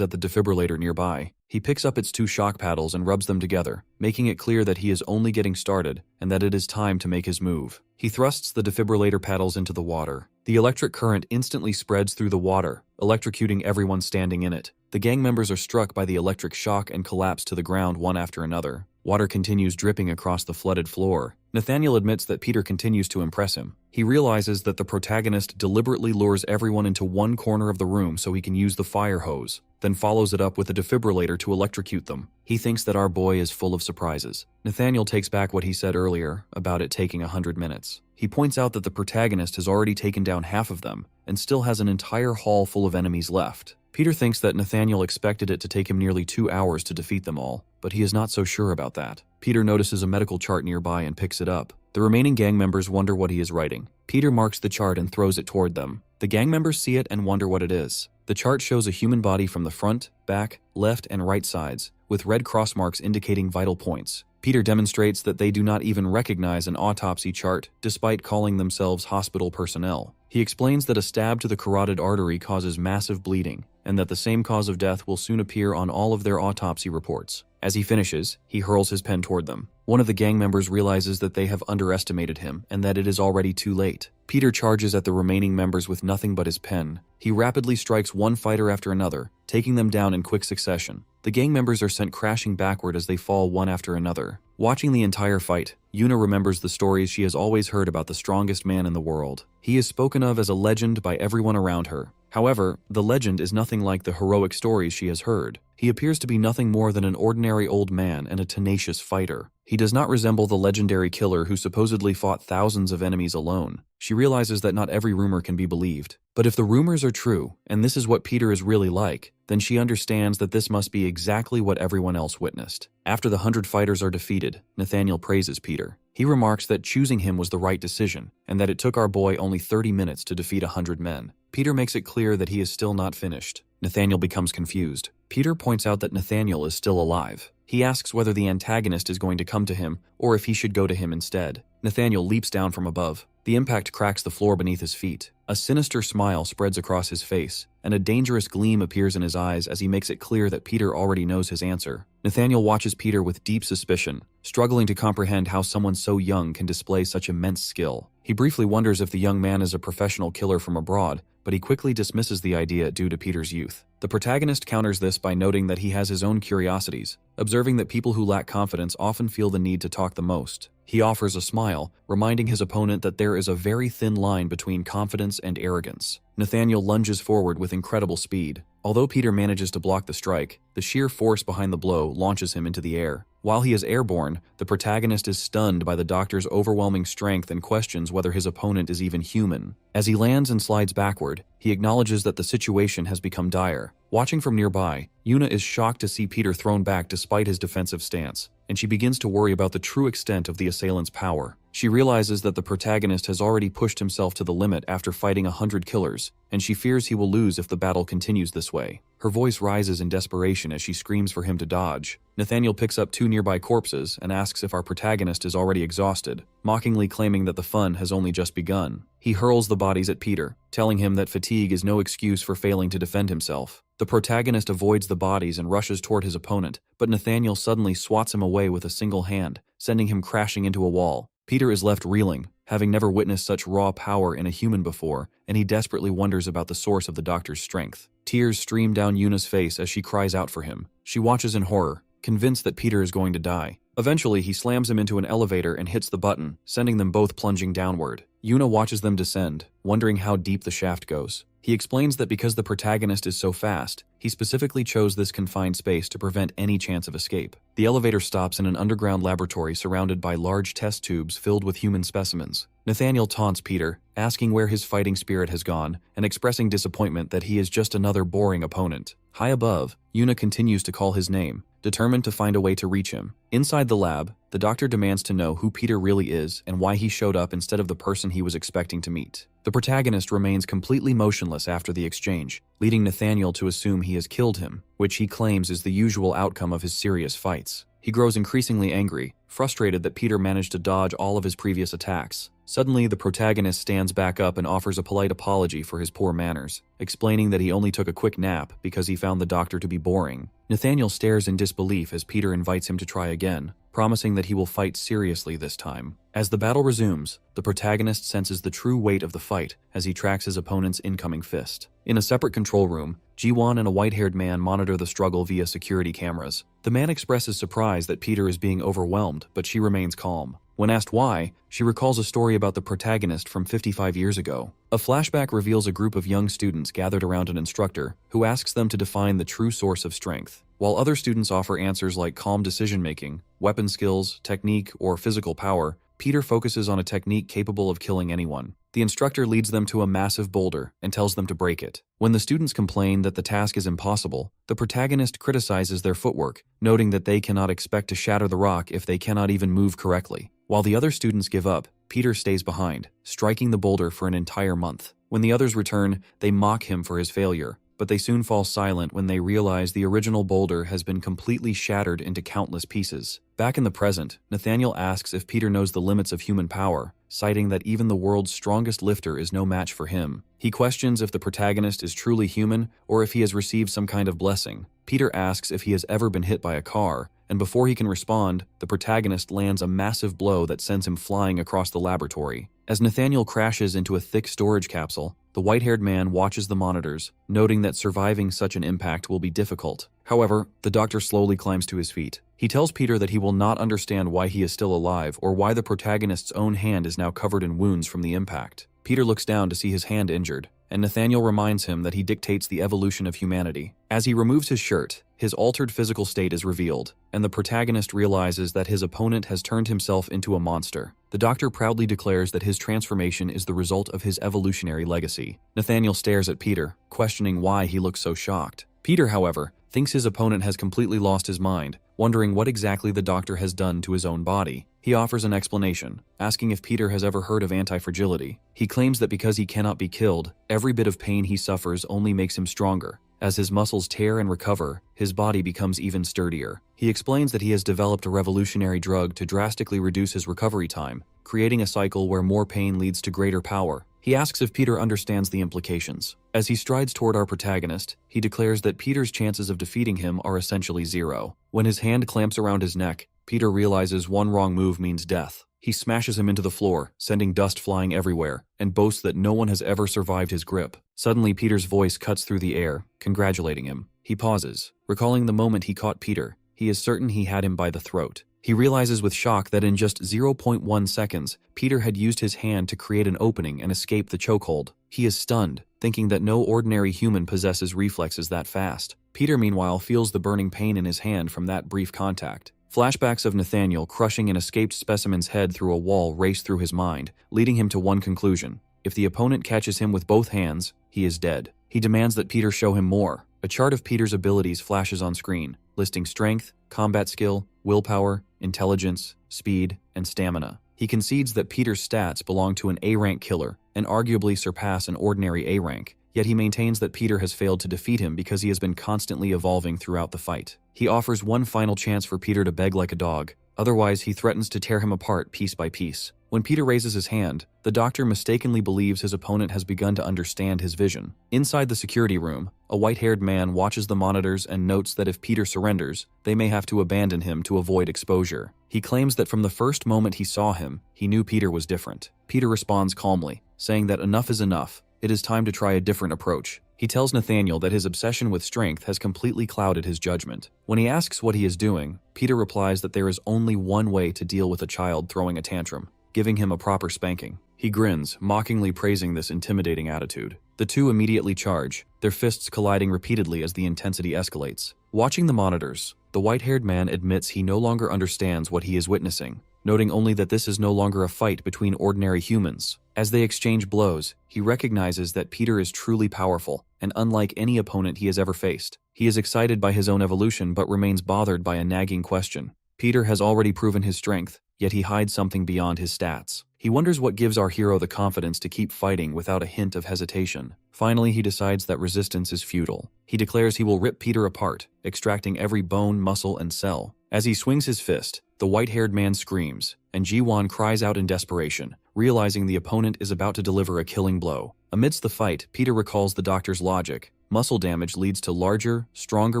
at the defibrillator nearby. He picks up its 2 shock paddles and rubs them together, making it clear that he is only getting started and that it is time to make his move. He thrusts the defibrillator paddles into the water. The electric current instantly spreads through the water, electrocuting everyone standing in it. The gang members are struck by the electric shock and collapse to the ground one after another. Water continues dripping across the flooded floor. Nathaniel admits that Peter continues to impress him. He realizes that the protagonist deliberately lures everyone into one corner of the room so he can use the fire hose, then follows it up with a defibrillator to electrocute them. He thinks that our boy is full of surprises. Nathaniel takes back what he said earlier about it taking 100 minutes. He points out that the protagonist has already taken down half of them and still has an entire hall full of enemies left. Peter thinks that Nathaniel expected it to take him nearly 2 hours to defeat them all, but he is not so sure about that. Peter notices a medical chart nearby and picks it up. The remaining gang members wonder what he is writing. Peter marks the chart and throws it toward them. The gang members see it and wonder what it is. The chart shows a human body from the front, back, left, and right sides, with red cross marks indicating vital points. Peter demonstrates that they do not even recognize an autopsy chart, despite calling themselves hospital personnel. He explains that a stab to the carotid artery causes massive bleeding, and that the same cause of death will soon appear on all of their autopsy reports. As he finishes, he hurls his pen toward them. One of the gang members realizes that they have underestimated him and that it is already too late. Peter charges at the remaining members with nothing but his pen. He rapidly strikes one fighter after another, taking them down in quick succession. The gang members are sent crashing backward as they fall one after another. Watching the entire fight, Yuna remembers the stories she has always heard about the strongest man in the world. He is spoken of as a legend by everyone around her. However, the legend is nothing like the heroic stories she has heard. He appears to be nothing more than an ordinary old man and a tenacious fighter. He does not resemble the legendary killer who supposedly fought thousands of enemies alone. She realizes that not every rumor can be believed. But if the rumors are true, and this is what Peter is really like, then she understands that this must be exactly what everyone else witnessed. After the 100 fighters are defeated, Nathaniel praises Peter. He remarks that choosing him was the right decision, and that it took our boy only 30 minutes to defeat 100 men. Peter makes it clear that he is still not finished. Nathaniel becomes confused. Peter points out that Nathaniel is still alive. He asks whether the antagonist is going to come to him, or if he should go to him instead. Nathaniel leaps down from above. The impact cracks the floor beneath his feet. A sinister smile spreads across his face, and a dangerous gleam appears in his eyes as he makes it clear that Peter already knows his answer. Nathaniel watches Peter with deep suspicion, struggling to comprehend how someone so young can display such immense skill. He briefly wonders if the young man is a professional killer from abroad, but he quickly dismisses the idea due to Peter's youth. The protagonist counters this by noting that he has his own curiosities, observing that people who lack confidence often feel the need to talk the most. He offers a smile, reminding his opponent that there is a very thin line between confidence and arrogance. Nathaniel lunges forward with incredible speed. Although Peter manages to block the strike, the sheer force behind the blow launches him into the air. While he is airborne, the protagonist is stunned by the doctor's overwhelming strength and questions whether his opponent is even human. As he lands and slides backward, he acknowledges that the situation has become dire. Watching from nearby, Yuna is shocked to see Peter thrown back despite his defensive stance, and she begins to worry about the true extent of the assailant's power. She realizes that the protagonist has already pushed himself to the limit after fighting 100 killers, and she fears he will lose if the battle continues this way. Her voice rises in desperation as she screams for him to dodge. Nathaniel picks up 2 nearby corpses and asks if our protagonist is already exhausted, mockingly claiming that the fun has only just begun. He hurls the bodies at Peter, telling him that fatigue is no excuse for failing to defend himself. The protagonist avoids the bodies and rushes toward his opponent, but Nathaniel suddenly swats him away with a single hand, sending him crashing into a wall. Peter is left reeling, having never witnessed such raw power in a human before, and he desperately wonders about the source of the doctor's strength. Tears stream down Yuna's face as she cries out for him. She watches in horror, convinced that Peter is going to die. Eventually, he slams him into an elevator and hits the button, sending them both plunging downward. Yuna watches them descend, wondering how deep the shaft goes. He explains that because the protagonist is so fast, he specifically chose this confined space to prevent any chance of escape. The elevator stops in an underground laboratory surrounded by large test tubes filled with human specimens. Nathaniel taunts Peter, asking where his fighting spirit has gone, and expressing disappointment that he is just another boring opponent. High above, Yuna continues to call his name, determined to find a way to reach him. Inside the lab, the doctor demands to know who Peter really is and why he showed up instead of the person he was expecting to meet. The protagonist remains completely motionless after the exchange, leading Nathaniel to assume he has killed him, which he claims is the usual outcome of his serious fights. He grows increasingly angry, frustrated that Peter managed to dodge all of his previous attacks. Suddenly, the protagonist stands back up and offers a polite apology for his poor manners, explaining that he only took a quick nap because he found the doctor to be boring. Nathaniel stares in disbelief as Peter invites him to try again, promising that he will fight seriously this time. As the battle resumes, the protagonist senses the true weight of the fight as he tracks his opponent's incoming fist. In a separate control room, Jiwon and a white-haired man monitor the struggle via security cameras. The man expresses surprise that Peter is being overwhelmed, but she remains calm. When asked why, she recalls a story about the protagonist from 55 years ago. A flashback reveals a group of young students gathered around an instructor who asks them to define the true source of strength. While other students offer answers like calm decision-making, weapon skills, technique, or physical power, Peter focuses on a technique capable of killing anyone. The instructor leads them to a massive boulder and tells them to break it. When the students complain that the task is impossible, the protagonist criticizes their footwork, noting that they cannot expect to shatter the rock if they cannot even move correctly. While the other students give up, Peter stays behind, striking the boulder for an entire month. When the others return, they mock him for his failure, but they soon fall silent when they realize the original boulder has been completely shattered into countless pieces. Back in the present, Nathaniel asks if Peter knows the limits of human power, citing that even the world's strongest lifter is no match for him. He questions if the protagonist is truly human or if he has received some kind of blessing. Peter asks if he has ever been hit by a car, and before he can respond, the protagonist lands a massive blow that sends him flying across the laboratory. As Nathaniel crashes into a thick storage capsule, the white-haired man watches the monitors, noting that surviving such an impact will be difficult. However, the doctor slowly climbs to his feet. He tells Peter that he will not understand why he is still alive or why the protagonist's own hand is now covered in wounds from the impact. Peter looks down to see his hand injured, and Nathaniel reminds him that he dictates the evolution of humanity. As he removes his shirt, his altered physical state is revealed, and the protagonist realizes that his opponent has turned himself into a monster. The doctor proudly declares that his transformation is the result of his evolutionary legacy. Nathaniel stares at Peter, questioning why he looks so shocked. Peter, however, thinks his opponent has completely lost his mind, wondering what exactly the doctor has done to his own body. He offers an explanation, asking if Peter has ever heard of anti-fragility. He claims that because he cannot be killed, every bit of pain he suffers only makes him stronger. As his muscles tear and recover, his body becomes even sturdier. He explains that he has developed a revolutionary drug to drastically reduce his recovery time, creating a cycle where more pain leads to greater power. He asks if Peter understands the implications. As he strides toward our protagonist, he declares that Peter's chances of defeating him are essentially zero. When his hand clamps around his neck, Peter realizes one wrong move means death. He smashes him into the floor, sending dust flying everywhere, and boasts that no one has ever survived his grip. Suddenly, Peter's voice cuts through the air, congratulating him. He pauses, recalling the moment he caught Peter. He is certain he had him by the throat. He realizes with shock that in just 0.1 seconds, Peter had used his hand to create an opening and escape the chokehold. He is stunned, thinking that no ordinary human possesses reflexes that fast. Peter, meanwhile, feels the burning pain in his hand from that brief contact. Flashbacks of Nathaniel crushing an escaped specimen's head through a wall race through his mind, leading him to one conclusion. If the opponent catches him with both hands, he is dead. He demands that Peter show him more. A chart of Peter's abilities flashes on screen, listing strength, combat skill, willpower, intelligence, speed, and stamina. He concedes that Peter's stats belong to an A-rank killer and arguably surpass an ordinary A rank, yet he maintains that Peter has failed to defeat him because he has been constantly evolving throughout the fight. He offers one final chance for Peter to beg like a dog, otherwise he threatens to tear him apart piece by piece. When Peter raises his hand, the doctor mistakenly believes his opponent has begun to understand his vision. Inside the security room, a white-haired man watches the monitors and notes that if Peter surrenders, they may have to abandon him to avoid exposure. He claims that from the first moment he saw him, he knew Peter was different. Peter responds calmly, saying that enough is enough, it is time to try a different approach. He tells Nathaniel that his obsession with strength has completely clouded his judgment. When he asks what he is doing, Peter replies that there is only one way to deal with a child throwing a tantrum: giving him a proper spanking. He grins, mockingly praising this intimidating attitude. The two immediately charge, their fists colliding repeatedly as the intensity escalates. Watching the monitors, the white-haired man admits he no longer understands what he is witnessing, noting only that this is no longer a fight between ordinary humans. As they exchange blows, he recognizes that Peter is truly powerful and unlike any opponent he has ever faced. He is excited by his own evolution but remains bothered by a nagging question. Peter has already proven his strength, yet he hides something beyond his stats. He wonders what gives our hero the confidence to keep fighting without a hint of hesitation. Finally, he decides that resistance is futile. He declares he will rip Peter apart, extracting every bone, muscle, and cell. As he swings his fist, the white-haired man screams, and Ji-won cries out in desperation, realizing the opponent is about to deliver a killing blow. Amidst the fight, Peter recalls the doctor's logic. Muscle damage leads to larger, stronger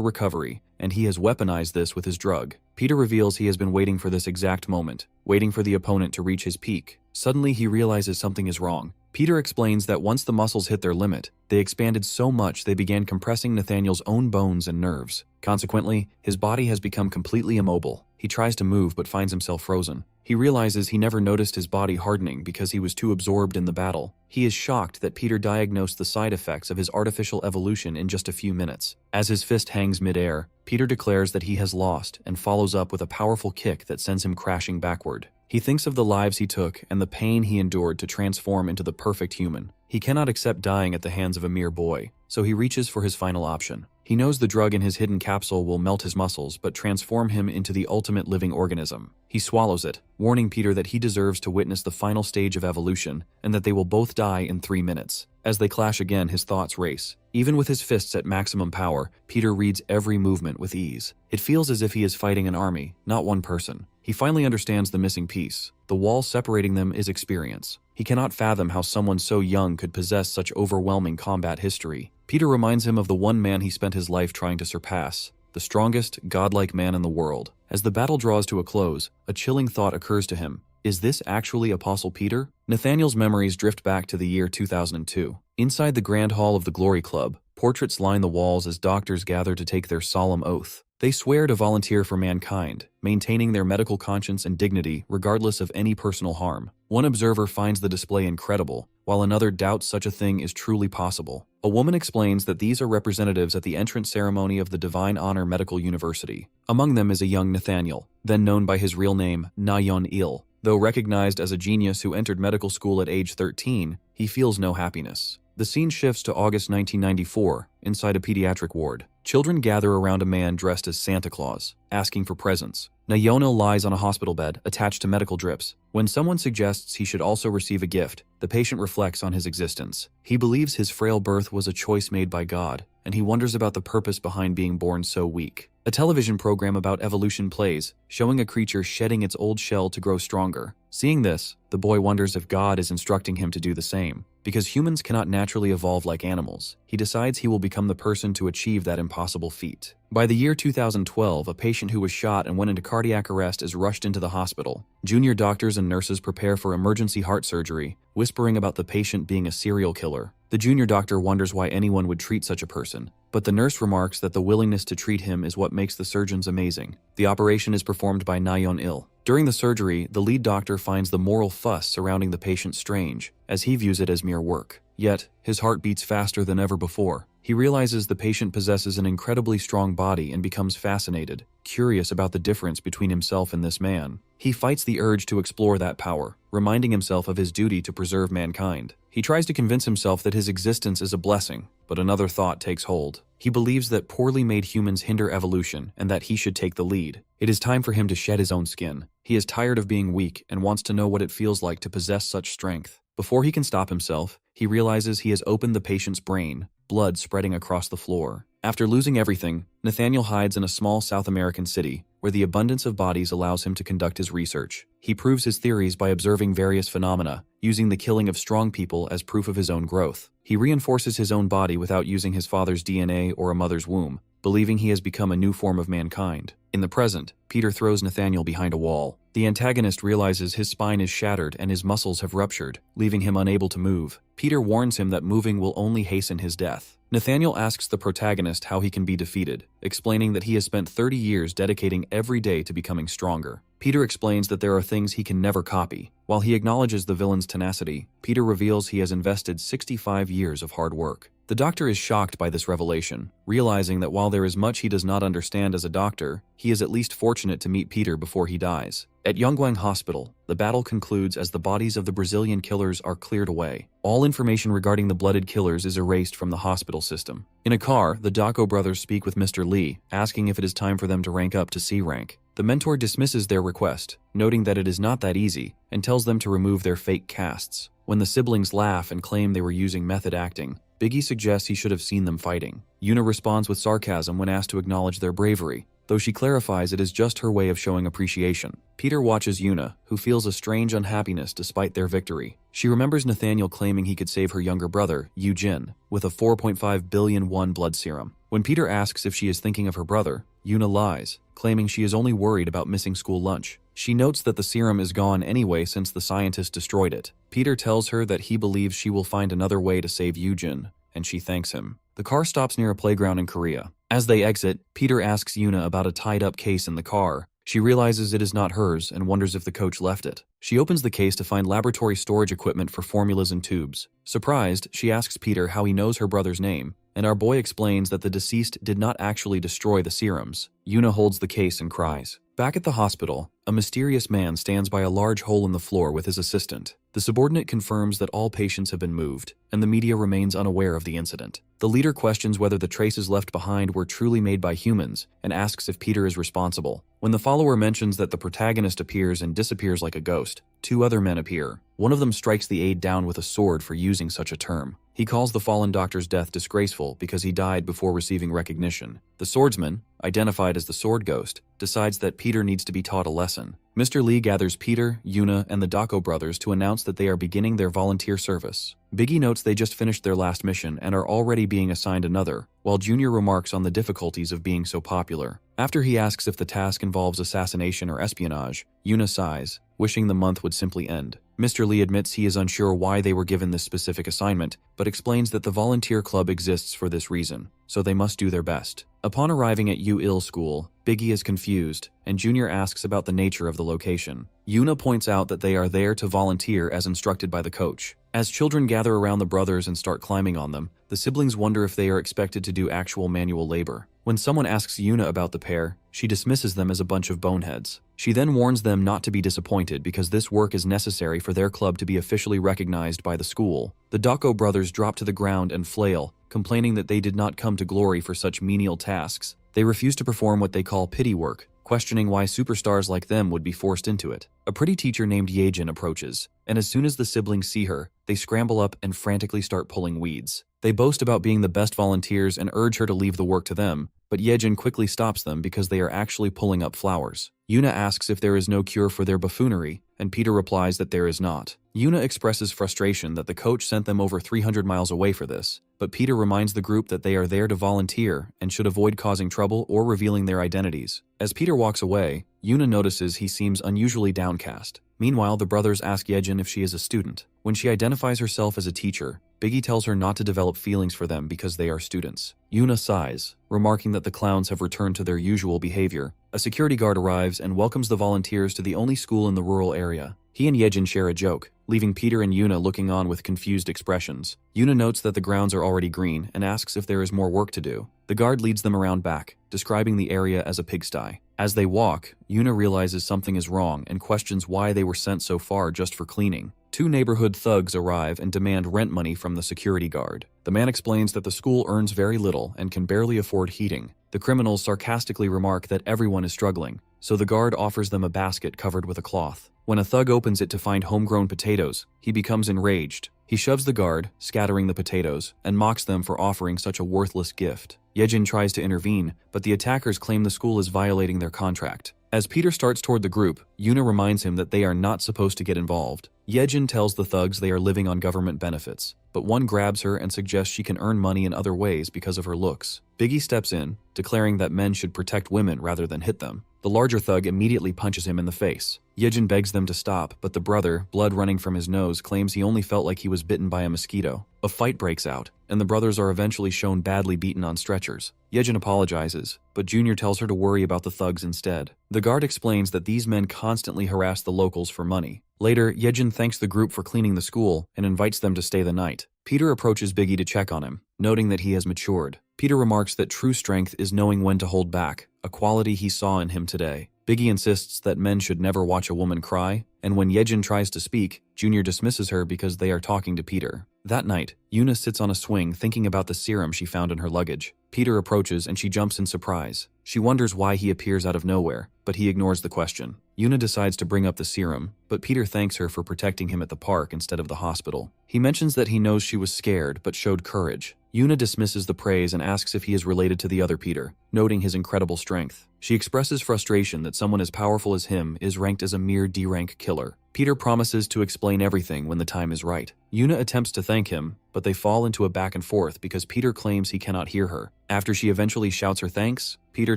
recovery, and he has weaponized this with his drug. Peter reveals he has been waiting for this exact moment, waiting for the opponent to reach his peak. Suddenly, he realizes something is wrong. Peter explains that once the muscles hit their limit, they expanded so much they began compressing Nathaniel's own bones and nerves. Consequently, his body has become completely immobile. He tries to move but finds himself frozen. He realizes he never noticed his body hardening because he was too absorbed in the battle. He is shocked that Peter diagnosed the side effects of his artificial evolution in just a few minutes. As his fist hangs midair, Peter declares that he has lost and follows up with a powerful kick that sends him crashing backward. He thinks of the lives he took and the pain he endured to transform into the perfect human. He cannot accept dying at the hands of a mere boy, so he reaches for his final option. He knows the drug in his hidden capsule will melt his muscles but transform him into the ultimate living organism. He swallows it, warning Peter that he deserves to witness the final stage of evolution and that they will both die in 3 minutes. As they clash again, his thoughts race. Even with his fists at maximum power, Peter reads every movement with ease. It feels as if he is fighting an army, not one person. He finally understands the missing piece. The wall separating them is experience. He cannot fathom how someone so young could possess such overwhelming combat history. Peter reminds him of the one man he spent his life trying to surpass, the strongest, godlike man in the world. As the battle draws to a close, a chilling thought occurs to him. Is this actually Apostle Peter? Nathaniel's memories drift back to the year 2002. Inside the Grand Hall of the Glory Club, portraits line the walls as doctors gather to take their solemn oath. They swear to volunteer for mankind, maintaining their medical conscience and dignity regardless of any personal harm. One observer finds the display incredible, while another doubts such a thing is truly possible. A woman explains that these are representatives at the entrance ceremony of the Divine Honor Medical University. Among them is a young Nathaniel, then known by his real name, Na-yeon-il. Though recognized as a genius who entered medical school at age 13, he feels no happiness. The scene shifts to August 1994, inside a pediatric ward. Children gather around a man dressed as Santa Claus, asking for presents. Na-yeon-il lies on a hospital bed, attached to medical drips. When someone suggests he should also receive a gift, the patient reflects on his existence. He believes his frail birth was a choice made by God, and he wonders about the purpose behind being born so weak. A television program about evolution plays, showing a creature shedding its old shell to grow stronger. Seeing this, the boy wonders if God is instructing him to do the same. Because humans cannot naturally evolve like animals, he decides he will become the person to achieve that impossible feat. By the year 2012, a patient who was shot and went into cardiac arrest is rushed into the hospital. Junior doctors and nurses prepare for emergency heart surgery, whispering about the patient being a serial killer. The junior doctor wonders why anyone would treat such a person, but the nurse remarks that the willingness to treat him is what makes the surgeons amazing. The operation is performed by Na-yeon-il. During the surgery, the lead doctor finds the moral fuss surrounding the patient strange, as he views it as mere work. Yet, his heart beats faster than ever before. He realizes the patient possesses an incredibly strong body and becomes fascinated, curious about the difference between himself and this man. He fights the urge to explore that power, reminding himself of his duty to preserve mankind. He tries to convince himself that his existence is a blessing, but another thought takes hold. He believes that poorly made humans hinder evolution and that he should take the lead. It is time for him to shed his own skin. He is tired of being weak and wants to know what it feels like to possess such strength. Before he can stop himself, he realizes he has opened the patient's brain, blood spreading across the floor. After losing everything, Nathaniel hides in a small South American city, where the abundance of bodies allows him to conduct his research. He proves his theories by observing various phenomena, using the killing of strong people as proof of his own growth. He reinforces his own body without using his father's DNA or a mother's womb, believing he has become a new form of mankind. In the present, Peter throws Nathaniel behind a wall. The antagonist realizes his spine is shattered and his muscles have ruptured, leaving him unable to move. Peter warns him that moving will only hasten his death. Nathaniel asks the protagonist how he can be defeated, explaining that he has spent 30 years dedicating every day to becoming stronger. Peter explains that there are things he can never copy. While he acknowledges the villain's tenacity, Peter reveals he has invested 65 years of hard work. The doctor is shocked by this revelation, realizing that while there is much he does not understand as a doctor, he is at least fortunate to meet Peter before he dies. At Yongguang Hospital, the battle concludes as the bodies of the Brazilian killers are cleared away. All information regarding the blooded killers is erased from the hospital system. In a car, the Dako brothers speak with Mr. Lee, asking if it is time for them to rank up to C rank. The mentor dismisses their request, noting that it is not that easy, and tells them to remove their fake casts. When the siblings laugh and claim they were using method acting, Biggie suggests he should have seen them fighting. Yuna responds with sarcasm when asked to acknowledge their bravery, though she clarifies it is just her way of showing appreciation. Peter watches Yuna, who feels a strange unhappiness despite their victory. She remembers Nathaniel claiming he could save her younger brother, Eugene, with a 4.5 billion won blood serum. When Peter asks if she is thinking of her brother, Yuna lies, claiming she is only worried about missing school lunch. She notes that the serum is gone anyway since the scientist destroyed it. Peter tells her that he believes she will find another way to save Eugene, and she thanks him. The car stops near a playground in Korea. As they exit, Peter asks Yuna about a tied-up case in the car. She realizes it is not hers and wonders if the coach left it. She opens the case to find laboratory storage equipment for formulas and tubes. Surprised, she asks Peter how he knows her brother's name, and our boy explains that the deceased did not actually destroy the serums. Yuna holds the case and cries. Back at the hospital, a mysterious man stands by a large hole in the floor with his assistant. The subordinate confirms that all patients have been moved, and the media remains unaware of the incident. The leader questions whether the traces left behind were truly made by humans, and asks if Peter is responsible. When the follower mentions that the protagonist appears and disappears like a ghost, two other men appear. One of them strikes the aide down with a sword for using such a term. He calls the fallen doctor's death disgraceful because he died before receiving recognition. The swordsman, identified as the sword ghost, decides that Peter needs to be taught a lesson. Mr. Lee gathers Peter, Yuna, and the Dako brothers to announce that they are beginning their volunteer service. Biggie notes they just finished their last mission and are already being assigned another, while Junior remarks on the difficulties of being so popular. After he asks if the task involves assassination or espionage, Yuna sighs, wishing the month would simply end. Mr. Lee admits he is unsure why they were given this specific assignment, but explains that the volunteer club exists for this reason, so they must do their best. Upon arriving at U-Il school, Biggie is confused, and Junior asks about the nature of the location. Yuna points out that they are there to volunteer as instructed by the coach. As children gather around the brothers and start climbing on them, the siblings wonder if they are expected to do actual manual labor. When someone asks Yuna about the pair, she dismisses them as a bunch of boneheads. She then warns them not to be disappointed because this work is necessary for their club to be officially recognized by the school. The Dako brothers drop to the ground and flail, complaining that they did not come to glory for such menial tasks. They refuse to perform what they call pity work, questioning why superstars like them would be forced into it. A pretty teacher named Yejin approaches, and as soon as the siblings see her, they scramble up and frantically start pulling weeds. They boast about being the best volunteers and urge her to leave the work to them, but Yejin quickly stops them because they are actually pulling up flowers. Yuna asks if there is no cure for their buffoonery, and Peter replies that there is not. Yuna expresses frustration that the coach sent them over 300 miles away for this, but Peter reminds the group that they are there to volunteer and should avoid causing trouble or revealing their identities. As Peter walks away, Yuna notices he seems unusually downcast. Meanwhile, the brothers ask Yejin if she is a student. When she identifies herself as a teacher, Biggie tells her not to develop feelings for them because they are students. Yuna sighs, remarking that the clowns have returned to their usual behavior. A security guard arrives and welcomes the volunteers to the only school in the rural area. He and Yejin share a joke, leaving Peter and Yuna looking on with confused expressions. Yuna notes that the grounds are already green and asks if there is more work to do. The guard leads them around back, describing the area as a pigsty. As they walk, Yuna realizes something is wrong and questions why they were sent so far just for cleaning. Two neighborhood thugs arrive and demand rent money from the security guard. The man explains that the school earns very little and can barely afford heating. The criminals sarcastically remark that everyone is struggling, so the guard offers them a basket covered with a cloth. When a thug opens it to find homegrown potatoes, he becomes enraged. He shoves the guard, scattering the potatoes, and mocks them for offering such a worthless gift. Yejin tries to intervene, but the attackers claim the school is violating their contract. As Peter starts toward the group, Yuna reminds him that they are not supposed to get involved. Yejin tells the thugs they are living on government benefits, but one grabs her and suggests she can earn money in other ways because of her looks. Biggie steps in, declaring that men should protect women rather than hit them. The larger thug immediately punches him in the face. Yejin begs them to stop, but the brother, blood running from his nose, claims he only felt like he was bitten by a mosquito. A fight breaks out, and the brothers are eventually shown badly beaten on stretchers. Yejin apologizes, but Junior tells her to worry about the thugs instead. The guard explains that these men constantly harass the locals for money. Later, Yejin thanks the group for cleaning the school and invites them to stay the night. Peter approaches Biggie to check on him, noting that he has matured. Peter remarks that true strength is knowing when to hold back, a quality he saw in him today. Biggie insists that men should never watch a woman cry, and when Yejin tries to speak, Junior dismisses her because they are talking to Peter. That night, Yuna sits on a swing thinking about the serum she found in her luggage. Peter approaches and she jumps in surprise. She wonders why he appears out of nowhere, but he ignores the question. Yuna decides to bring up the serum, but Peter thanks her for protecting him at the park instead of the hospital. He mentions that he knows she was scared but showed courage. Yuna dismisses the praise and asks if he is related to the other Peter, noting his incredible strength. She expresses frustration that someone as powerful as him is ranked as a mere D-rank killer. Peter promises to explain everything when the time is right. Yuna attempts to thank him, but they fall into a back and forth because Peter claims he cannot hear her. After she eventually shouts her thanks, Peter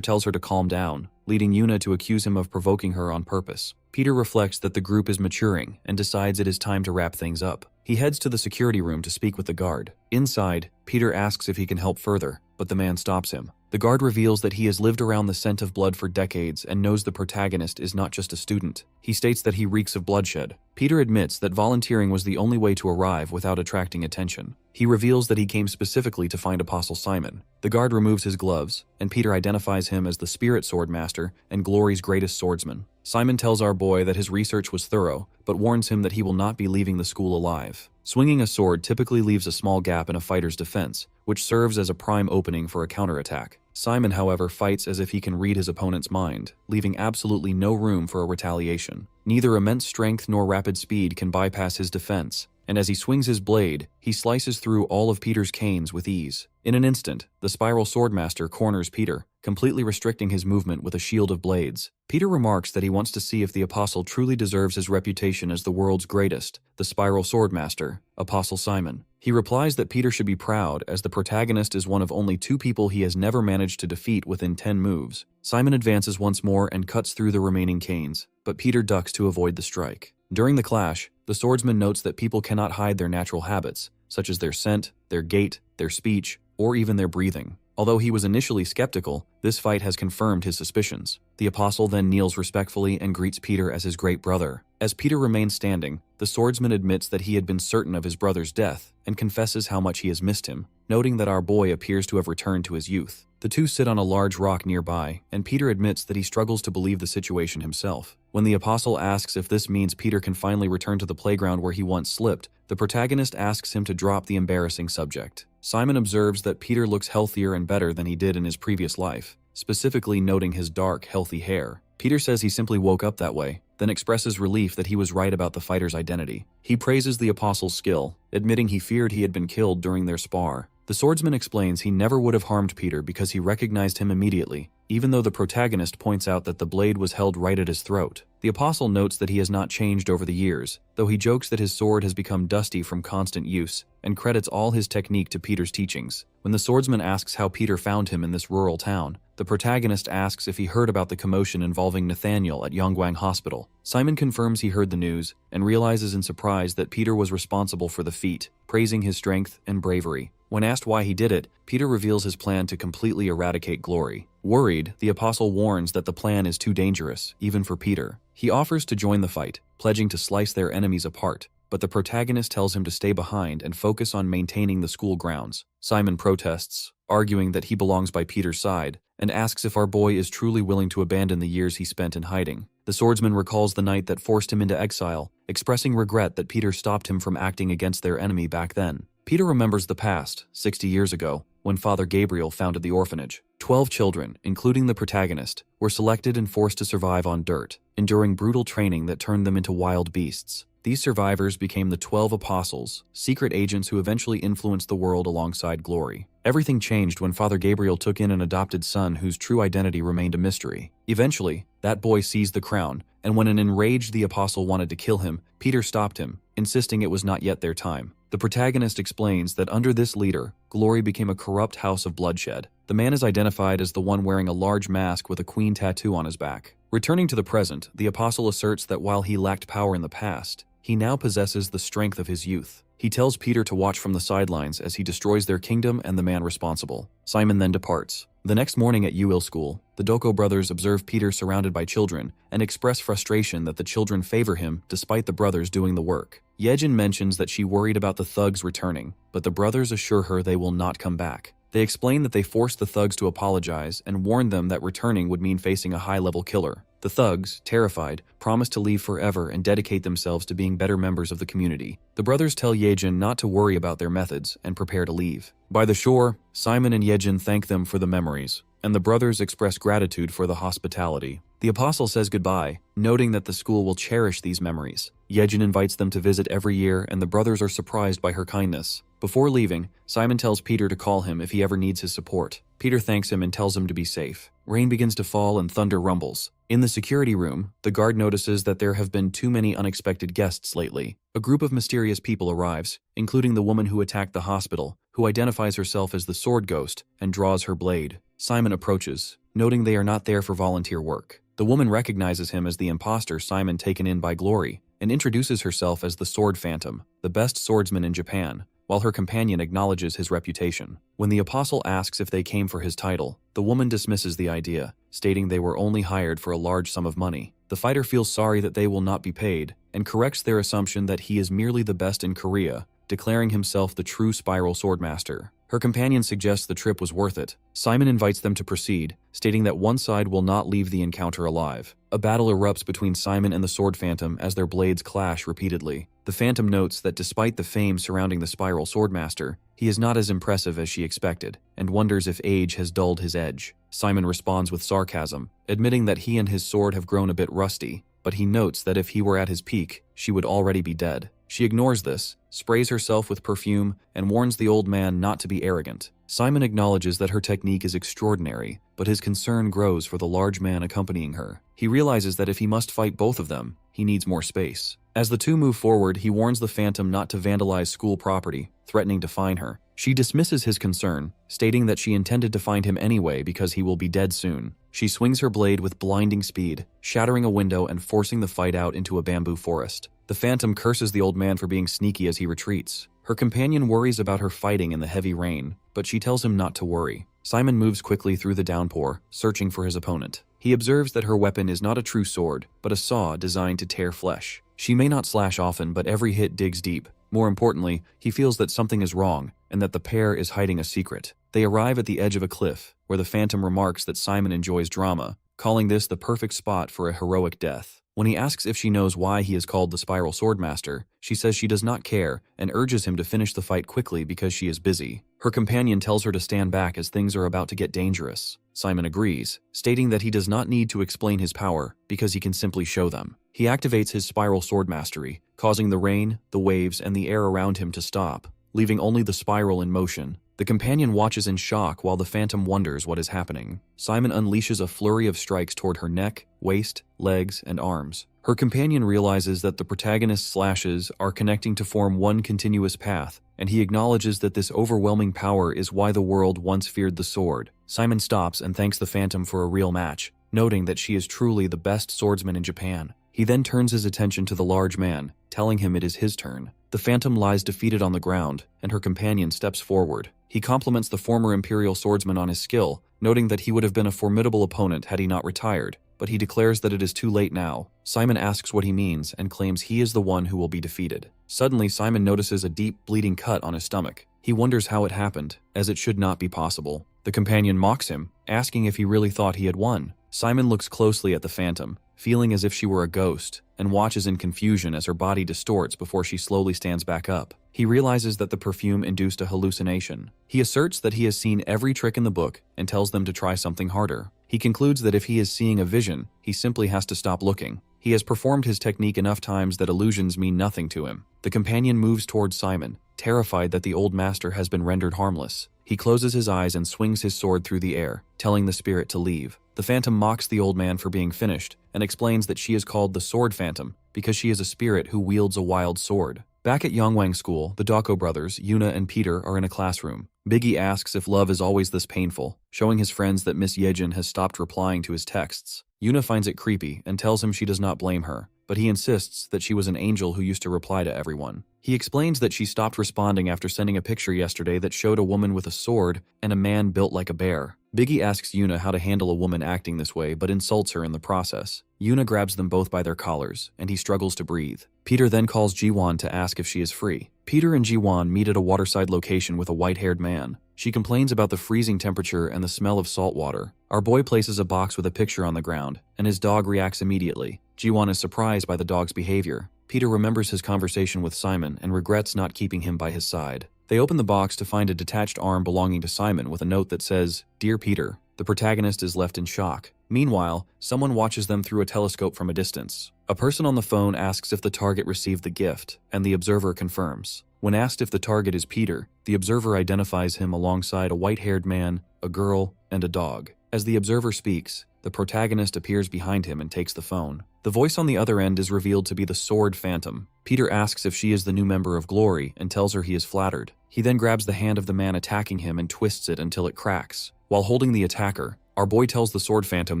tells her to calm down, leading Yuna to accuse him of provoking her on purpose. Peter reflects that the group is maturing and decides it is time to wrap things up. He heads to the security room to speak with the guard. Inside, Peter asks if he can help further, but the man stops him. The guard reveals that he has lived around the scent of blood for decades and knows the protagonist is not just a student. He states that he reeks of bloodshed. Peter admits that volunteering was the only way to arrive without attracting attention. He reveals that he came specifically to find Apostle Simon. The guard removes his gloves, and Peter identifies him as the Spirit Sword Master and Glory's greatest swordsman. Simon tells our boy that his research was thorough, but warns him that he will not be leaving the school alive. Swinging a sword typically leaves a small gap in a fighter's defense, which serves as a prime opening for a counterattack. Simon, however, fights as if he can read his opponent's mind, leaving absolutely no room for a retaliation. Neither immense strength nor rapid speed can bypass his defense, and as he swings his blade, he slices through all of Peter's canes with ease. In an instant, the Spiral Swordmaster corners Peter, completely restricting his movement with a shield of blades. Peter remarks that he wants to see if the Apostle truly deserves his reputation as the world's greatest, the Spiral Swordmaster, Apostle Simon. He replies that Peter should be proud, as the protagonist is one of only 2 people he has never managed to defeat within 10 moves. Simon advances once more and cuts through the remaining canes, but Peter ducks to avoid the strike. During the clash, the swordsman notes that people cannot hide their natural habits, such as their scent, their gait, their speech, or even their breathing. Although he was initially skeptical, this fight has confirmed his suspicions. The Apostle then kneels respectfully and greets Peter as his great brother. As Peter remains standing, the swordsman admits that he had been certain of his brother's death and confesses how much he has missed him, noting that our boy appears to have returned to his youth. The two sit on a large rock nearby, and Peter admits that he struggles to believe the situation himself. When the Apostle asks if this means Peter can finally return to the playground where he once slipped, the protagonist asks him to drop the embarrassing subject. Simon observes that Peter looks healthier and better than he did in his previous life, specifically noting his dark, healthy hair. Peter says he simply woke up that way, then expresses relief that he was right about the fighter's identity. He praises the Apostle's skill, admitting he feared he had been killed during their spar. The swordsman explains he never would have harmed Peter because he recognized him immediately, even though the protagonist points out that the blade was held right at his throat. The Apostle notes that he has not changed over the years, though he jokes that his sword has become dusty from constant use, and credits all his technique to Peter's teachings. When the swordsman asks how Peter found him in this rural town, the protagonist asks if he heard about the commotion involving Nathaniel at Yongguang Hospital. Simon confirms he heard the news, and realizes in surprise that Peter was responsible for the feat, praising his strength and bravery. When asked why he did it, Peter reveals his plan to completely eradicate Glory. Worried, the Apostle warns that the plan is too dangerous, even for Peter. He offers to join the fight, pledging to slice their enemies apart, but the protagonist tells him to stay behind and focus on maintaining the school grounds. Simon protests, arguing that he belongs by Peter's side, and asks if our boy is truly willing to abandon the years he spent in hiding. The swordsman recalls the night that forced him into exile, expressing regret that Peter stopped him from acting against their enemy back then. Peter remembers the past, 60 years ago, when Father Gabriel founded the orphanage. 12 children, including the protagonist, were selected and forced to survive on dirt, enduring brutal training that turned them into wild beasts. These survivors became the 12 apostles, secret agents who eventually influenced the world alongside Glory. Everything changed when Father Gabriel took in an adopted son whose true identity remained a mystery. Eventually, that boy seized the crown, and when an enraged apostle wanted to kill him, Peter stopped him, insisting it was not yet their time. The protagonist explains that under this leader, Glory became a corrupt house of bloodshed. The man is identified as the one wearing a large mask with a queen tattoo on his back. Returning to the present, the apostle asserts that while he lacked power in the past, he now possesses the strength of his youth. He tells Peter to watch from the sidelines as he destroys their kingdom and the man responsible. Simon then departs. The next morning at Yahello school, the Doko brothers observe Peter surrounded by children and express frustration that the children favor him despite the brothers doing the work. Yejin mentions that she worried about the thugs returning, but the brothers assure her they will not come back. They explain that they forced the thugs to apologize and warned them that returning would mean facing a high-level killer. The thugs, terrified, promise to leave forever and dedicate themselves to being better members of the community. The brothers tell Yejin not to worry about their methods and prepare to leave. By the shore, Simon and Yejin thank them for the memories, and the brothers express gratitude for the hospitality. The apostle says goodbye, noting that the school will cherish these memories. Yejin invites them to visit every year, and the brothers are surprised by her kindness. Before leaving, Simon tells Peter to call him if he ever needs his support. Peter thanks him and tells him to be safe. Rain begins to fall and thunder rumbles. In the security room, the guard notices that there have been too many unexpected guests lately. A group of mysterious people arrives, including the woman who attacked the hospital, who identifies herself as the Sword Ghost and draws her blade. Simon approaches, noting they are not there for volunteer work. The woman recognizes him as the imposter Simon taken in by Glory, and introduces herself as the Sword Phantom, the best swordsman in Japan, while her companion acknowledges his reputation. When the apostle asks if they came for his title, the woman dismisses the idea, stating they were only hired for a large sum of money. The fighter feels sorry that they will not be paid, and corrects their assumption that he is merely the best in Korea, declaring himself the true Spiral Swordmaster. Her companion suggests the trip was worth it. Simon invites them to proceed, stating that one side will not leave the encounter alive. A battle erupts between Simon and the Sword Phantom as their blades clash repeatedly. The Phantom notes that despite the fame surrounding the Spiral Swordmaster, he is not as impressive as she expected, and wonders if age has dulled his edge. Simon responds with sarcasm, admitting that he and his sword have grown a bit rusty, but he notes that if he were at his peak, she would already be dead. She ignores this, sprays herself with perfume, and warns the old man not to be arrogant. Simon acknowledges that her technique is extraordinary, but his concern grows for the large man accompanying her. He realizes that if he must fight both of them, he needs more space. As the two move forward, he warns the Phantom not to vandalize school property, threatening to fine her. She dismisses his concern, stating that she intended to find him anyway because he will be dead soon. She swings her blade with blinding speed, shattering a window and forcing the fight out into a bamboo forest. The Phantom curses the old man for being sneaky as he retreats. Her companion worries about her fighting in the heavy rain, but she tells him not to worry. Simon moves quickly through the downpour, searching for his opponent. He observes that her weapon is not a true sword, but a saw designed to tear flesh. She may not slash often, but every hit digs deep. More importantly, he feels that something is wrong, and that the pair is hiding a secret. They arrive at the edge of a cliff, where the Phantom remarks that Simon enjoys drama, calling this the perfect spot for a heroic death. When he asks if she knows why he is called the Spiral Swordmaster, she says she does not care and urges him to finish the fight quickly because she is busy. Her companion tells her to stand back as things are about to get dangerous. Simon agrees, stating that he does not need to explain his power because he can simply show them. He activates his Spiral Sword Mastery, causing the rain, the waves, and the air around him to stop, leaving only the spiral in motion. The companion watches in shock while the Phantom wonders what is happening. Simon unleashes a flurry of strikes toward her neck, waist, legs, and arms. Her companion realizes that the protagonist's slashes are connecting to form one continuous path, and he acknowledges that this overwhelming power is why the world once feared the sword. Simon stops and thanks the Phantom for a real match, noting that she is truly the best swordsman in Japan. He then turns his attention to the large man, telling him it is his turn. The Phantom lies defeated on the ground, and her companion steps forward. He compliments the former Imperial swordsman on his skill, noting that he would have been a formidable opponent had he not retired, but he declares that it is too late now. Simon asks what he means and claims he is the one who will be defeated. Suddenly, Simon notices a deep, bleeding cut on his stomach. He wonders how it happened, as it should not be possible. The companion mocks him, asking if he really thought he had won. Simon looks closely at the phantom, feeling as if she were a ghost, and watches in confusion as her body distorts before she slowly stands back up. He realizes that the perfume induced a hallucination. He asserts that he has seen every trick in the book and tells them to try something harder. He concludes that if he is seeing a vision, he simply has to stop looking. He has performed his technique enough times that illusions mean nothing to him. The companion moves towards Simon, terrified that the old master has been rendered harmless. He closes his eyes and swings his sword through the air, telling the spirit to leave. The phantom mocks the old man for being finished, and explains that she is called the Sword Phantom because she is a spirit who wields a wild sword. Back at Yongwang School, the Dako brothers, Yuna and Peter, are in a classroom. Biggie asks if love is always this painful, showing his friends that Miss Yejin has stopped replying to his texts. Yuna finds it creepy and tells him she does not blame her, but he insists that she was an angel who used to reply to everyone. He explains that she stopped responding after sending a picture yesterday that showed a woman with a sword and a man built like a bear. Biggie asks Yuna how to handle a woman acting this way, but insults her in the process. Yuna grabs them both by their collars, and he struggles to breathe. Peter then calls Jiwon to ask if she is free. Peter and Jiwon meet at a waterside location with a white-haired man. She complains about the freezing temperature and the smell of salt water. Our boy places a box with a picture on the ground, and his dog reacts immediately. Jiwon is surprised by the dog's behavior. Peter remembers his conversation with Simon and regrets not keeping him by his side. They open the box to find a detached arm belonging to Simon with a note that says, "Dear Peter." The protagonist is left in shock. Meanwhile, someone watches them through a telescope from a distance. A person on the phone asks if the target received the gift, and the observer confirms. When asked if the target is Peter, the observer identifies him alongside a white-haired man, a girl, and a dog. As the observer speaks, the protagonist appears behind him and takes the phone. The voice on the other end is revealed to be the Sword Phantom. Peter asks if she is the new member of Glory and tells her he is flattered. He then grabs the hand of the man attacking him and twists it until it cracks. While holding the attacker, our boy tells the Sword Phantom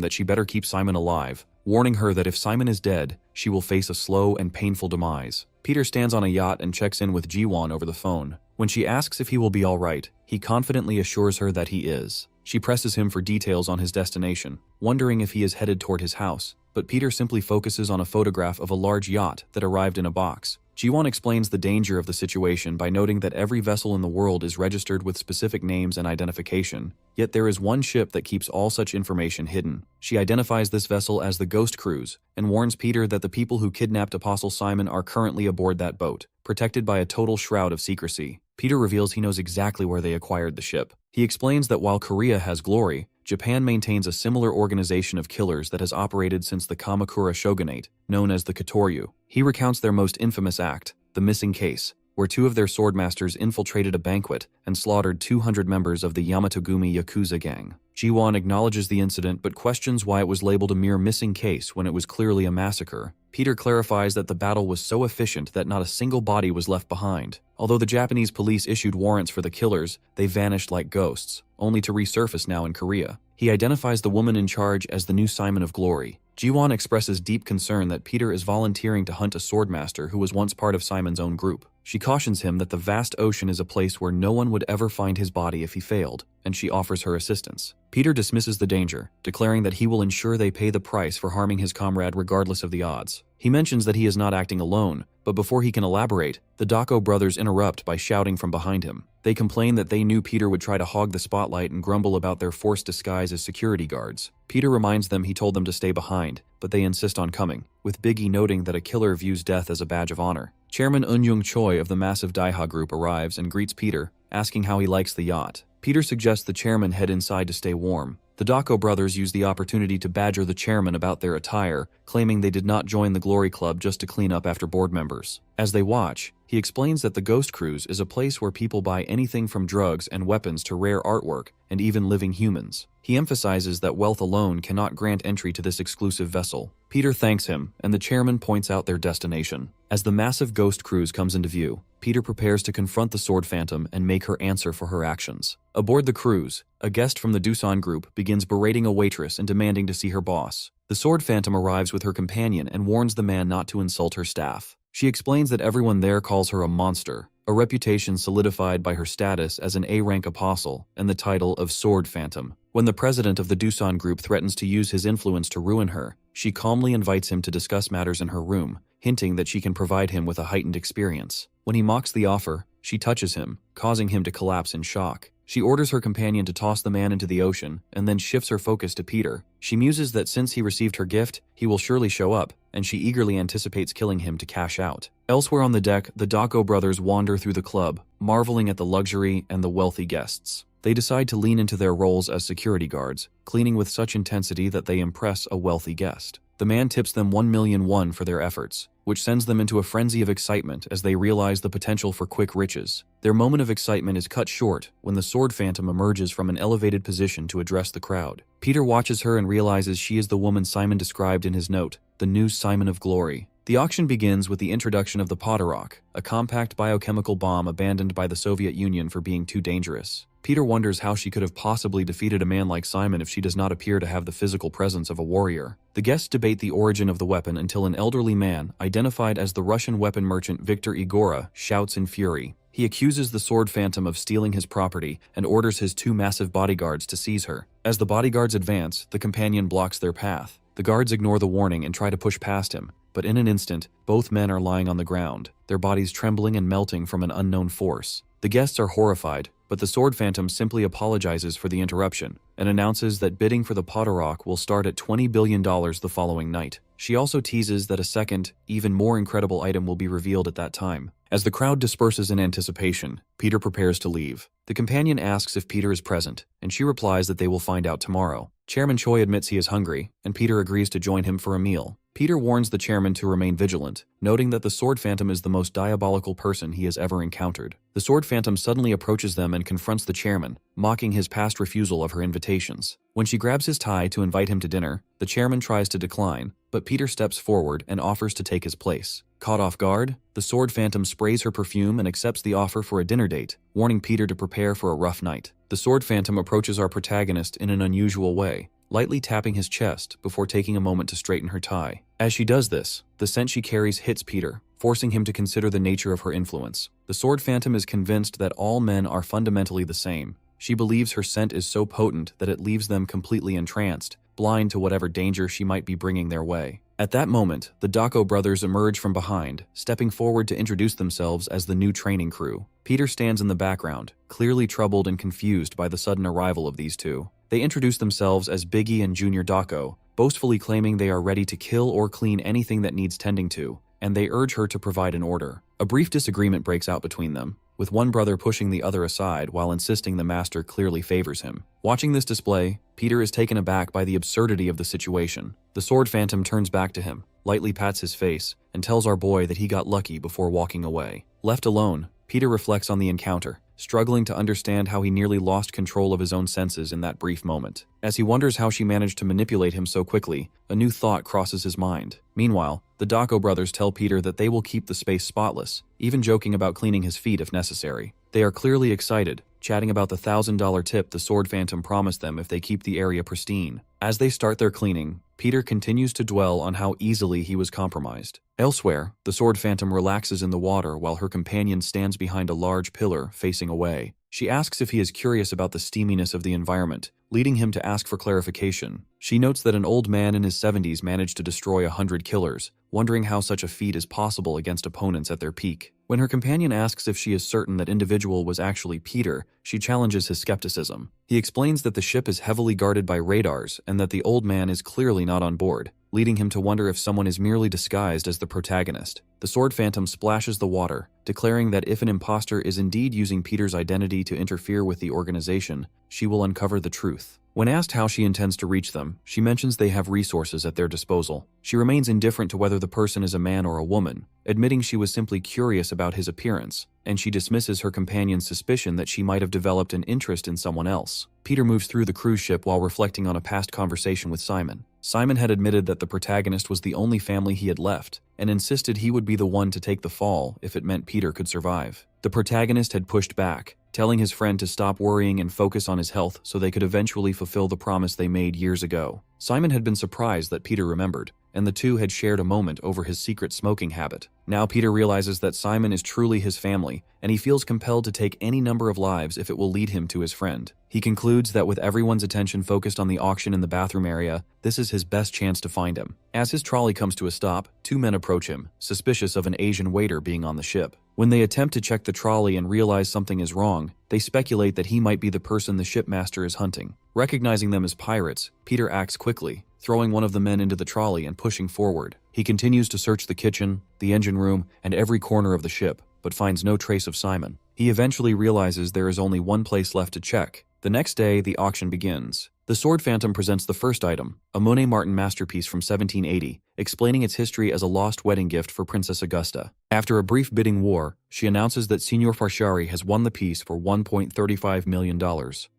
that she better keep Simon alive, warning her that if Simon is dead, she will face a slow and painful demise. Peter stands on a yacht and checks in with Jiwon over the phone. When she asks if he will be alright, he confidently assures her that he is. She presses him for details on his destination, wondering if he is headed toward his house, but Peter simply focuses on a photograph of a large yacht that arrived in a box. Jiwon explains the danger of the situation by noting that every vessel in the world is registered with specific names and identification, yet there is one ship that keeps all such information hidden. She identifies this vessel as the Ghost Cruise and warns Peter that the people who kidnapped Apostle Simon are currently aboard that boat, protected by a total shroud of secrecy. Peter reveals he knows exactly where they acquired the ship. He explains that while Korea has Glory, Japan maintains a similar organization of killers that has operated since the Kamakura shogunate, known as the Katoryu. He recounts their most infamous act, the missing case, where two of their swordmasters infiltrated a banquet and slaughtered 200 members of the Yamatogumi Yakuza gang. Jiwon acknowledges the incident but questions why it was labeled a mere missing case when it was clearly a massacre. Peter clarifies that the battle was so efficient that not a single body was left behind. Although the Japanese police issued warrants for the killers, they vanished like ghosts, only to resurface now in Korea. He identifies the woman in charge as the new Simon of Glory. Jiwon expresses deep concern that Peter is volunteering to hunt a swordmaster who was once part of Simon's own group. She cautions him that the vast ocean is a place where no one would ever find his body if he failed, and she offers her assistance. Peter dismisses the danger, declaring that he will ensure they pay the price for harming his comrade regardless of the odds. He mentions that he is not acting alone, but before he can elaborate, the Dako brothers interrupt by shouting from behind him. They complain that they knew Peter would try to hog the spotlight and grumble about their forced disguise as security guards. Peter reminds them he told them to stay behind, but they insist on coming, with Biggie noting that a killer views death as a badge of honor. Chairman Eun-Young Choi of the massive Daiha group arrives and greets Peter, asking how he likes the yacht. Peter suggests the chairman head inside to stay warm. The Dako brothers use the opportunity to badger the chairman about their attire, claiming they did not join the Glory Club just to clean up after board members. As they watch, he explains that the Ghost Cruise is a place where people buy anything from drugs and weapons to rare artwork and even living humans. He emphasizes that wealth alone cannot grant entry to this exclusive vessel. Peter thanks him, and the chairman points out their destination. As the massive Ghost Cruise comes into view, Peter prepares to confront the Sword Phantom and make her answer for her actions. Aboard the cruise, a guest from the Doosan group begins berating a waitress and demanding to see her boss. The Sword Phantom arrives with her companion and warns the man not to insult her staff. She explains that everyone there calls her a monster, a reputation solidified by her status as an A-rank apostle and the title of Sword Phantom. When the president of the Doosan group threatens to use his influence to ruin her, she calmly invites him to discuss matters in her room, hinting that she can provide him with a heightened experience. When he mocks the offer, she touches him, causing him to collapse in shock. She orders her companion to toss the man into the ocean and then shifts her focus to Peter. She muses that since he received her gift, he will surely show up, and she eagerly anticipates killing him to cash out. Elsewhere on the deck, the Dako brothers wander through the club, marveling at the luxury and the wealthy guests. They decide to lean into their roles as security guards, cleaning with such intensity that they impress a wealthy guest. The man tips them 1,000,000 won for their efforts, which sends them into a frenzy of excitement as they realize the potential for quick riches. Their moment of excitement is cut short when the sword phantom emerges from an elevated position to address the crowd. Peter watches her and realizes she is the woman Simon described in his note, the new Simon of Glory. The auction begins with the introduction of the Podarok, a compact biochemical bomb abandoned by the Soviet Union for being too dangerous. Peter wonders how she could have possibly defeated a man like Simon if she does not appear to have the physical presence of a warrior. The guests debate the origin of the weapon until an elderly man, identified as the Russian weapon merchant Viktor Igora, shouts in fury. He accuses the sword phantom of stealing his property and orders his 2 massive bodyguards to seize her. As the bodyguards advance, the companion blocks their path. The guards ignore the warning and try to push past him, but in an instant, both men are lying on the ground, their bodies trembling and melting from an unknown force. The guests are horrified, but the sword phantom simply apologizes for the interruption and announces that bidding for the Podarok will start at $20 billion the following night. She also teases that a second, even more incredible item will be revealed at that time. As the crowd disperses in anticipation, Peter prepares to leave. The companion asks if Peter is present, and she replies that they will find out tomorrow. Chairman Choi admits he is hungry, and Peter agrees to join him for a meal. Peter warns the chairman to remain vigilant, noting that the sword phantom is the most diabolical person he has ever encountered. The sword phantom suddenly approaches them and confronts the chairman, mocking his past refusal of her invitations. When she grabs his tie to invite him to dinner, the chairman tries to decline, but Peter steps forward and offers to take his place. Caught off guard, the sword phantom sprays her perfume and accepts the offer for a dinner date, warning Peter to prepare for a rough night. The sword phantom approaches our protagonist in an unusual way, lightly tapping his chest before taking a moment to straighten her tie. As she does this, the scent she carries hits Peter, forcing him to consider the nature of her influence. The sword phantom is convinced that all men are fundamentally the same. She believes her scent is so potent that it leaves them completely entranced, blind to whatever danger she might be bringing their way. At that moment, the Dako brothers emerge from behind, stepping forward to introduce themselves as the new training crew. Peter stands in the background, clearly troubled and confused by the sudden arrival of these two. They introduce themselves as Biggie and Junior Dako, boastfully claiming they are ready to kill or clean anything that needs tending to, and they urge her to provide an order. A brief disagreement breaks out between them, with one brother pushing the other aside while insisting the master clearly favors him. Watching this display, Peter is taken aback by the absurdity of the situation. The sword phantom turns back to him, lightly pats his face, and tells our boy that he got lucky before walking away. Left alone, Peter reflects on the encounter, struggling to understand how he nearly lost control of his own senses in that brief moment. As he wonders how she managed to manipulate him so quickly, a new thought crosses his mind. Meanwhile, the Dako brothers tell Peter that they will keep the space spotless, even joking about cleaning his feet if necessary. They are clearly excited, chatting about the $1,000 tip the sword phantom promised them if they keep the area pristine. As they start their cleaning, Peter continues to dwell on how easily he was compromised. Elsewhere, the sword phantom relaxes in the water while her companion stands behind a large pillar facing away. She asks if he is curious about the steaminess of the environment, leading him to ask for clarification. She notes that an old man in his 70s managed to destroy 100 killers, wondering how such a feat is possible against opponents at their peak. When her companion asks if she is certain that individual was actually Peter, she challenges his skepticism. He explains that the ship is heavily guarded by radars and that the old man is clearly not on board, leading him to wonder if someone is merely disguised as the protagonist. The sword phantom splashes the water, declaring that if an imposter is indeed using Peter's identity to interfere with the organization, she will uncover the truth. When asked how she intends to reach them, she mentions they have resources at their disposal. She remains indifferent to whether the person is a man or a woman, admitting she was simply curious about his appearance, and she dismisses her companion's suspicion that she might have developed an interest in someone else. Peter moves through the cruise ship while reflecting on a past conversation with Simon. Simon had admitted that the protagonist was the only family he had left, and insisted he would be the one to take the fall if it meant Peter could survive. The protagonist had pushed back, telling his friend to stop worrying and focus on his health so they could eventually fulfill the promise they made years ago. Simon had been surprised that Peter remembered, and the two had shared a moment over his secret smoking habit. Now Peter realizes that Simon is truly his family, and he feels compelled to take any number of lives if it will lead him to his friend. He concludes that with everyone's attention focused on the auction in the bathroom area, this is his best chance to find him. As his trolley comes to a stop, two men approach him, suspicious of an Asian waiter being on the ship. When they attempt to check the trolley and realize something is wrong, they speculate that he might be the person the shipmaster is hunting. Recognizing them as pirates, Peter acts quickly, throwing one of the men into the trolley and pushing forward. He continues to search the kitchen, the engine room, and every corner of the ship, but finds no trace of Simon. He eventually realizes there is only one place left to check. The next day, the auction begins. The Sword Phantom presents the first item, a Monet Martin masterpiece from 1780, explaining its history as a lost wedding gift for Princess Augusta. After a brief bidding war, she announces that Signor Farshari has won the piece for $1.35 million.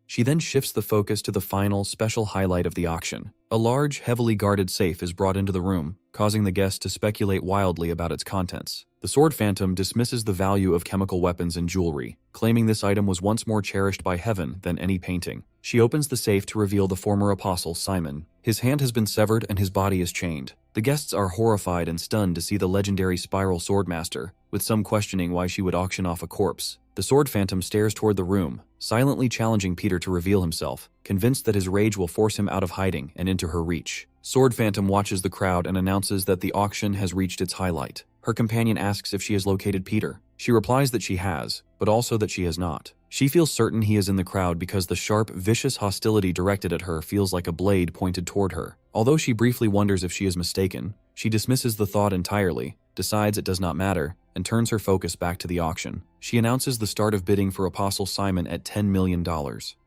She then shifts the focus to the final, special highlight of the auction. A large, heavily guarded safe is brought into the room, causing the guests to speculate wildly about its contents. The Sword Phantom dismisses the value of chemical weapons and jewelry, claiming this item was once more cherished by heaven than any painting. She opens the safe to reveal the former apostle, Simon. His hand has been severed and his body is chained. The guests are horrified and stunned to see the legendary Spiral Swordmaster, with some questioning why she would auction off a corpse. The Sword Phantom stares toward the room, silently challenging Peter to reveal himself, convinced that his rage will force him out of hiding and into her reach. Sword Phantom watches the crowd and announces that the auction has reached its highlight. Her companion asks if she has located Peter. She replies that she has, but also that she has not. She feels certain he is in the crowd because the sharp, vicious hostility directed at her feels like a blade pointed toward her. Although she briefly wonders if she is mistaken, she dismisses the thought entirely, decides it does not matter, and turns her focus back to the auction. She announces the start of bidding for Apostle Simon at $10 million.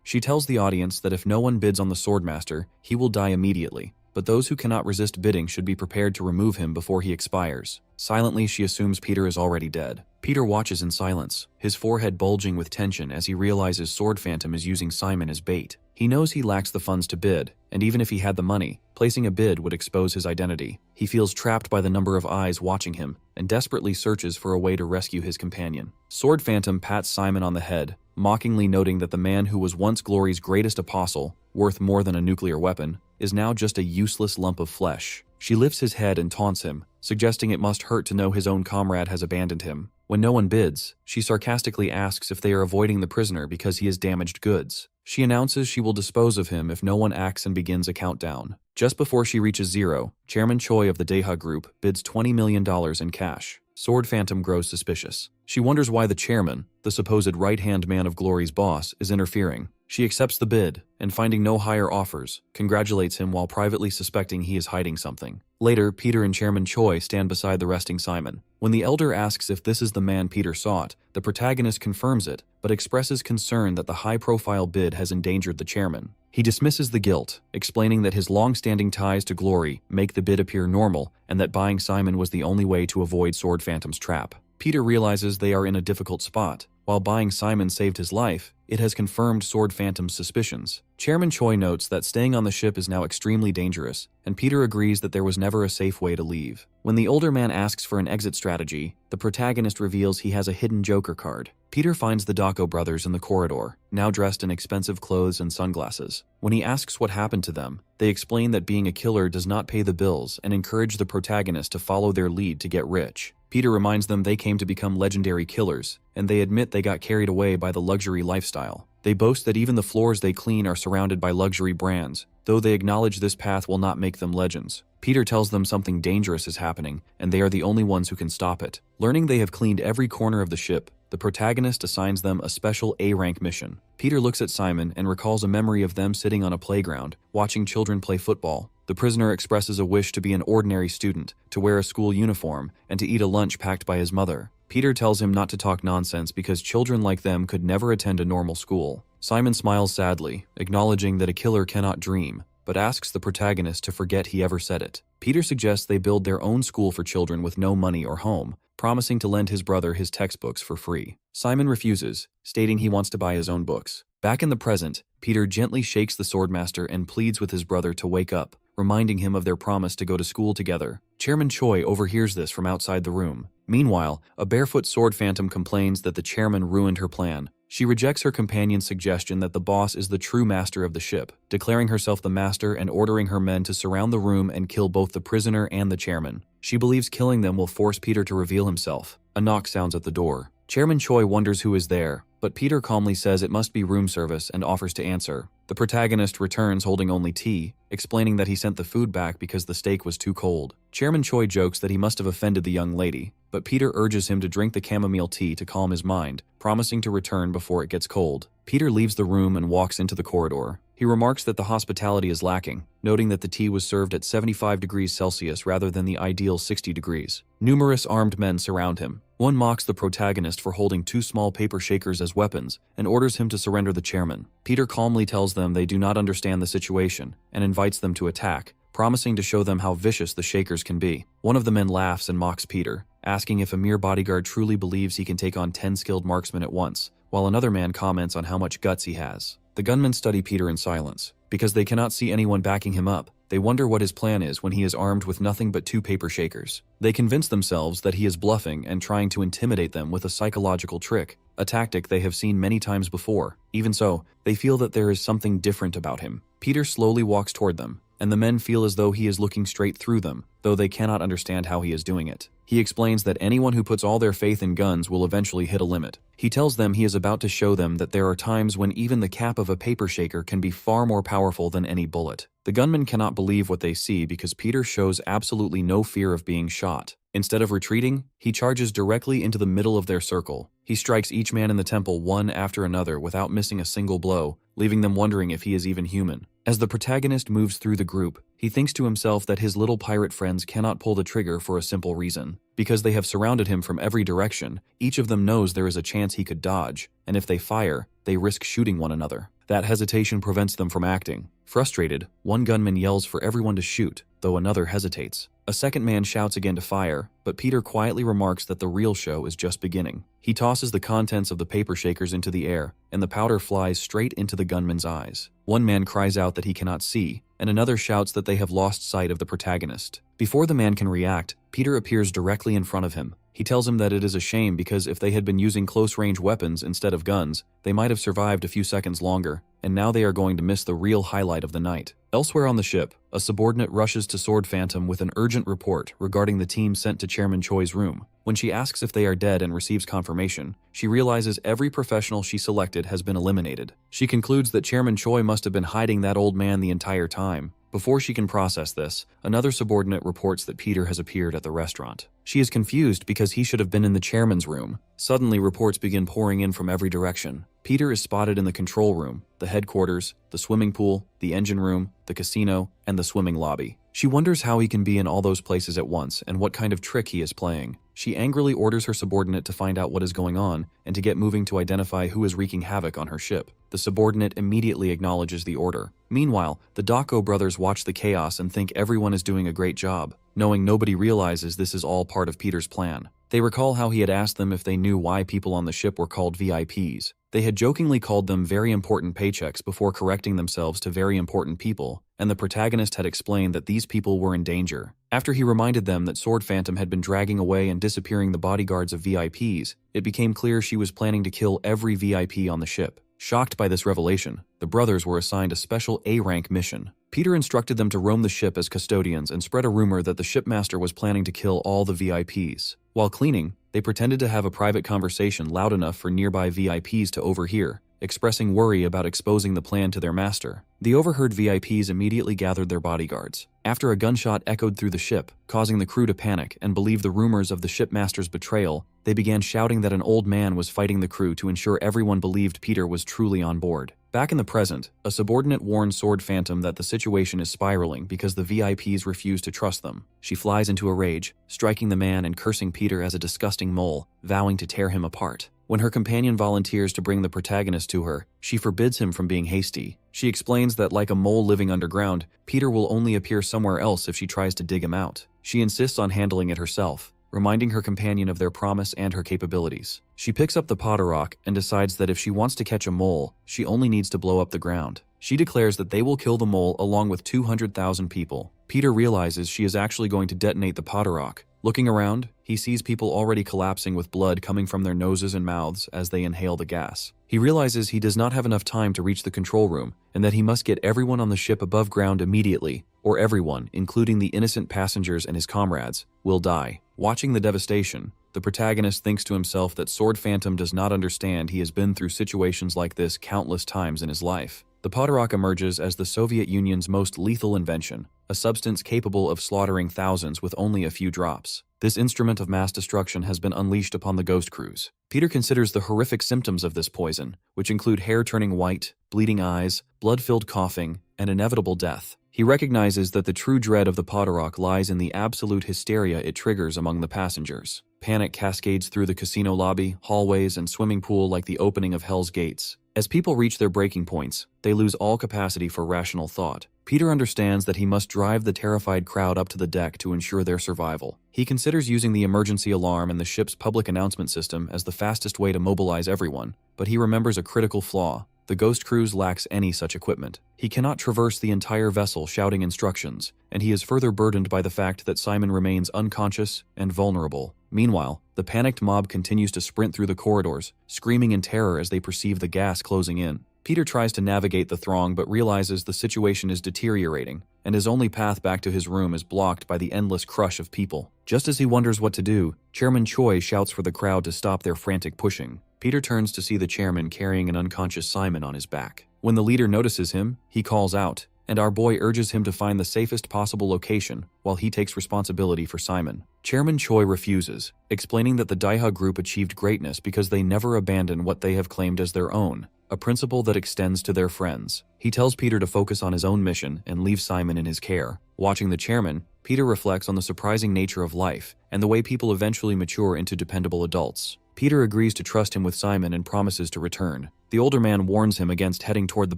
She tells the audience that if no one bids on the Swordmaster, he will die immediately, but those who cannot resist bidding should be prepared to remove him before he expires. Silently, she assumes Peter is already dead. Peter watches in silence, his forehead bulging with tension as he realizes Sword Phantom is using Simon as bait. He knows he lacks the funds to bid, and even if he had the money, placing a bid would expose his identity. He feels trapped by the number of eyes watching him, and desperately searches for a way to rescue his companion. Sword Phantom pats Simon on the head, mockingly noting that the man who was once Glory's greatest apostle, worth more than a nuclear weapon, is now just a useless lump of flesh. She lifts his head and taunts him, suggesting it must hurt to know his own comrade has abandoned him. When no one bids, she sarcastically asks if they are avoiding the prisoner because he has damaged goods. She announces she will dispose of him if no one acts and begins a countdown. Just before she reaches zero, Chairman Choi of the Deha Group bids $20 million in cash. Sword Phantom grows suspicious. She wonders why the chairman, the supposed right-hand man of Glory's boss, is interfering. She accepts the bid, and finding no higher offers, congratulates him while privately suspecting he is hiding something. Later, Peter and Chairman Choi stand beside the resting Simon. When the elder asks if this is the man Peter sought, the protagonist confirms it, but expresses concern that the high-profile bid has endangered the chairman. He dismisses the guilt, explaining that his long-standing ties to Glory make the bid appear normal, and that buying Simon was the only way to avoid Sword Phantom's trap. Peter realizes they are in a difficult spot. While buying Simon saved his life, it has confirmed Sword Phantom's suspicions. Chairman Choi notes that staying on the ship is now extremely dangerous, and Peter agrees that there was never a safe way to leave. When the older man asks for an exit strategy, the protagonist reveals he has a hidden Joker card. Peter finds the Dako brothers in the corridor, now dressed in expensive clothes and sunglasses. When he asks what happened to them, they explain that being a killer does not pay the bills and encourage the protagonist to follow their lead to get rich. Peter reminds them they came to become legendary killers, and they admit they got carried away by the luxury lifestyle. They boast that even the floors they clean are surrounded by luxury brands, though they acknowledge this path will not make them legends. Peter tells them something dangerous is happening, and they are the only ones who can stop it. Learning they have cleaned every corner of the ship, the protagonist assigns them a special A-rank mission. Peter looks at Simon and recalls a memory of them sitting on a playground, watching children play football. The prisoner expresses a wish to be an ordinary student, to wear a school uniform, and to eat a lunch packed by his mother. Peter tells him not to talk nonsense because children like them could never attend a normal school. Simon smiles sadly, acknowledging that a killer cannot dream, but asks the protagonist to forget he ever said it. Peter suggests they build their own school for children with no money or home, promising to lend his brother his textbooks for free. Simon refuses, stating he wants to buy his own books. Back in the present, Peter gently shakes the Swordmaster and pleads with his brother to wake up, reminding him of their promise to go to school together. Chairman Choi overhears this from outside the room. Meanwhile, a barefoot Sword Phantom complains that the chairman ruined her plan, She rejects her companion's suggestion that the boss is the true master of the ship, declaring herself the master and ordering her men to surround the room and kill both the prisoner and the chairman. She believes killing them will force Peter to reveal himself. A knock sounds at the door. Chairman Choi wonders who is there, but Peter calmly says it must be room service and offers to answer. The protagonist returns holding only tea, explaining that he sent the food back because the steak was too cold. Chairman Choi jokes that he must have offended the young lady, but Peter urges him to drink the chamomile tea to calm his mind, promising to return before it gets cold. Peter leaves the room and walks into the corridor. He remarks that the hospitality is lacking, noting that the tea was served at 75 degrees Celsius rather than the ideal 60 degrees. Numerous armed men surround him. One mocks the protagonist for holding 2 small paper shakers as weapons and orders him to surrender the chairman. Peter calmly tells them they do not understand the situation and invites them to attack, promising to show them how vicious the shakers can be. One of the men laughs and mocks Peter, asking if a mere bodyguard truly believes he can take on 10 skilled marksmen at once, while another man comments on how much guts he has. The gunmen study Peter in silence. Because they cannot see anyone backing him up, they wonder what his plan is when he is armed with nothing but 2 paper shakers. They convince themselves that he is bluffing and trying to intimidate them with a psychological trick, a tactic they have seen many times before. Even so, they feel that there is something different about him. Peter slowly walks toward them, and the men feel as though he is looking straight through them, though they cannot understand how he is doing it. He explains that anyone who puts all their faith in guns will eventually hit a limit. He tells them he is about to show them that there are times when even the cap of a paper shaker can be far more powerful than any bullet. The gunmen cannot believe what they see because Peter shows absolutely no fear of being shot. Instead of retreating, he charges directly into the middle of their circle. He strikes each man in the temple one after another without missing a single blow, leaving them wondering if he is even human. As the protagonist moves through the group, he thinks to himself that his little pirate friends cannot pull the trigger for a simple reason. Because they have surrounded him from every direction, each of them knows there is a chance he could dodge, and if they fire, they risk shooting one another. That hesitation prevents them from acting. Frustrated, one gunman yells for everyone to shoot, though another hesitates. A second man shouts again to fire, but Peter quietly remarks that the real show is just beginning. He tosses the contents of the paper shakers into the air, and the powder flies straight into the gunman's eyes. One man cries out that he cannot see, and another shouts that they have lost sight of the protagonist. Before the man can react, Peter appears directly in front of him. He tells him that it is a shame because if they had been using close-range weapons instead of guns, they might have survived a few seconds longer, and now they are going to miss the real highlight of the night. Elsewhere on the ship, a subordinate rushes to Sword Phantom with an urgent report regarding the team sent to Chairman Choi's room. When she asks if they are dead and receives confirmation, she realizes every professional she selected has been eliminated. She concludes that Chairman Choi must have been hiding that old man the entire time. Before she can process this, another subordinate reports that Peter has appeared at the restaurant. She is confused because he should have been in the chairman's room. Suddenly, reports begin pouring in from every direction. Peter is spotted in the control room, the headquarters, the swimming pool, the engine room, the casino, and the swimming lobby. She wonders how he can be in all those places at once and what kind of trick he is playing. She angrily orders her subordinate to find out what is going on and to get moving to identify who is wreaking havoc on her ship. The subordinate immediately acknowledges the order. Meanwhile, the Dako brothers watch the chaos and think everyone is doing a great job, knowing nobody realizes this is all part of Peter's plan. They recall how he had asked them if they knew why people on the ship were called VIPs. They had jokingly called them very important paychecks before correcting themselves to very important people, and the protagonist had explained that these people were in danger. After he reminded them that Sword Phantom had been dragging away and disappearing the bodyguards of VIPs, it became clear she was planning to kill every VIP on the ship. Shocked by this revelation, the brothers were assigned a special A-rank mission. Peter instructed them to roam the ship as custodians and spread a rumor that the shipmaster was planning to kill all the VIPs. While cleaning, they pretended to have a private conversation loud enough for nearby VIPs to overhear, expressing worry about exposing the plan to their master. The overheard VIPs immediately gathered their bodyguards. After a gunshot echoed through the ship, causing the crew to panic and believe the rumors of the shipmaster's betrayal, they began shouting that an old man was fighting the crew to ensure everyone believed Peter was truly on board. Back in the present, a subordinate warns Sword Phantom that the situation is spiraling because the VIPs refuse to trust them. She flies into a rage, striking the man and cursing Peter as a disgusting mole, vowing to tear him apart. When her companion volunteers to bring the protagonist to her, she forbids him from being hasty. She explains that like a mole living underground, Peter will only appear somewhere else if she tries to dig him out. She insists on handling it herself, reminding her companion of their promise and her capabilities. She picks up the Potter Rock and decides that if she wants to catch a mole, she only needs to blow up the ground. She declares that they will kill the mole along with 200,000 people. Peter realizes she is actually going to detonate the Potter Rock. Looking around, he sees people already collapsing with blood coming from their noses and mouths as they inhale the gas. He realizes he does not have enough time to reach the control room and that he must get everyone on the ship above ground immediately, or everyone, including the innocent passengers and his comrades, will die. Watching the devastation, the protagonist thinks to himself that Sword Phantom does not understand he has been through situations like this countless times in his life. The Podarok emerges as the Soviet Union's most lethal invention, a substance capable of slaughtering thousands with only a few drops. This instrument of mass destruction has been unleashed upon the Ghost Cruise. Peter considers the horrific symptoms of this poison, which include hair turning white, bleeding eyes, blood-filled coughing, and inevitable death. He recognizes that the true dread of the Podarok lies in the absolute hysteria it triggers among the passengers. Panic cascades through the casino lobby, hallways, and swimming pool like the opening of Hell's Gates. As people reach their breaking points, they lose all capacity for rational thought. Peter understands that he must drive the terrified crowd up to the deck to ensure their survival. He considers using the emergency alarm and the ship's public announcement system as the fastest way to mobilize everyone, but he remembers a critical flaw. The Ghost Cruise lacks any such equipment. He cannot traverse the entire vessel shouting instructions, and he is further burdened by the fact that Simon remains unconscious and vulnerable. Meanwhile, the panicked mob continues to sprint through the corridors, screaming in terror as they perceive the gas closing in. Peter tries to navigate the throng but realizes the situation is deteriorating, and his only path back to his room is blocked by the endless crush of people. Just as he wonders what to do, Chairman Choi shouts for the crowd to stop their frantic pushing. Peter turns to see the chairman carrying an unconscious Simon on his back. When the leader notices him, he calls out, and our boy urges him to find the safest possible location while he takes responsibility for Simon. Chairman Choi refuses, explaining that the Daiha group achieved greatness because they never abandon what they have claimed as their own, a principle that extends to their friends. He tells Peter to focus on his own mission and leave Simon in his care. Watching the chairman, Peter reflects on the surprising nature of life and the way people eventually mature into dependable adults. Peter agrees to trust him with Simon and promises to return. The older man warns him against heading toward the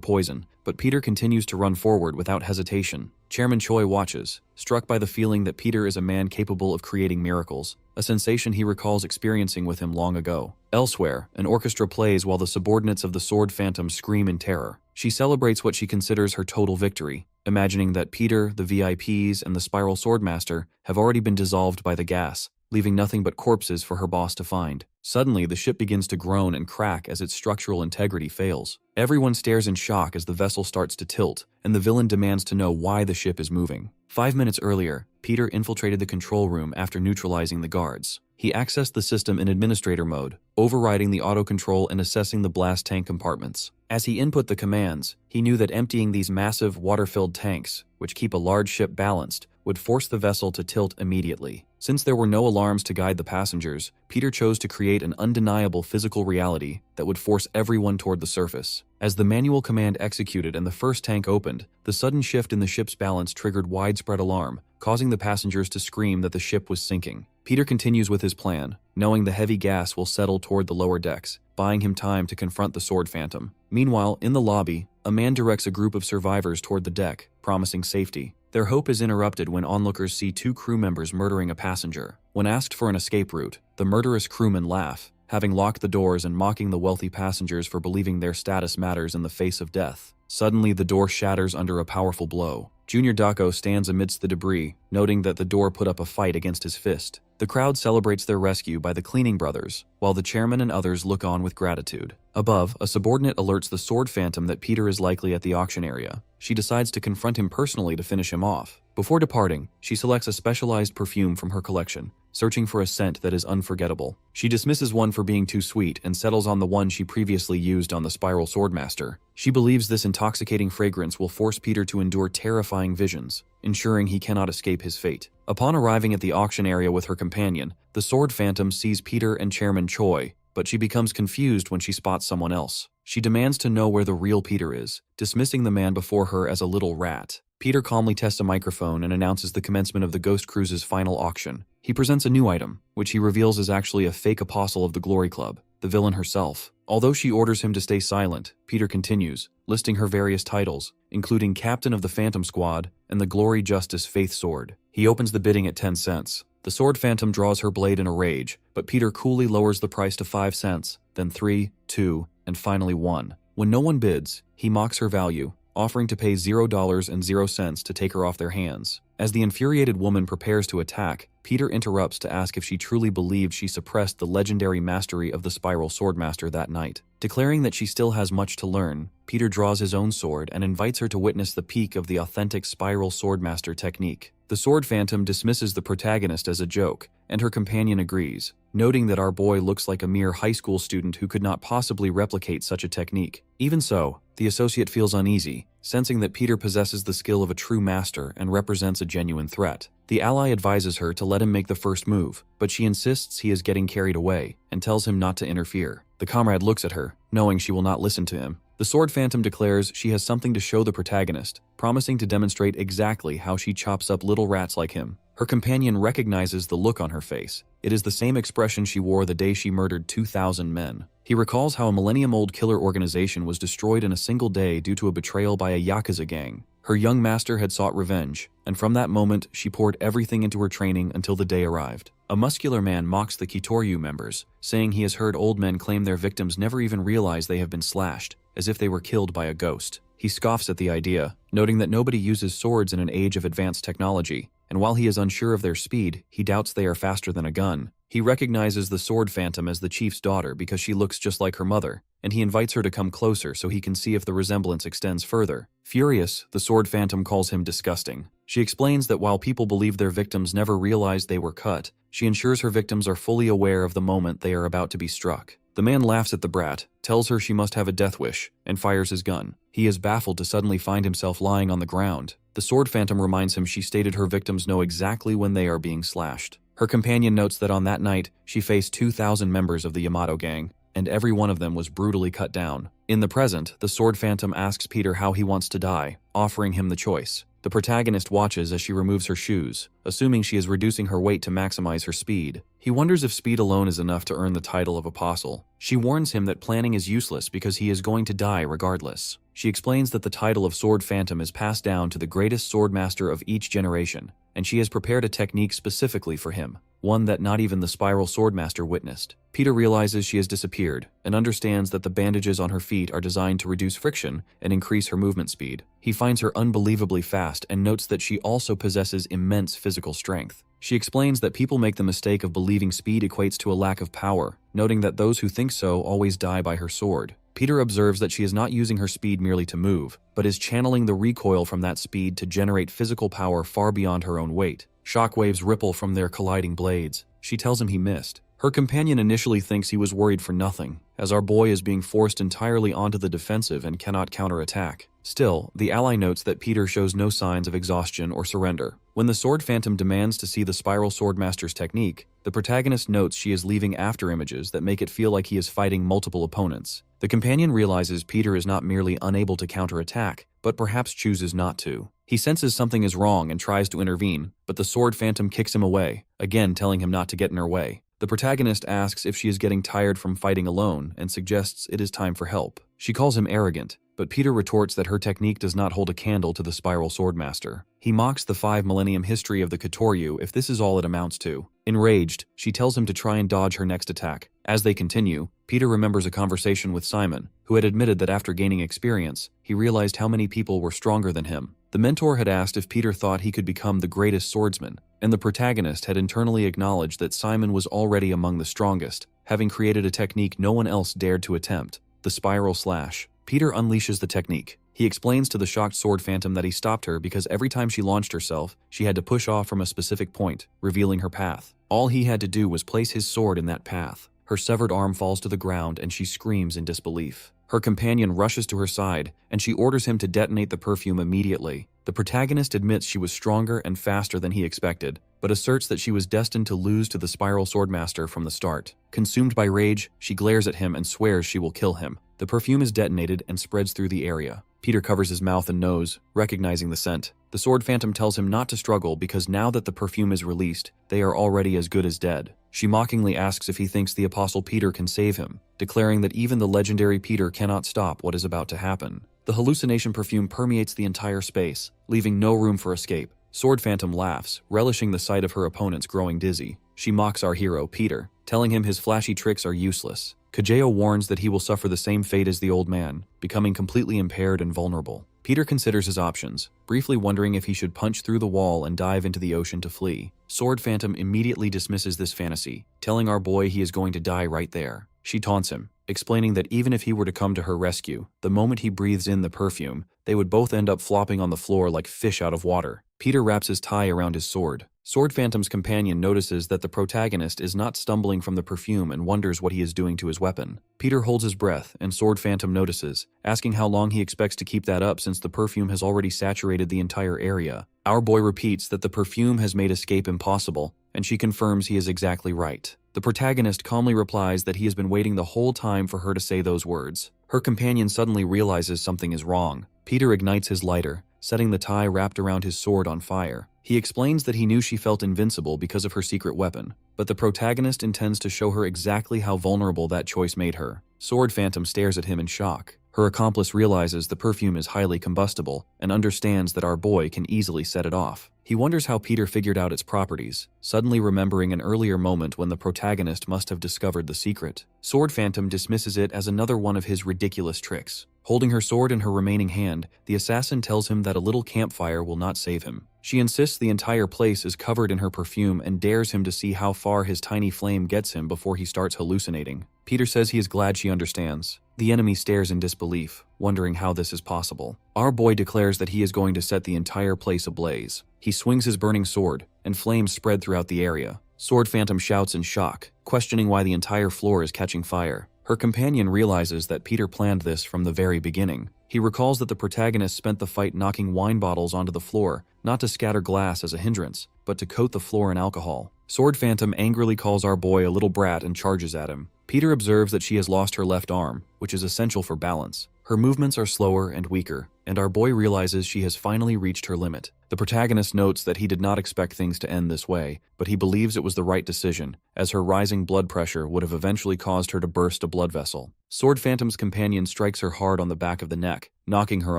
poison, but Peter continues to run forward without hesitation. Chairman Choi watches, struck by the feeling that Peter is a man capable of creating miracles, a sensation he recalls experiencing with him long ago. Elsewhere, an orchestra plays while the subordinates of the Sword Phantom scream in terror. She celebrates what she considers her total victory, imagining that Peter, the VIPs, and the Spiral Swordmaster have already been dissolved by the gas, leaving nothing but corpses for her boss to find. Suddenly, the ship begins to groan and crack as its structural integrity fails. Everyone stares in shock as the vessel starts to tilt, and the villain demands to know why the ship is moving. 5 minutes earlier, Peter infiltrated the control room after neutralizing the guards. He accessed the system in administrator mode, overriding the auto-control and assessing the blast tank compartments. As he input the commands, he knew that emptying these massive, water-filled tanks, which keep a large ship balanced, would force the vessel to tilt immediately. Since there were no alarms to guide the passengers, Peter chose to create an undeniable physical reality that would force everyone toward the surface. As the manual command executed and the first tank opened, the sudden shift in the ship's balance triggered widespread alarm, causing the passengers to scream that the ship was sinking. Peter continues with his plan, knowing the heavy gas will settle toward the lower decks, buying him time to confront the Sword Phantom. Meanwhile, in the lobby, a man directs a group of survivors toward the deck, promising safety. Their hope is interrupted when onlookers see 2 crew members murdering a passenger. When asked for an escape route, the murderous crewmen laugh, having locked the doors and mocking the wealthy passengers for believing their status matters in the face of death. Suddenly, the door shatters under a powerful blow. Junior Dako stands amidst the debris, noting that the door put up a fight against his fist. The crowd celebrates their rescue by the cleaning brothers, while the chairman and others look on with gratitude. Above, a subordinate alerts the Sword Phantom that Peter is likely at the auction area. She decides to confront him personally to finish him off. Before departing, she selects a specialized perfume from her collection, searching for a scent that is unforgettable. She dismisses one for being too sweet and settles on the one she previously used on the Spiral Swordmaster. She believes this intoxicating fragrance will force Peter to endure terrifying visions, ensuring he cannot escape his fate. Upon arriving at the auction area with her companion, the Sword Phantom sees Peter and Chairman Choi, but she becomes confused when she spots someone else. She demands to know where the real Peter is, dismissing the man before her as a little rat. Peter calmly tests a microphone and announces the commencement of the Ghost Cruise's final auction. He presents a new item, which he reveals is actually a fake apostle of the Glory Club, the villain herself. Although she orders him to stay silent, Peter continues, listing her various titles, including Captain of the Phantom Squad and the Glory Justice Faith Sword. He opens the bidding at 10 cents. The Sword Phantom draws her blade in a rage, but Peter coolly lowers the price to 5 cents, then 3, 2, and finally 1. When no one bids, he mocks her value, offering to pay $0.00 to take her off their hands. As the infuriated woman prepares to attack, Peter interrupts to ask if she truly believed she suppressed the legendary mastery of the Spiral Swordmaster that night. Declaring that she still has much to learn, Peter draws his own sword and invites her to witness the peak of the authentic Spiral Swordmaster technique. The Sword Phantom dismisses the protagonist as a joke, and her companion agrees, noting that our boy looks like a mere high school student who could not possibly replicate such a technique. Even so, the associate feels uneasy, sensing that Peter possesses the skill of a true master and represents a genuine threat. The ally advises her to let him make the first move, but she insists he is getting carried away and tells him not to interfere. The comrade looks at her, knowing she will not listen to him. The Sword Phantom declares she has something to show the protagonist, promising to demonstrate exactly how she chops up little rats like him. Her companion recognizes the look on her face. It is the same expression she wore the day she murdered 2,000 men. He recalls how a millennium-old killer organization was destroyed in a single day due to a betrayal by a Yakuza gang. Her young master had sought revenge, and from that moment, she poured everything into her training until the day arrived. A muscular man mocks the Kitoryu members, saying he has heard old men claim their victims never even realize they have been slashed, as if they were killed by a ghost. He scoffs at the idea, noting that nobody uses swords in an age of advanced technology, and while he is unsure of their speed, he doubts they are faster than a gun. He recognizes the Sword Phantom as the chief's daughter because she looks just like her mother, and he invites her to come closer so he can see if the resemblance extends further. Furious, the Sword Phantom calls him disgusting. She explains that while people believe their victims never realized they were cut, she ensures her victims are fully aware of the moment they are about to be struck. The man laughs at the brat, tells her she must have a death wish, and fires his gun. He is baffled to suddenly find himself lying on the ground. The Sword Phantom reminds him she stated her victims know exactly when they are being slashed. Her companion notes that on that night, she faced 2,000 members of the Yamato gang, and every one of them was brutally cut down. In the present, the Sword Phantom asks Peter how he wants to die, offering him the choice. The protagonist watches as she removes her shoes, assuming she is reducing her weight to maximize her speed. He wonders if speed alone is enough to earn the title of apostle. She warns him that planning is useless because he is going to die regardless. She explains that the title of Sword Phantom is passed down to the greatest swordmaster of each generation, and she has prepared a technique specifically for him, one that not even the Spiral Swordmaster witnessed. Peter realizes she has disappeared and understands that the bandages on her feet are designed to reduce friction and increase her movement speed. He finds her unbelievably fast and notes that she also possesses immense physical strength. She explains that people make the mistake of believing speed equates to a lack of power, noting that those who think so always die by her sword. Peter observes that she is not using her speed merely to move, but is channeling the recoil from that speed to generate physical power far beyond her own weight. Shockwaves ripple from their colliding blades. She tells him he missed. Her companion initially thinks he was worried for nothing, as our boy is being forced entirely onto the defensive and cannot counterattack. Still, the ally notes that Peter shows no signs of exhaustion or surrender. When the Sword Phantom demands to see the Spiral Swordmaster's technique, the protagonist notes she is leaving after images that make it feel like he is fighting multiple opponents. The companion realizes Peter is not merely unable to counterattack, but perhaps chooses not to. He senses something is wrong and tries to intervene, but the Sword Phantom kicks him away, again telling him not to get in her way. The protagonist asks if she is getting tired from fighting alone and suggests it is time for help. She calls him arrogant, but Peter retorts that her technique does not hold a candle to the Spiral Swordmaster. He mocks the 5 millennium history of the Kitoryu if this is all it amounts to. Enraged, she tells him to try and dodge her next attack. As they continue, Peter remembers a conversation with Simon, who had admitted that after gaining experience, he realized how many people were stronger than him. The mentor had asked if Peter thought he could become the greatest swordsman, and the protagonist had internally acknowledged that Simon was already among the strongest, having created a technique no one else dared to attempt, the Spiral Slash. Peter unleashes the technique. He explains to the shocked Sword Phantom that he stopped her because every time she launched herself, she had to push off from a specific point, revealing her path. All he had to do was place his sword in that path. Her severed arm falls to the ground and she screams in disbelief. Her companion rushes to her side, and she orders him to detonate the perfume immediately. The protagonist admits she was stronger and faster than he expected, but asserts that she was destined to lose to the Spiral Swordmaster from the start. Consumed by rage, she glares at him and swears she will kill him. The perfume is detonated and spreads through the area. Peter covers his mouth and nose, recognizing the scent. The Sword Phantom tells him not to struggle because now that the perfume is released, they are already as good as dead. She mockingly asks if he thinks the Apostle Peter can save him, declaring that even the legendary Peter cannot stop what is about to happen. The hallucination perfume permeates the entire space, leaving no room for escape. Sword Phantom laughs, relishing the sight of her opponents growing dizzy. She mocks our hero, Peter, telling him his flashy tricks are useless. Kajeo warns that he will suffer the same fate as the old man, becoming completely impaired and vulnerable. Peter considers his options, briefly wondering if he should punch through the wall and dive into the ocean to flee. Sword Phantom immediately dismisses this fantasy, telling our boy he is going to die right there. She taunts him, explaining that even if he were to come to her rescue, the moment he breathes in the perfume, they would both end up flopping on the floor like fish out of water. Peter wraps his tie around his sword. Sword Phantom's companion notices that the protagonist is not stumbling from the perfume and wonders what he is doing to his weapon. Peter holds his breath, and Sword Phantom notices, asking how long he expects to keep that up since the perfume has already saturated the entire area. Our boy repeats that the perfume has made escape impossible, and she confirms he is exactly right. The protagonist calmly replies that he has been waiting the whole time for her to say those words. Her companion suddenly realizes something is wrong. Peter ignites his lighter, setting the tie wrapped around his sword on fire. He explains that he knew she felt invincible because of her secret weapon, but the protagonist intends to show her exactly how vulnerable that choice made her. Sword Phantom stares at him in shock. Her accomplice realizes the perfume is highly combustible and understands that our boy can easily set it off. He wonders how Peter figured out its properties, suddenly remembering an earlier moment when the protagonist must have discovered the secret. Sword Phantom dismisses it as another one of his ridiculous tricks. Holding her sword in her remaining hand, the assassin tells him that a little campfire will not save him. She insists the entire place is covered in her perfume and dares him to see how far his tiny flame gets him before he starts hallucinating. Peter says he is glad she understands. The enemy stares in disbelief, wondering how this is possible. Our boy declares that he is going to set the entire place ablaze. He swings his burning sword, and flames spread throughout the area. Sword Phantom shouts in shock, questioning why the entire floor is catching fire. Her companion realizes that Peter planned this from the very beginning. He recalls that the protagonist spent the fight knocking wine bottles onto the floor, not to scatter glass as a hindrance, but to coat the floor in alcohol. Sword Phantom angrily calls our boy a little brat and charges at him. Peter observes that she has lost her left arm, which is essential for balance. Her movements are slower and weaker, and our boy realizes she has finally reached her limit. The protagonist notes that he did not expect things to end this way, but he believes it was the right decision, as her rising blood pressure would have eventually caused her to burst a blood vessel. Sword Phantom's companion strikes her hard on the back of the neck, knocking her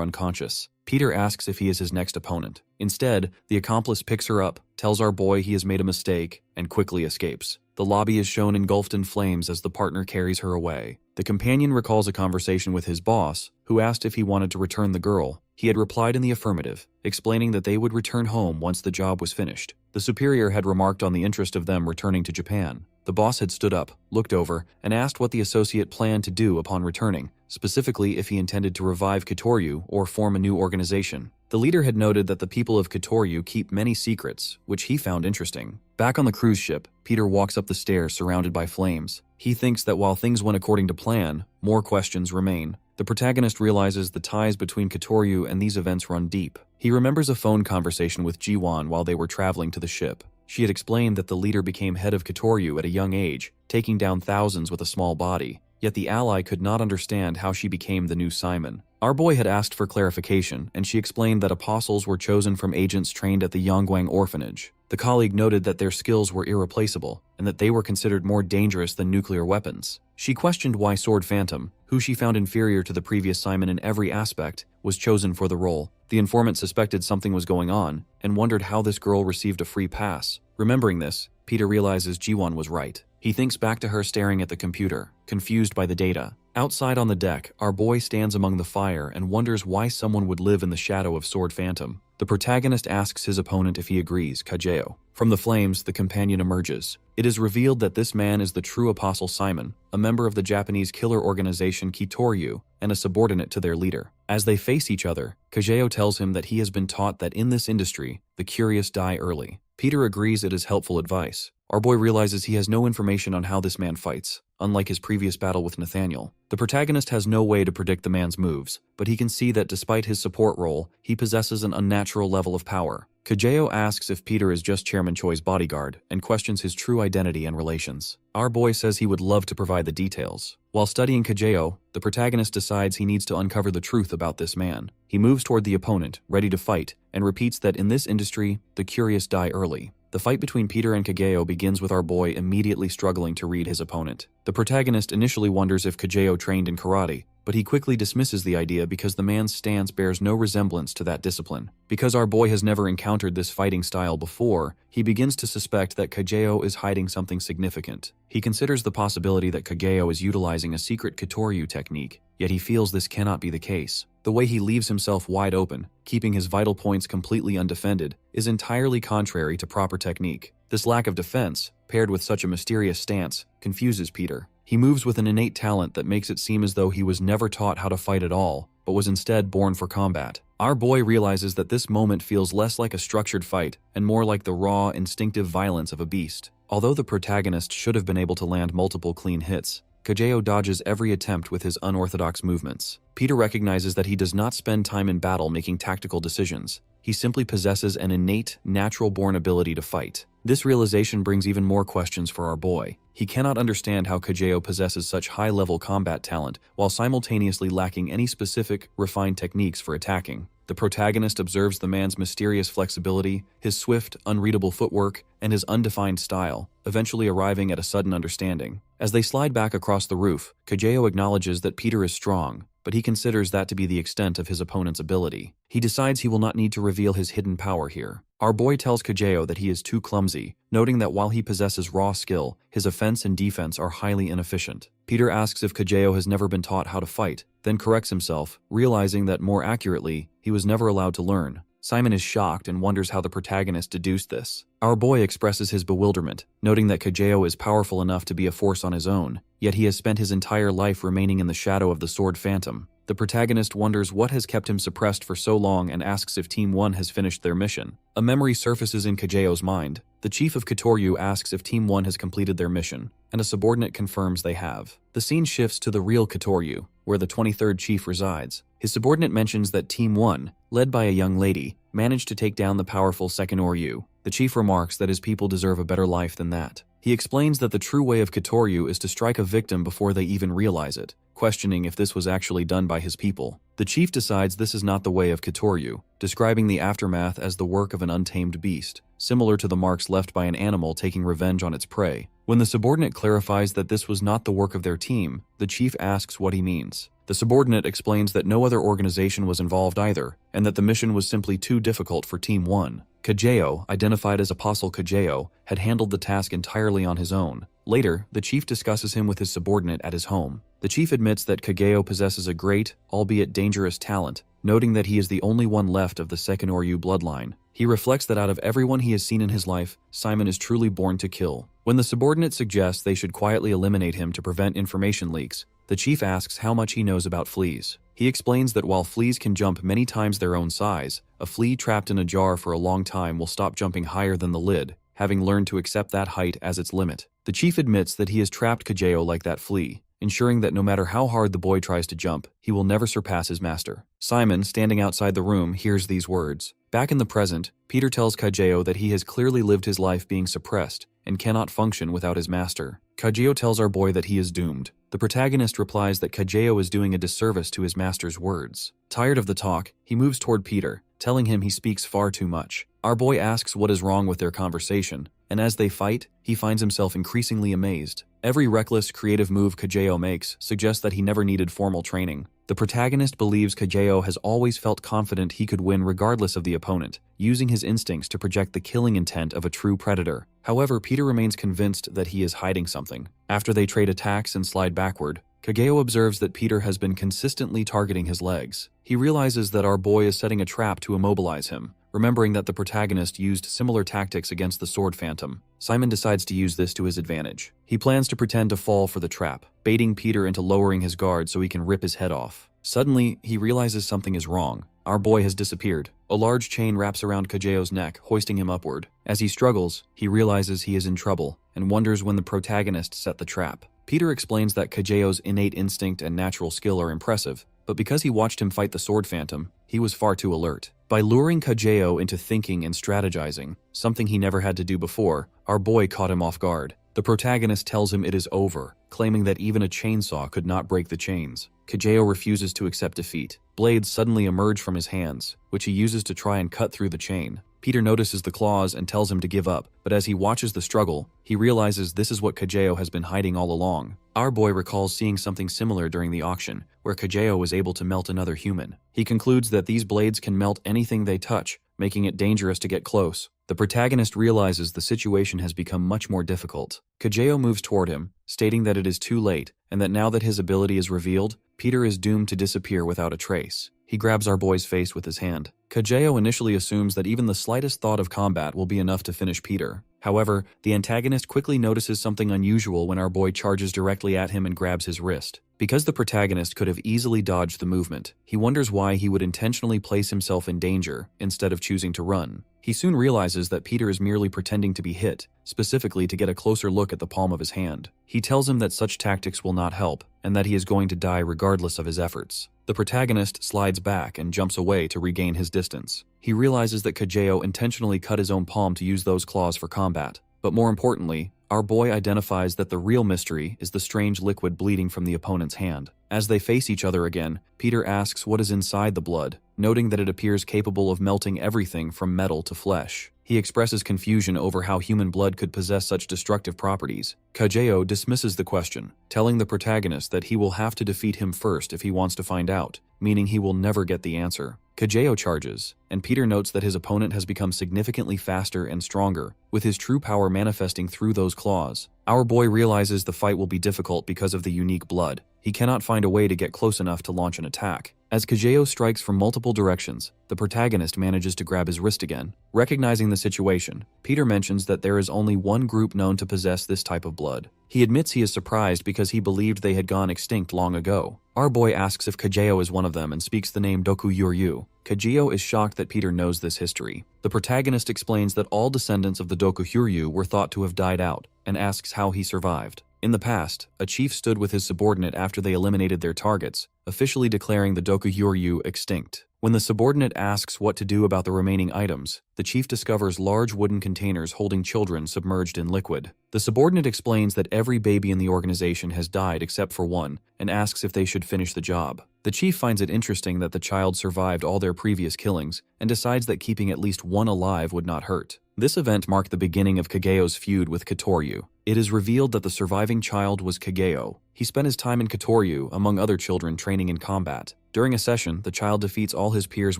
unconscious. Peter asks if he is his next opponent. Instead, the accomplice picks her up, tells our boy he has made a mistake, and quickly escapes. The lobby is shown engulfed in flames as the partner carries her away. The companion recalls a conversation with his boss, who asked if he wanted to return the girl. He had replied in the affirmative, explaining that they would return home once the job was finished. The superior had remarked on the interest of them returning to Japan. The boss had stood up, looked over, and asked what the associate planned to do upon returning, specifically if he intended to revive Kitoryu or form a new organization. The leader had noted that the people of Kitoryu keep many secrets, which he found interesting. Back on the cruise ship, Peter walks up the stairs surrounded by flames. He thinks that while things went according to plan, more questions remain. The protagonist realizes the ties between Kitoryu and these events run deep. He remembers a phone conversation with Jiwon while they were traveling to the ship. She had explained that the leader became head of Kitoryu at a young age, taking down thousands with a small body. Yet the ally could not understand how she became the new Simon. Our boy had asked for clarification, and she explained that apostles were chosen from agents trained at the Yangguang orphanage. The colleague noted that their skills were irreplaceable, and that they were considered more dangerous than nuclear weapons. She questioned why Sword Phantom, who she found inferior to the previous Simon in every aspect, was chosen for the role. The informant suspected something was going on, and wondered how this girl received a free pass. Remembering this, Peter realizes Jiwon was right. He thinks back to her staring at the computer, confused by the data. Outside on the deck, our boy stands among the fire and wonders why someone would live in the shadow of Sword Phantom. The protagonist asks his opponent if he agrees, Kajeo. From the flames, the companion emerges. It is revealed that this man is the true Apostle Simon, a member of the Japanese killer organization Kitoryu, and a subordinate to their leader. As they face each other, Kajeo tells him that he has been taught that in this industry, the curious die early. Peter agrees it is helpful advice. Our boy realizes he has no information on how this man fights, unlike his previous battle with Nathaniel. The protagonist has no way to predict the man's moves, but he can see that despite his support role, he possesses an unnatural level of power. Kajeo asks if Peter is just Chairman Choi's bodyguard, and questions his true identity and relations. Our boy says he would love to provide the details. While studying Kajeo, the protagonist decides he needs to uncover the truth about this man. He moves toward the opponent, ready to fight, and repeats that in this industry, the curious die early. The fight between Peter and Kageo begins with our boy immediately struggling to read his opponent. The protagonist initially wonders if Kageo trained in karate, but he quickly dismisses the idea because the man's stance bears no resemblance to that discipline. Because our boy has never encountered this fighting style before, he begins to suspect that Kageo is hiding something significant. He considers the possibility that Kageo is utilizing a secret Kitoryu technique, yet he feels this cannot be the case. The way he leaves himself wide open, keeping his vital points completely undefended, is entirely contrary to proper technique. This lack of defense, paired with such a mysterious stance, confuses Peter. He moves with an innate talent that makes it seem as though he was never taught how to fight at all, but was instead born for combat. Our boy realizes that this moment feels less like a structured fight and more like the raw, instinctive violence of a beast. Although the protagonist should have been able to land multiple clean hits, Kageo dodges every attempt with his unorthodox movements. Peter recognizes that he does not spend time in battle making tactical decisions. He simply possesses an innate, natural-born ability to fight. This realization brings even more questions for our boy. He cannot understand how Kageo possesses such high-level combat talent while simultaneously lacking any specific, refined techniques for attacking. The protagonist observes the man's mysterious flexibility, his swift, unreadable footwork, and his undefined style, eventually arriving at a sudden understanding. As they slide back across the roof, Kageo acknowledges that Peter is strong, but he considers that to be the extent of his opponent's ability. He decides he will not need to reveal his hidden power here. Our boy tells Kageo that he is too clumsy, noting that while he possesses raw skill, his offense and defense are highly inefficient. Peter asks if Kageo has never been taught how to fight, then corrects himself, realizing that more accurately, he was never allowed to learn. Simon is shocked and wonders how the protagonist deduced this. Our boy expresses his bewilderment, noting that Kageo is powerful enough to be a force on his own, yet he has spent his entire life remaining in the shadow of the Sword Phantom. The protagonist wonders what has kept him suppressed for so long and asks if Team 1 has finished their mission. A memory surfaces in Kageo's mind. The chief of Kitoryu asks if Team 1 has completed their mission, and a subordinate confirms they have. The scene shifts to the real Kitoryu, where the 23rd chief resides. His subordinate mentions that Team 1, led by a young lady, managed to take down the powerful second Oryu. The chief remarks that his people deserve a better life than that. He explains that the true way of Kitoryu is to strike a victim before they even realize it, questioning if this was actually done by his people. The chief decides this is not the way of Kitoryu, describing the aftermath as the work of an untamed beast, similar to the marks left by an animal taking revenge on its prey. When the subordinate clarifies that this was not the work of their team, the chief asks what he means. The subordinate explains that no other organization was involved either, and that the mission was simply too difficult for Team 1. Kageo, identified as Apostle Kageo, had handled the task entirely on his own. Later, the chief discusses him with his subordinate at his home. The chief admits that Kageo possesses a great, albeit dangerous talent, noting that he is the only one left of the second Oryu bloodline. He reflects that out of everyone he has seen in his life, Simon is truly born to kill. When the subordinate suggests they should quietly eliminate him to prevent information leaks, the chief asks how much he knows about fleas. He explains that while fleas can jump many times their own size, a flea trapped in a jar for a long time will stop jumping higher than the lid, having learned to accept that height as its limit. The chief admits that he has trapped Kageo like that flea, ensuring that no matter how hard the boy tries to jump, he will never surpass his master. Simon, standing outside the room, hears these words. Back in the present, Peter tells Kageo that he has clearly lived his life being suppressed and cannot function without his master. Kageo tells our boy that he is doomed. The protagonist replies that Kageo is doing a disservice to his master's words. Tired of the talk, he moves toward Peter, telling him he speaks far too much. Our boy asks what is wrong with their conversation, and as they fight, he finds himself increasingly amazed. Every reckless, creative move Kageo makes suggests that he never needed formal training. The protagonist believes Kageo has always felt confident he could win regardless of the opponent, using his instincts to project the killing intent of a true predator. However, Peter remains convinced that he is hiding something. After they trade attacks and slide backward, Kageo observes that Peter has been consistently targeting his legs. He realizes that our boy is setting a trap to immobilize him, remembering that the protagonist used similar tactics against the Sword Phantom. Simon decides to use this to his advantage. He plans to pretend to fall for the trap, baiting Peter into lowering his guard so he can rip his head off. Suddenly, he realizes something is wrong. Our boy has disappeared. A large chain wraps around Kageo's neck, hoisting him upward. As he struggles, he realizes he is in trouble and wonders when the protagonist set the trap. Peter explains that Kageo's innate instinct and natural skill are impressive, but because he watched him fight the Sword Phantom, he was far too alert. By luring Kageo into thinking and strategizing, something he never had to do before, our boy caught him off guard. The protagonist tells him it is over, claiming that even a chainsaw could not break the chains. Kageo refuses to accept defeat. Blades suddenly emerge from his hands, which he uses to try and cut through the chain. Peter notices the claws and tells him to give up, but as he watches the struggle, he realizes this is what Kageo has been hiding all along. Our boy recalls seeing something similar during the auction, where Kageo was able to melt another human. He concludes that these blades can melt anything they touch, making it dangerous to get close. The protagonist realizes the situation has become much more difficult. Kageo moves toward him, stating that it is too late, and that now that his ability is revealed, Peter is doomed to disappear without a trace. He grabs our boy's face with his hand. Kageo initially assumes that even the slightest thought of combat will be enough to finish Peter. However, the antagonist quickly notices something unusual when our boy charges directly at him and grabs his wrist. Because the protagonist could have easily dodged the movement, he wonders why he would intentionally place himself in danger instead of choosing to run. He soon realizes that Peter is merely pretending to be hit, specifically to get a closer look at the palm of his hand. He tells him that such tactics will not help, and that he is going to die regardless of his efforts. The protagonist slides back and jumps away to regain his distance. He realizes that Kageo intentionally cut his own palm to use those claws for combat. But more importantly, our boy identifies that the real mystery is the strange liquid bleeding from the opponent's hand. As they face each other again, Peter asks what is inside the blood, noting that it appears capable of melting everything from metal to flesh. He expresses confusion over how human blood could possess such destructive properties. Kageo dismisses the question, telling the protagonist that he will have to defeat him first if he wants to find out, meaning he will never get the answer. Kageo charges, and Peter notes that his opponent has become significantly faster and stronger, with his true power manifesting through those claws. Our boy realizes the fight will be difficult because of the unique blood. He cannot find a way to get close enough to launch an attack. As Kageo strikes from multiple directions, the protagonist manages to grab his wrist again. Recognizing the situation, Peter mentions that there is only one group known to possess this type of blood. He admits he is surprised because he believed they had gone extinct long ago. Our boy asks if Kageo is one of them and speaks the name Dokuyoryu. Kageo is shocked that Peter knows this history. The protagonist explains that all descendants of the Dokuyoryu were thought to have died out, and asks how he survived. In the past, a chief stood with his subordinate after they eliminated their targets, officially declaring the Dokuyoryu extinct. When the subordinate asks what to do about the remaining items, the chief discovers large wooden containers holding children submerged in liquid. The subordinate explains that every baby in the organization has died except for one, and asks if they should finish the job. The chief finds it interesting that the child survived all their previous killings, and decides that keeping at least one alive would not hurt. This event marked the beginning of Kageo's feud with Kitoryu. It is revealed that the surviving child was Kageo. He spent his time in Kitoryu, among other children, training in combat. During a session, the child defeats all his peers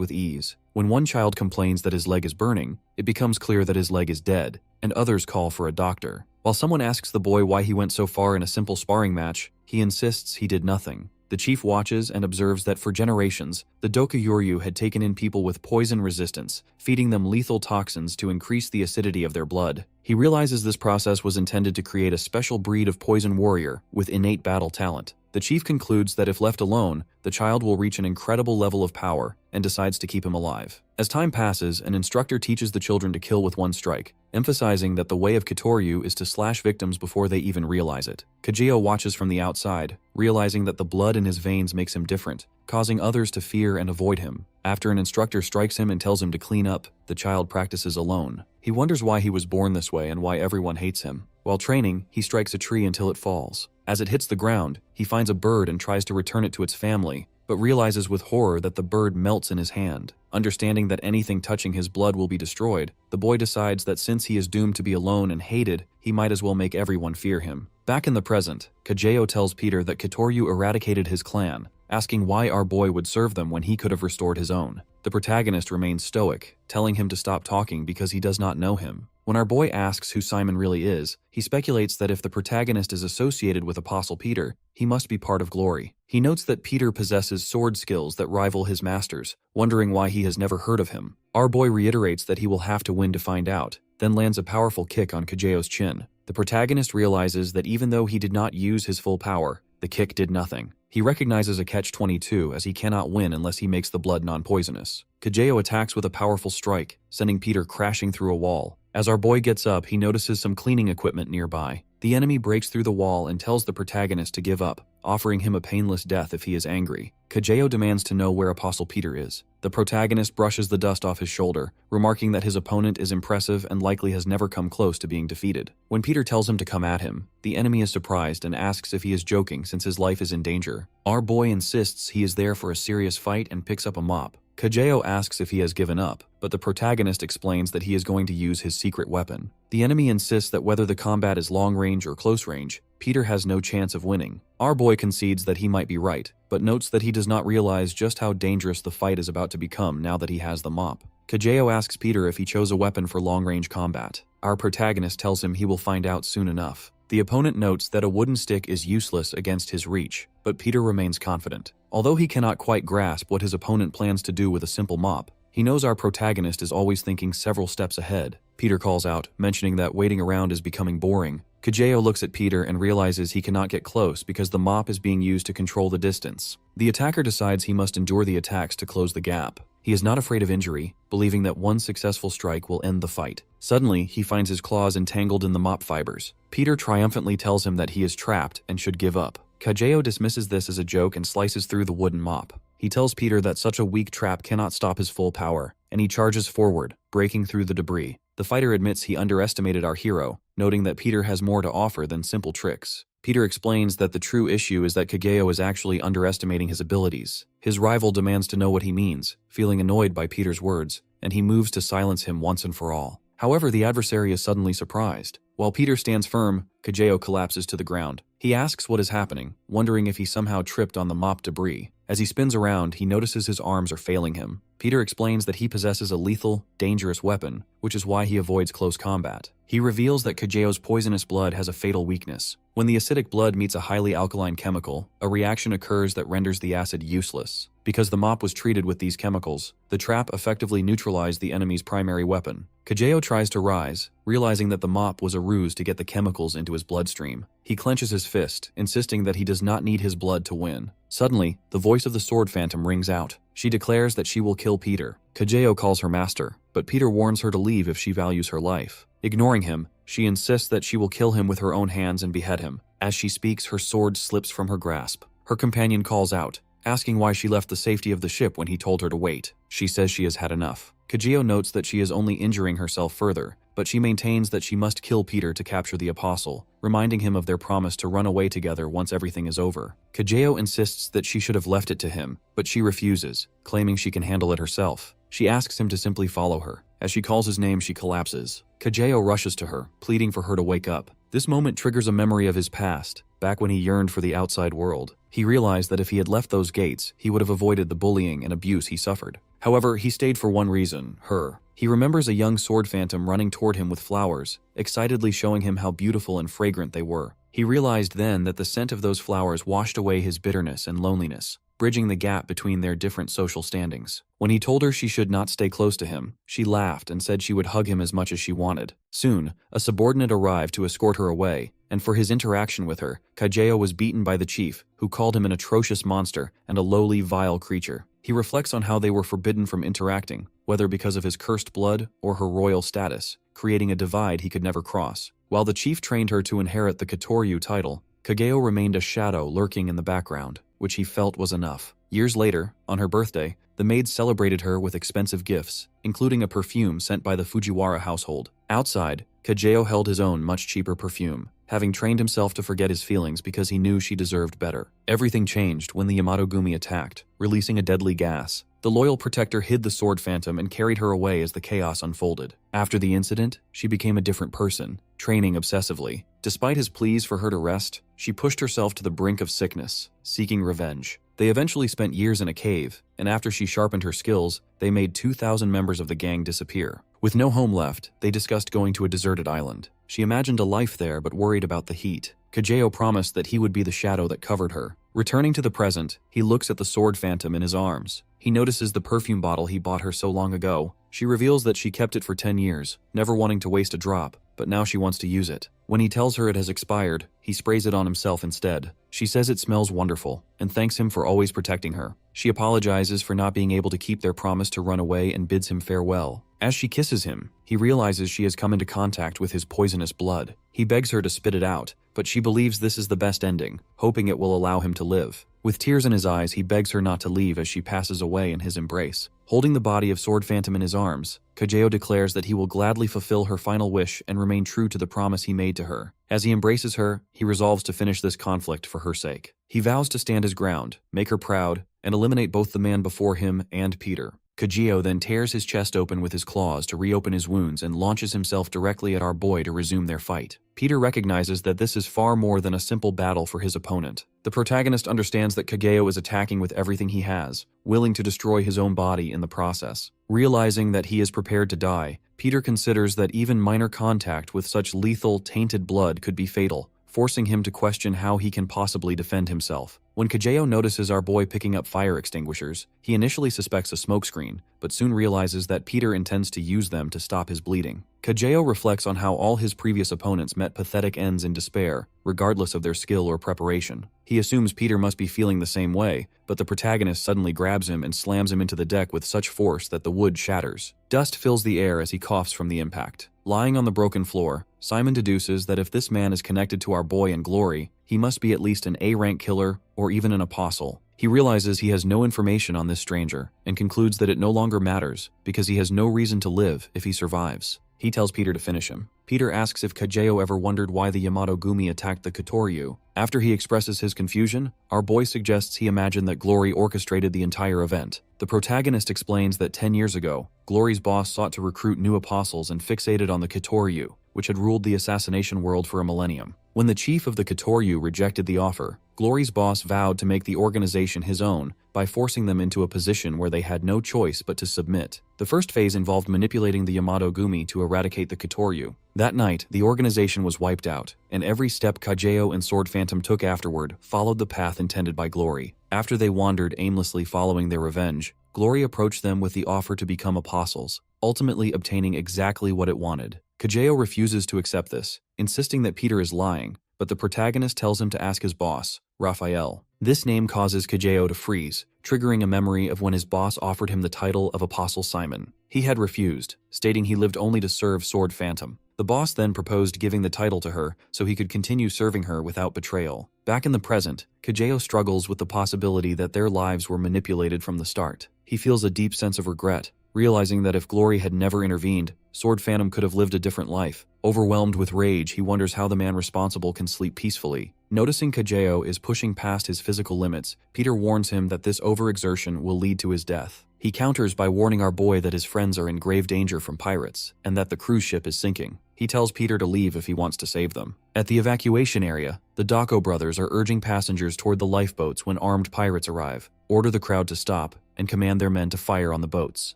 with ease. When one child complains that his leg is burning, it becomes clear that his leg is dead, and others call for a doctor. While someone asks the boy why he went so far in a simple sparring match, he insists he did nothing. The chief watches and observes that for generations, the Dokuyoryu had taken in people with poison resistance, feeding them lethal toxins to increase the acidity of their blood. He realizes this process was intended to create a special breed of poison warrior with innate battle talent. The chief concludes that if left alone, the child will reach an incredible level of power and decides to keep him alive. As time passes, an instructor teaches the children to kill with one strike, emphasizing that the way of Kitoryu is to slash victims before they even realize it. Kageo watches from the outside, realizing that the blood in his veins makes him different, causing others to fear and avoid him. After an instructor strikes him and tells him to clean up, the child practices alone. He wonders why he was born this way and why everyone hates him. While training, he strikes a tree until it falls. As it hits the ground, he finds a bird and tries to return it to its family, but realizes with horror that the bird melts in his hand. Understanding that anything touching his blood will be destroyed, the boy decides that since he is doomed to be alone and hated, he might as well make everyone fear him. Back in the present, Kageo tells Peter that Kitoryu eradicated his clan, asking why our boy would serve them when he could have restored his own. The protagonist remains stoic, telling him to stop talking because he does not know him. When our boy asks who Simon really is, he speculates that if the protagonist is associated with Apostle Peter, he must be part of Glory. He notes that Peter possesses sword skills that rival his master's, wondering why he has never heard of him. Our boy reiterates that he will have to win to find out, then lands a powerful kick on Kageo's chin. The protagonist realizes that even though he did not use his full power, the kick did nothing. He recognizes a catch-22 as he cannot win unless he makes the blood non-poisonous. Kageo attacks with a powerful strike, sending Peter crashing through a wall. As our boy gets up, he notices some cleaning equipment nearby. The enemy breaks through the wall and tells the protagonist to give up, offering him a painless death if he is angry. Kageo demands to know where Apostle Peter is. The protagonist brushes the dust off his shoulder, remarking that his opponent is impressive and likely has never come close to being defeated. When Peter tells him to come at him, the enemy is surprised and asks if he is joking since his life is in danger. Our boy insists he is there for a serious fight and picks up a mop. Kajeo asks if he has given up, but the protagonist explains that he is going to use his secret weapon. The enemy insists that whether the combat is long range or close range, Peter has no chance of winning. Our boy concedes that he might be right, but notes that he does not realize just how dangerous the fight is about to become now that he has the mop. Kajeo asks Peter if he chose a weapon for long-range combat. Our protagonist tells him he will find out soon enough. The opponent notes that a wooden stick is useless against his reach, but Peter remains confident. Although he cannot quite grasp what his opponent plans to do with a simple mop, he knows our protagonist is always thinking several steps ahead. Peter calls out, mentioning that waiting around is becoming boring. Kajeo looks at Peter and realizes he cannot get close because the mop is being used to control the distance. The attacker decides he must endure the attacks to close the gap. He is not afraid of injury, believing that one successful strike will end the fight. Suddenly, he finds his claws entangled in the mop fibers. Peter triumphantly tells him that he is trapped and should give up. Kajeo dismisses this as a joke and slices through the wooden mop. He tells Peter that such a weak trap cannot stop his full power, and he charges forward, breaking through the debris. The fighter admits he underestimated our hero, noting that Peter has more to offer than simple tricks. Peter explains that the true issue is that Kageo is actually underestimating his abilities. His rival demands to know what he means, feeling annoyed by Peter's words, and he moves to silence him once and for all. However, the adversary is suddenly surprised. While Peter stands firm, Kageo collapses to the ground. He asks what is happening, wondering if he somehow tripped on the mop debris. As he spins around, he notices his arms are failing him. Peter explains that he possesses a lethal, dangerous weapon, which is why he avoids close combat. He reveals that Kageo's poisonous blood has a fatal weakness. When the acidic blood meets a highly alkaline chemical, a reaction occurs that renders the acid useless. Because the mop was treated with these chemicals, the trap effectively neutralized the enemy's primary weapon. Kageo tries to rise, realizing that the mop was a ruse to get the chemicals into his bloodstream. He clenches his fist, insisting that he does not need his blood to win. Suddenly, the voice of the sword phantom rings out. She declares that she will kill Peter. Kageo calls her master, but Peter warns her to leave if she values her life. Ignoring him, she insists that she will kill him with her own hands and behead him. As she speaks, her sword slips from her grasp. Her companion calls out, asking why she left the safety of the ship when he told her to wait. She says she has had enough. Kageo notes that she is only injuring herself further, but she maintains that she must kill Peter to capture the apostle, reminding him of their promise to run away together once everything is over. Kageo insists that she should have left it to him, but she refuses, claiming she can handle it herself. She asks him to simply follow her. As she calls his name, she collapses. Kageo rushes to her, pleading for her to wake up. This moment triggers a memory of his past, back when he yearned for the outside world. He realized that if he had left those gates, he would have avoided the bullying and abuse he suffered. However, he stayed for one reason, her. He remembers a young sword phantom running toward him with flowers, excitedly showing him how beautiful and fragrant they were. He realized then that the scent of those flowers washed away his bitterness and loneliness, bridging the gap between their different social standings. When he told her she should not stay close to him, she laughed and said she would hug him as much as she wanted. Soon, a subordinate arrived to escort her away, and for his interaction with her, Kageo was beaten by the chief, who called him an atrocious monster and a lowly, vile creature. He reflects on how they were forbidden from interacting, whether because of his cursed blood or her royal status, creating a divide he could never cross. While the chief trained her to inherit the Katoryu title, Kageo remained a shadow lurking in the background, which he felt was enough. Years later, on her birthday, the maids celebrated her with expensive gifts, including a perfume sent by the Fujiwara household. Outside, Kageo held his own much cheaper perfume, having trained himself to forget his feelings because he knew she deserved better. Everything changed when the Yamato-gumi attacked, releasing a deadly gas. The loyal protector hid the sword phantom and carried her away as the chaos unfolded. After the incident, she became a different person, training obsessively. Despite his pleas for her to rest, she pushed herself to the brink of sickness, seeking revenge. They eventually spent years in a cave, and after she sharpened her skills, they made 2,000 members of the gang disappear. With no home left, they discussed going to a deserted island. She imagined a life there but worried about the heat. Kageo promised that he would be the shadow that covered her. Returning to the present, he looks at the sword phantom in his arms. He notices the perfume bottle he bought her so long ago. She reveals that she kept it for 10 years, never wanting to waste a drop, but now she wants to use it. When he tells her it has expired, he sprays it on himself instead. She says it smells wonderful, and thanks him for always protecting her. She apologizes for not being able to keep their promise to run away and bids him farewell. As she kisses him, he realizes she has come into contact with his poisonous blood. He begs her to spit it out, but she believes this is the best ending, hoping it will allow him to live. With tears in his eyes, he begs her not to leave as she passes away in his embrace. Holding the body of Sword Phantom in his arms, Kageo declares that he will gladly fulfill her final wish and remain true to the promise he made to her. As he embraces her, he resolves to finish this conflict for her sake. He vows to stand his ground, make her proud, and eliminate both the man before him and Peter. Kajio then tears his chest open with his claws to reopen his wounds and launches himself directly at our boy to resume their fight. Peter recognizes that this is far more than a simple battle for his opponent. The protagonist understands that Kageo is attacking with everything he has, willing to destroy his own body in the process. Realizing that he is prepared to die, Peter considers that even minor contact with such lethal, tainted blood could be fatal, forcing him to question how he can possibly defend himself. When Kajeo notices our boy picking up fire extinguishers, he initially suspects a smokescreen, but soon realizes that Peter intends to use them to stop his bleeding. Kajeo reflects on how all his previous opponents met pathetic ends in despair, regardless of their skill or preparation. He assumes Peter must be feeling the same way, but the protagonist suddenly grabs him and slams him into the deck with such force that the wood shatters. Dust fills the air as he coughs from the impact. Lying on the broken floor, Simon deduces that if this man is connected to our boy in glory, he must be at least an A-rank killer or even an apostle. He realizes he has no information on this stranger and concludes that it no longer matters because he has no reason to live if he survives. He tells Peter to finish him. Peter asks if Kajeo ever wondered why the Yamato Gumi attacked the Kotoryu. After he expresses his confusion, our boy suggests he imagined that Glory orchestrated the entire event. The protagonist explains that 10 years ago, Glory's boss sought to recruit new apostles and fixated on the Kotoryu, which had ruled the assassination world for a millennium. When the chief of the Kotoryu rejected the offer, Glory's boss vowed to make the organization his own by forcing them into a position where they had no choice but to submit. The first phase involved manipulating the Yamato Gumi to eradicate the Kotoryu. That night, the organization was wiped out, and every step Kajeo and Sword Phantom took afterward followed the path intended by Glory. After they wandered aimlessly following their revenge, Glory approached them with the offer to become apostles, ultimately obtaining exactly what it wanted. Kajeo refuses to accept this, insisting that Peter is lying, but the protagonist tells him to ask his boss, Raphael. This name causes Kajeo to freeze, triggering a memory of when his boss offered him the title of Apostle Simon. He had refused, stating he lived only to serve Sword Phantom. The boss then proposed giving the title to her so he could continue serving her without betrayal. Back in the present, Kajeo struggles with the possibility that their lives were manipulated from the start. He feels a deep sense of regret, realizing that if Glory had never intervened, Sword Phantom could have lived a different life. Overwhelmed with rage, he wonders how the man responsible can sleep peacefully. Noticing Kajeo is pushing past his physical limits, Peter warns him that this overexertion will lead to his death. He counters by warning our boy that his friends are in grave danger from pirates, and that the cruise ship is sinking. He tells Peter to leave if he wants to save them. At the evacuation area, the Dako brothers are urging passengers toward the lifeboats when armed pirates arrive, order the crowd to stop, and command their men to fire on the boats.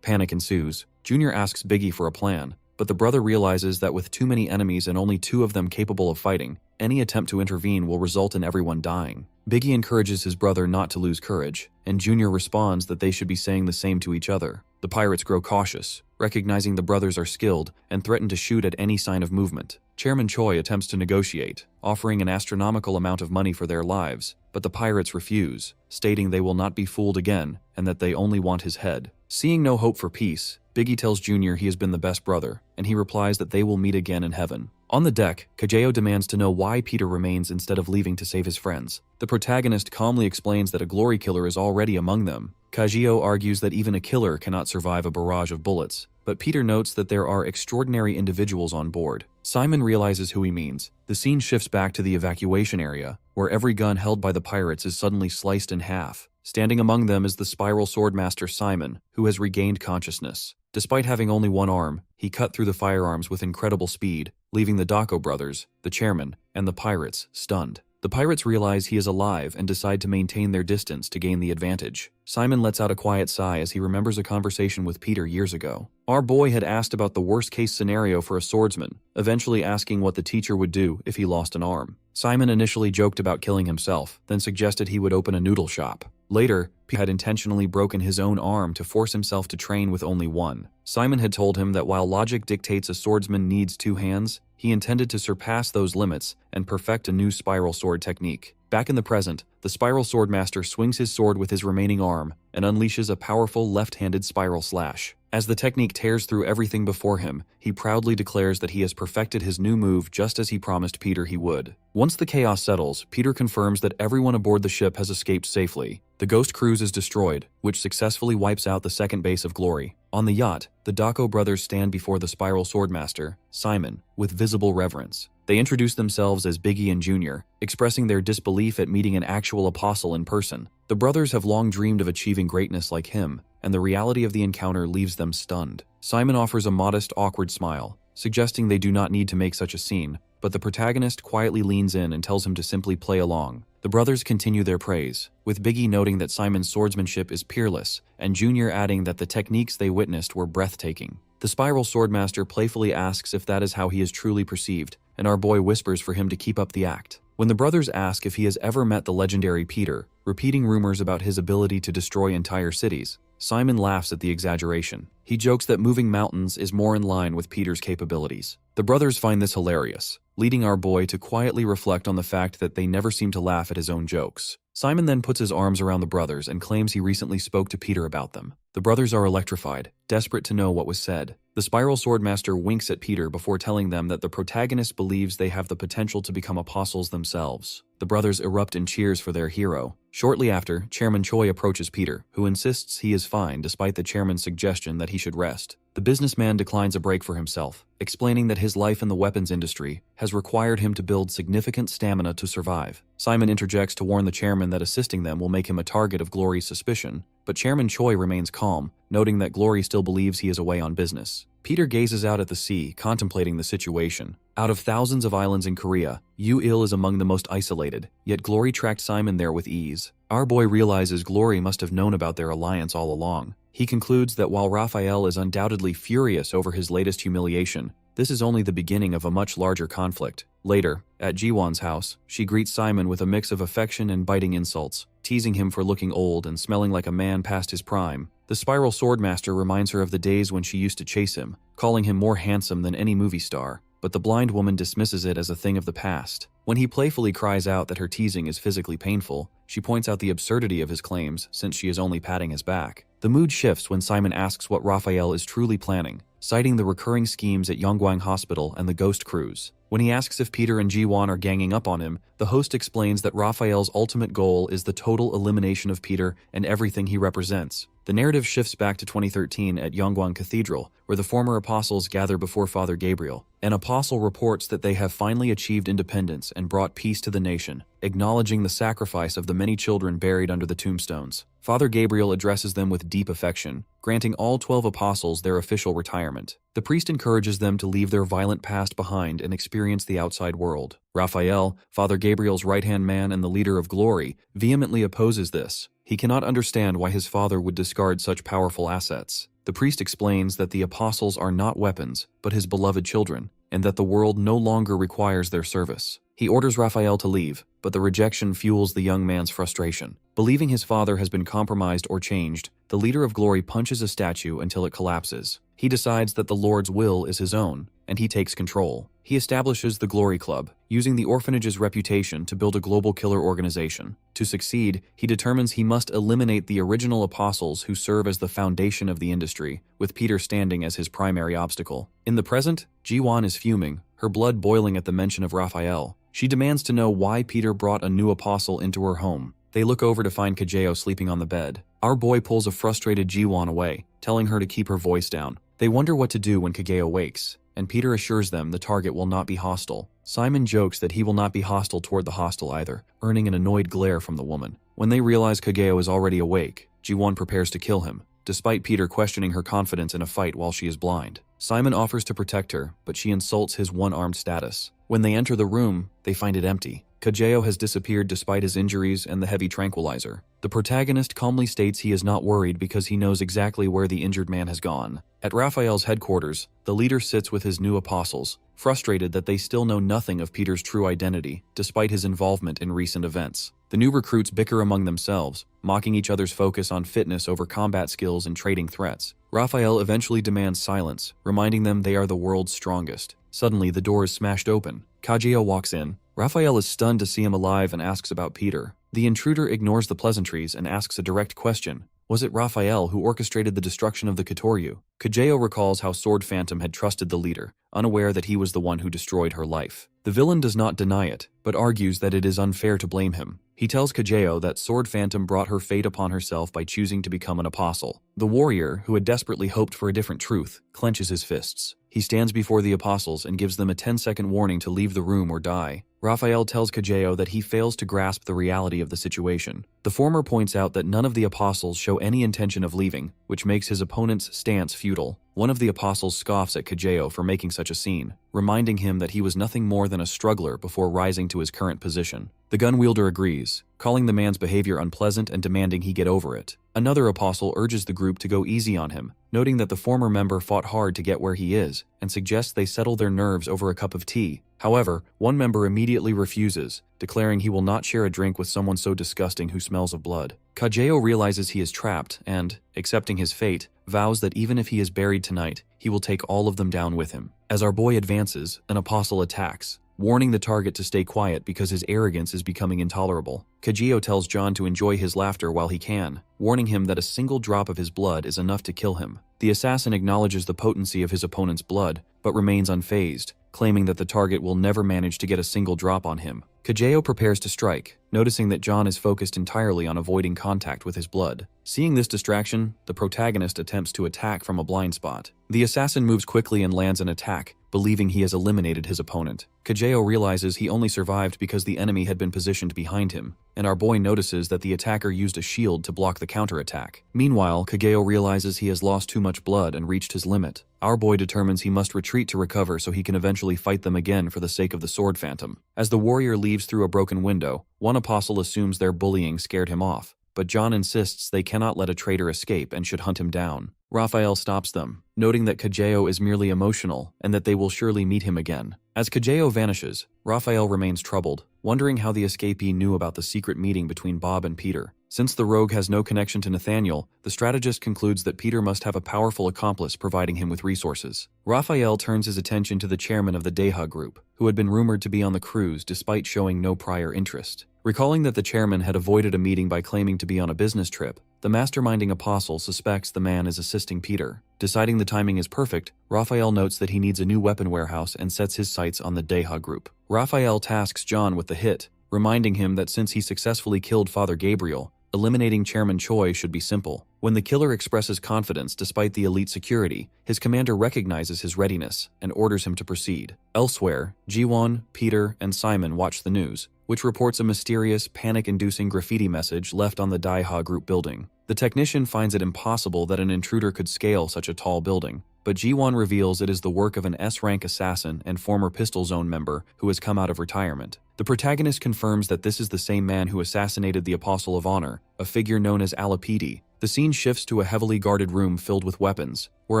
Panic ensues. Junior asks Biggie for a plan, but the brother realizes that with too many enemies and only 2 of them capable of fighting, any attempt to intervene will result in everyone dying. Biggie encourages his brother not to lose courage, and Junior responds that they should be saying the same to each other. The pirates grow cautious, recognizing the brothers are skilled, and threaten to shoot at any sign of movement. Chairman Choi attempts to negotiate, offering an astronomical amount of money for their lives, but the pirates refuse, stating they will not be fooled again and that they only want his head. Seeing no hope for peace, Biggie tells Junior he has been the best brother, and he replies that they will meet again in heaven. On the deck, Kajeo demands to know why Peter remains instead of leaving to save his friends. The protagonist calmly explains that a glory killer is already among them. Kajeo argues that even a killer cannot survive a barrage of bullets, but Peter notes that there are extraordinary individuals on board. Simon realizes who he means. The scene shifts back to the evacuation area, where every gun held by the pirates is suddenly sliced in half. Standing among them is the spiral swordmaster Simon, who has regained consciousness. Despite having only one arm, he cut through the firearms with incredible speed, leaving the Dako brothers, the chairman, and the pirates stunned. The pirates realize he is alive and decide to maintain their distance to gain the advantage. Simon lets out a quiet sigh as he remembers a conversation with Peter years ago. Our boy had asked about the worst-case scenario for a swordsman, eventually asking what the teacher would do if he lost an arm. Simon initially joked about killing himself, then suggested he would open a noodle shop. Later, Peter had intentionally broken his own arm to force himself to train with only one. Simon had told him that while logic dictates a swordsman needs 2 hands, he intended to surpass those limits and perfect a new spiral sword technique. Back in the present, the spiral swordmaster swings his sword with his remaining arm and unleashes a powerful left-handed spiral slash. As the technique tears through everything before him, he proudly declares that he has perfected his new move just as he promised Peter he would. Once the chaos settles, Peter confirms that everyone aboard the ship has escaped safely. The Ghost Cruise is destroyed, which successfully wipes out the second base of Glory. On the yacht, the Dako brothers stand before the spiral swordmaster, Simon, with visible reverence. They introduce themselves as Biggie and Junior, expressing their disbelief at meeting an actual apostle in person. The brothers have long dreamed of achieving greatness like him, and the reality of the encounter leaves them stunned. Simon offers a modest, awkward smile, suggesting they do not need to make such a scene, but the protagonist quietly leans in and tells him to simply play along. The brothers continue their praise, with Biggie noting that Simon's swordsmanship is peerless, and Junior adding that the techniques they witnessed were breathtaking. The Spiral Swordmaster playfully asks if that is how he is truly perceived, and our boy whispers for him to keep up the act. When the brothers ask if he has ever met the legendary Peter, repeating rumors about his ability to destroy entire cities, Simon laughs at the exaggeration. He jokes that moving mountains is more in line with Peter's capabilities. The brothers find this hilarious, leading our boy to quietly reflect on the fact that they never seem to laugh at his own jokes. Simon then puts his arms around the brothers and claims he recently spoke to Peter about them. The brothers are electrified, desperate to know what was said. The Spiral Swordmaster winks at Peter before telling them that the protagonist believes they have the potential to become apostles themselves. The brothers erupt in cheers for their hero. Shortly after, Chairman Choi approaches Peter, who insists he is fine despite the chairman's suggestion that he should rest. The businessman declines a break for himself, explaining that his life in the weapons industry has required him to build significant stamina to survive. Simon interjects to warn the chairman that assisting them will make him a target of Glory's suspicion, but Chairman Choi remains calm, noting that Glory still believes he is away on business. Peter gazes out at the sea, contemplating the situation. Out of thousands of islands in Korea, Yu-il is among the most isolated, yet Glory tracked Simon there with ease. Our boy realizes Glory must have known about their alliance all along. He concludes that while Raphael is undoubtedly furious over his latest humiliation, this is only the beginning of a much larger conflict. Later, at Jiwon's house, she greets Simon with a mix of affection and biting insults, teasing him for looking old and smelling like a man past his prime. The Spiral Swordmaster reminds her of the days when she used to chase him, calling him more handsome than any movie star, but the blind woman dismisses it as a thing of the past. When he playfully cries out that her teasing is physically painful, she points out the absurdity of his claims since she is only patting his back. The mood shifts when Simon asks what Raphael is truly planning, citing the recurring schemes at Yonggwang Hospital and the Ghost Cruise. When he asks if Peter and Jiwon are ganging up on him, the host explains that Raphael's ultimate goal is the total elimination of Peter and everything he represents. The narrative shifts back to 2013 at Yonggwang Cathedral, where the former apostles gather before Father Gabriel. An apostle reports that they have finally achieved independence and brought peace to the nation, acknowledging the sacrifice of the many children buried under the tombstones. Father Gabriel addresses them with deep affection, granting all 12 apostles their official retirement. The priest encourages them to leave their violent past behind and experience the outside world. Raphael, Father Gabriel's right-hand man and the leader of Glory, vehemently opposes this. He cannot understand why his father would discard such powerful assets. The priest explains that the apostles are not weapons, but his beloved children, and that the world no longer requires their service. He orders Raphael to leave, but the rejection fuels the young man's frustration. Believing his father has been compromised or changed, the leader of Glory punches a statue until it collapses. He decides that the Lord's will is his own, and he takes control. He establishes the Glory Club, using the orphanage's reputation to build a global killer organization. To succeed, he determines he must eliminate the original apostles who serve as the foundation of the industry, with Peter standing as his primary obstacle. In the present, Jiwon is fuming, her blood boiling at the mention of Raphael. She demands to know why Peter brought a new apostle into her home. They look over to find Kajeo sleeping on the bed. Our boy pulls a frustrated Jiwon away, telling her to keep her voice down. They wonder what to do when Kageo wakes, and Peter assures them the target will not be hostile. Simon jokes that he will not be hostile toward the hostile either, earning an annoyed glare from the woman. When they realize Kageo is already awake, Jiwon prepares to kill him, despite Peter questioning her confidence in a fight while she is blind. Simon offers to protect her, but she insults his one-armed status. When they enter the room, they find it empty. Kajeo has disappeared despite his injuries and the heavy tranquilizer. The protagonist calmly states he is not worried because he knows exactly where the injured man has gone. At Raphael's headquarters, the leader sits with his new apostles, frustrated that they still know nothing of Peter's true identity, despite his involvement in recent events. The new recruits bicker among themselves, mocking each other's focus on fitness over combat skills and trading threats. Raphael eventually demands silence, reminding them they are the world's strongest. Suddenly, the door is smashed open. Kajeo walks in. Raphael is stunned to see him alive and asks about Peter. The intruder ignores the pleasantries and asks a direct question. Was it Raphael who orchestrated the destruction of the Kitoryu? Kajeo recalls how Sword Phantom had trusted the leader, unaware that he was the one who destroyed her life. The villain does not deny it, but argues that it is unfair to blame him. He tells Kajeo that Sword Phantom brought her fate upon herself by choosing to become an apostle. The warrior, who had desperately hoped for a different truth, clenches his fists. He stands before the apostles and gives them a 10-second warning to leave the room or die. Raphael tells Kajeo that he fails to grasp the reality of the situation. The former points out that none of the apostles show any intention of leaving, which makes his opponent's stance futile. One of the apostles scoffs at Kajeo for making such a scene, reminding him that he was nothing more than a struggler before rising to his current position. The gun wielder agrees, calling the man's behavior unpleasant and demanding he get over it. Another apostle urges the group to go easy on him, noting that the former member fought hard to get where he is, and suggests they settle their nerves over a cup of tea. However, one member immediately refuses, declaring he will not share a drink with someone so disgusting who smells of blood. Kajeo realizes he is trapped and, accepting his fate, vows that even if he is buried tonight, he will take all of them down with him. As our boy advances, an apostle attacks, warning the target to stay quiet because his arrogance is becoming intolerable. Kajeo tells John to enjoy his laughter while he can, warning him that a single drop of his blood is enough to kill him. The assassin acknowledges the potency of his opponent's blood, but remains unfazed, claiming that the target will never manage to get a single drop on him. Kajeo prepares to strike, noticing that John is focused entirely on avoiding contact with his blood. Seeing this distraction, the protagonist attempts to attack from a blind spot. The assassin moves quickly and lands an attack, believing he has eliminated his opponent. Kajeo realizes he only survived because the enemy had been positioned behind him, and our boy notices that the attacker used a shield to block the counterattack. Meanwhile, Kajeo realizes he has lost too much blood and reached his limit. Our boy determines he must retreat to recover so he can eventually fight them again for the sake of the sword phantom. As the warrior leaves through a broken window, one apostle assumes their bullying scared him off, but John insists they cannot let a traitor escape and should hunt him down. Raphael stops them, noting that Kajeo is merely emotional and that they will surely meet him again. As Kajeo vanishes, Raphael remains troubled, wondering how the escapee knew about the secret meeting between Bob and Peter. Since the rogue has no connection to Nathaniel, the strategist concludes that Peter must have a powerful accomplice providing him with resources. Raphael turns his attention to the chairman of the Deha group, who had been rumored to be on the cruise despite showing no prior interest. Recalling that the chairman had avoided a meeting by claiming to be on a business trip, the masterminding apostle suspects the man is assisting Peter. Deciding the timing is perfect, Raphael notes that he needs a new weapon warehouse and sets his sights on the Deha group. Raphael tasks John with the hit, reminding him that since he successfully killed Father Gabriel, eliminating Chairman Choi should be simple. When the killer expresses confidence despite the elite security, his commander recognizes his readiness and orders him to proceed. Elsewhere, Jiwon, Peter, and Simon watch the news, which reports a mysterious, panic-inducing graffiti message left on the Deha group building. The technician finds it impossible that an intruder could scale such a tall building, but Jiwon reveals it is the work of an S-rank assassin and former Pistol Zone member who has come out of retirement. The protagonist confirms that this is the same man who assassinated the Apostle of Honor, a figure known as Alapidi. The scene shifts to a heavily guarded room filled with weapons, where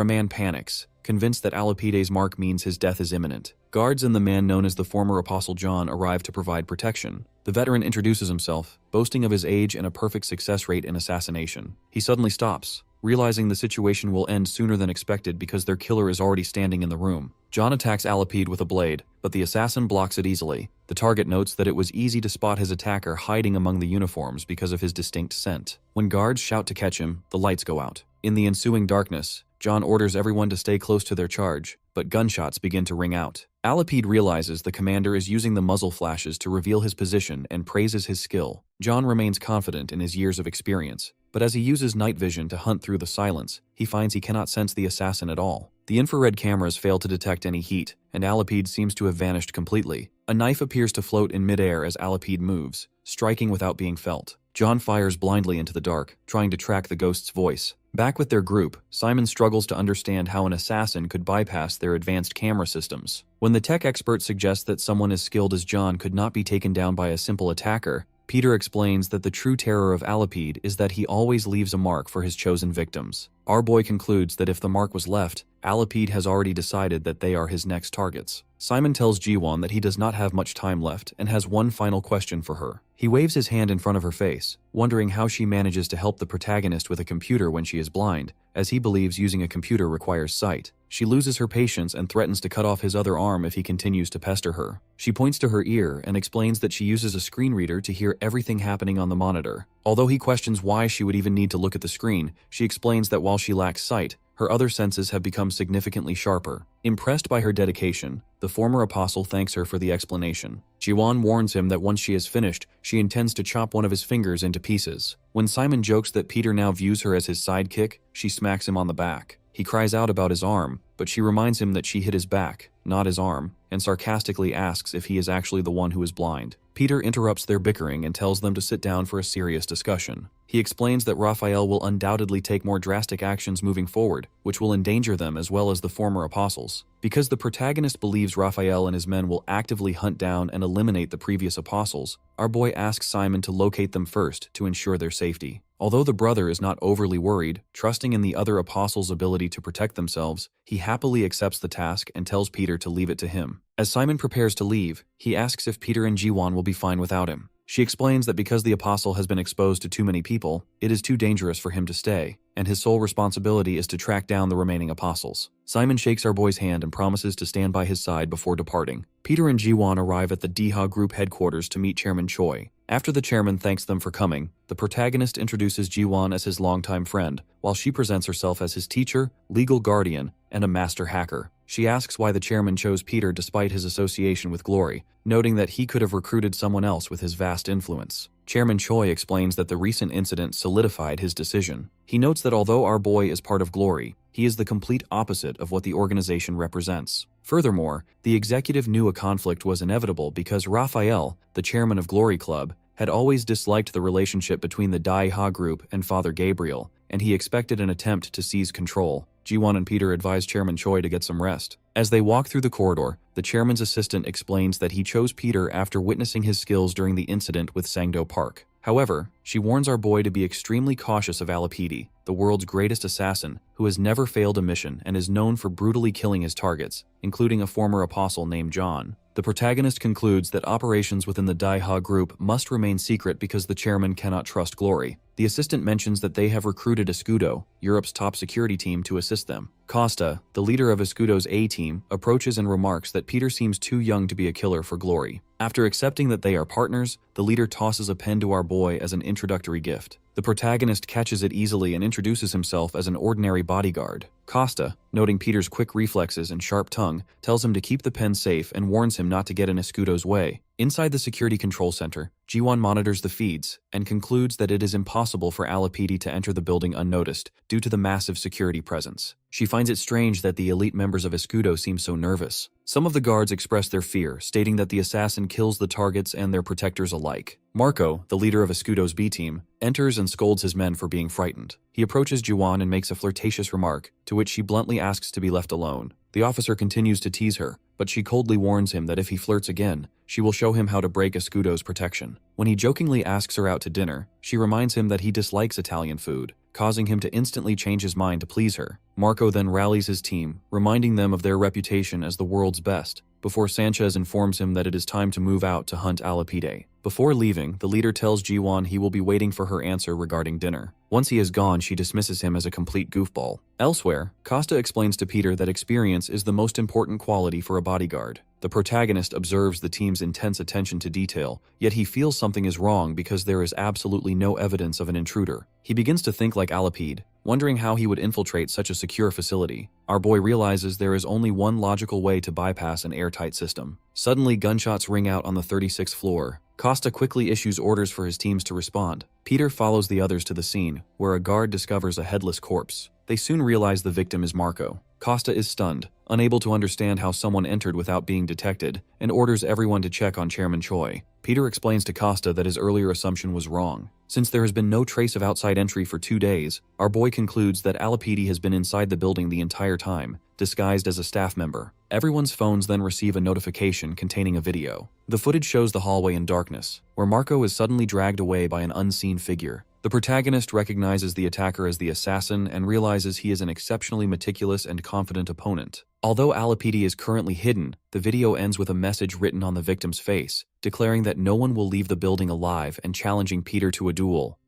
a man panics, convinced that Alapide's mark means his death is imminent. Guards and the man known as the former Apostle John arrive to provide protection. The veteran introduces himself, boasting of his age and a perfect success rate in assassination. He suddenly stops, realizing the situation will end sooner than expected because their killer is already standing in the room. John attacks Alapide with a blade, but the assassin blocks it easily. The target notes that it was easy to spot his attacker hiding among the uniforms because of his distinct scent. When guards shout to catch him, the lights go out. In the ensuing darkness, John orders everyone to stay close to their charge, but gunshots begin to ring out. Alapide realizes the commander is using the muzzle flashes to reveal his position and praises his skill. John remains confident in his years of experience, but as he uses night vision to hunt through the silence, he finds he cannot sense the assassin at all. The infrared cameras fail to detect any heat, and Alapide seems to have vanished completely. A knife appears to float in midair as Alapide moves, striking without being felt. John fires blindly into the dark, trying to track the ghost's voice. Back with their group, Simon struggles to understand how an assassin could bypass their advanced camera systems. When the tech expert suggests that someone as skilled as John could not be taken down by a simple attacker, Peter explains that the true terror of Alapide is that he always leaves a mark for his chosen victims. Our boy concludes that if the mark was left, Alapide has already decided that they are his next targets. Simon tells Jiwon that he does not have much time left and has one final question for her. He waves his hand in front of her face, wondering how she manages to help the protagonist with a computer when she is blind, as he believes using a computer requires sight. She loses her patience and threatens to cut off his other arm if he continues to pester her. She points to her ear and explains that she uses a screen reader to hear everything happening on the monitor. Although he questions why she would even need to look at the screen, she explains that while she lacks sight, her other senses have become significantly sharper. Impressed by her dedication, the former apostle thanks her for the explanation. Jiwon warns him that once she is finished, she intends to chop one of his fingers into pieces. When Simon jokes that Peter now views her as his sidekick, she smacks him on the back. He cries out about his arm, but she reminds him that she hit his back. not his arm, and sarcastically asks if he is actually the one who is blind. Peter interrupts their bickering and tells them to sit down for a serious discussion. He explains that Raphael will undoubtedly take more drastic actions moving forward, which will endanger them as well as the former apostles. Because the protagonist believes Raphael and his men will actively hunt down and eliminate the previous apostles, our boy asks Simon to locate them first to ensure their safety. Although the brother is not overly worried, trusting in the other apostles' ability to protect themselves, he happily accepts the task and tells Peter to leave it to him. As Simon prepares to leave, he asks if Peter and Jiwon will be fine without him. She explains that because the apostle has been exposed to too many people, it is too dangerous for him to stay, and his sole responsibility is to track down the remaining apostles. Simon shakes our boy's hand and promises to stand by his side before departing. Peter and Jiwon arrive at the Deha Group headquarters to meet Chairman Choi. After the chairman thanks them for coming, the protagonist introduces Jiwon as his longtime friend, while she presents herself as his teacher, legal guardian, and a master hacker. She asks why the chairman chose Peter despite his association with Glory, noting that he could have recruited someone else with his vast influence. Chairman Choi explains that the recent incident solidified his decision. He notes that although our boy is part of Glory, he is the complete opposite of what the organization represents. Furthermore, the executive knew a conflict was inevitable because Raphael, the chairman of Glory Club, had always disliked the relationship between the Dai Ha Group and Father Gabriel, and he expected an attempt to seize control. Jiwon and Peter advise Chairman Choi to get some rest. As they walk through the corridor, the chairman's assistant explains that he chose Peter after witnessing his skills during the incident with Sangdo Park. However, she warns our boy to be extremely cautious of Alipidi, the world's greatest assassin, who has never failed a mission and is known for brutally killing his targets, including a former apostle named John. The protagonist concludes that operations within the Daiha group must remain secret because the chairman cannot trust Glory. The assistant mentions that they have recruited Escudo, Europe's top security team, to assist them. Costa, the leader of Escudo's A-team, approaches and remarks that Peter seems too young to be a killer for Glory. After accepting that they are partners, the leader tosses a pen to our boy as an introductory gift. The protagonist catches it easily and introduces himself as an ordinary bodyguard. Costa, noting Peter's quick reflexes and sharp tongue, tells him to keep the pen safe and warns him not to get in Escudo's way. Inside the security control center, Jiwon monitors the feeds and concludes that it is impossible for Alipidi to enter the building unnoticed due to the massive security presence. She finds it strange that the elite members of Escudo seem so nervous. Some of the guards express their fear, stating that the assassin kills the targets and their protectors alike. Marco, the leader of Escudo's B-team, enters and scolds his men for being frightened. He approaches Jiwon and makes a flirtatious remark, to which she bluntly asks to be left alone. The officer continues to tease her, but she coldly warns him that if he flirts again, she will show him how to break Escudo's protection. When he jokingly asks her out to dinner, she reminds him that he dislikes Italian food, causing him to instantly change his mind to please her. Marco then rallies his team, reminding them of their reputation as the world's best, before Sanchez informs him that it is time to move out to hunt Alipide. Before leaving, the leader tells Jiwon he will be waiting for her answer regarding dinner. Once he is gone, she dismisses him as a complete goofball. Elsewhere, Costa explains to Peter that experience is the most important quality for a bodyguard. The protagonist observes the team's intense attention to detail, yet he feels something is wrong because there is absolutely no evidence of an intruder. He begins to think like Alipide, wondering how he would infiltrate such a secure facility. Our boy realizes there is only one logical way to bypass an airtight system. Suddenly, gunshots ring out on the 36th floor. Costa quickly issues orders for his teams to respond. Peter follows the others to the scene, where a guard discovers a headless corpse. They soon realize the victim is Marco. Costa is stunned, unable to understand how someone entered without being detected, and orders everyone to check on Chairman Choi. Peter explains to Costa that his earlier assumption was wrong. Since there has been no trace of outside entry for 2 days, our boy concludes that Alipidi has been inside the building the entire time, disguised as a staff member. Everyone's phones then receive a notification containing a video. The footage shows the hallway in darkness, where Marco is suddenly dragged away by an unseen figure. The protagonist recognizes the attacker as the assassin and realizes he is an exceptionally meticulous and confident opponent. Although Alipidi is currently hidden, the video ends with a message written on the victim's face, declaring that no one will leave the building alive and challenging Peter to a duel.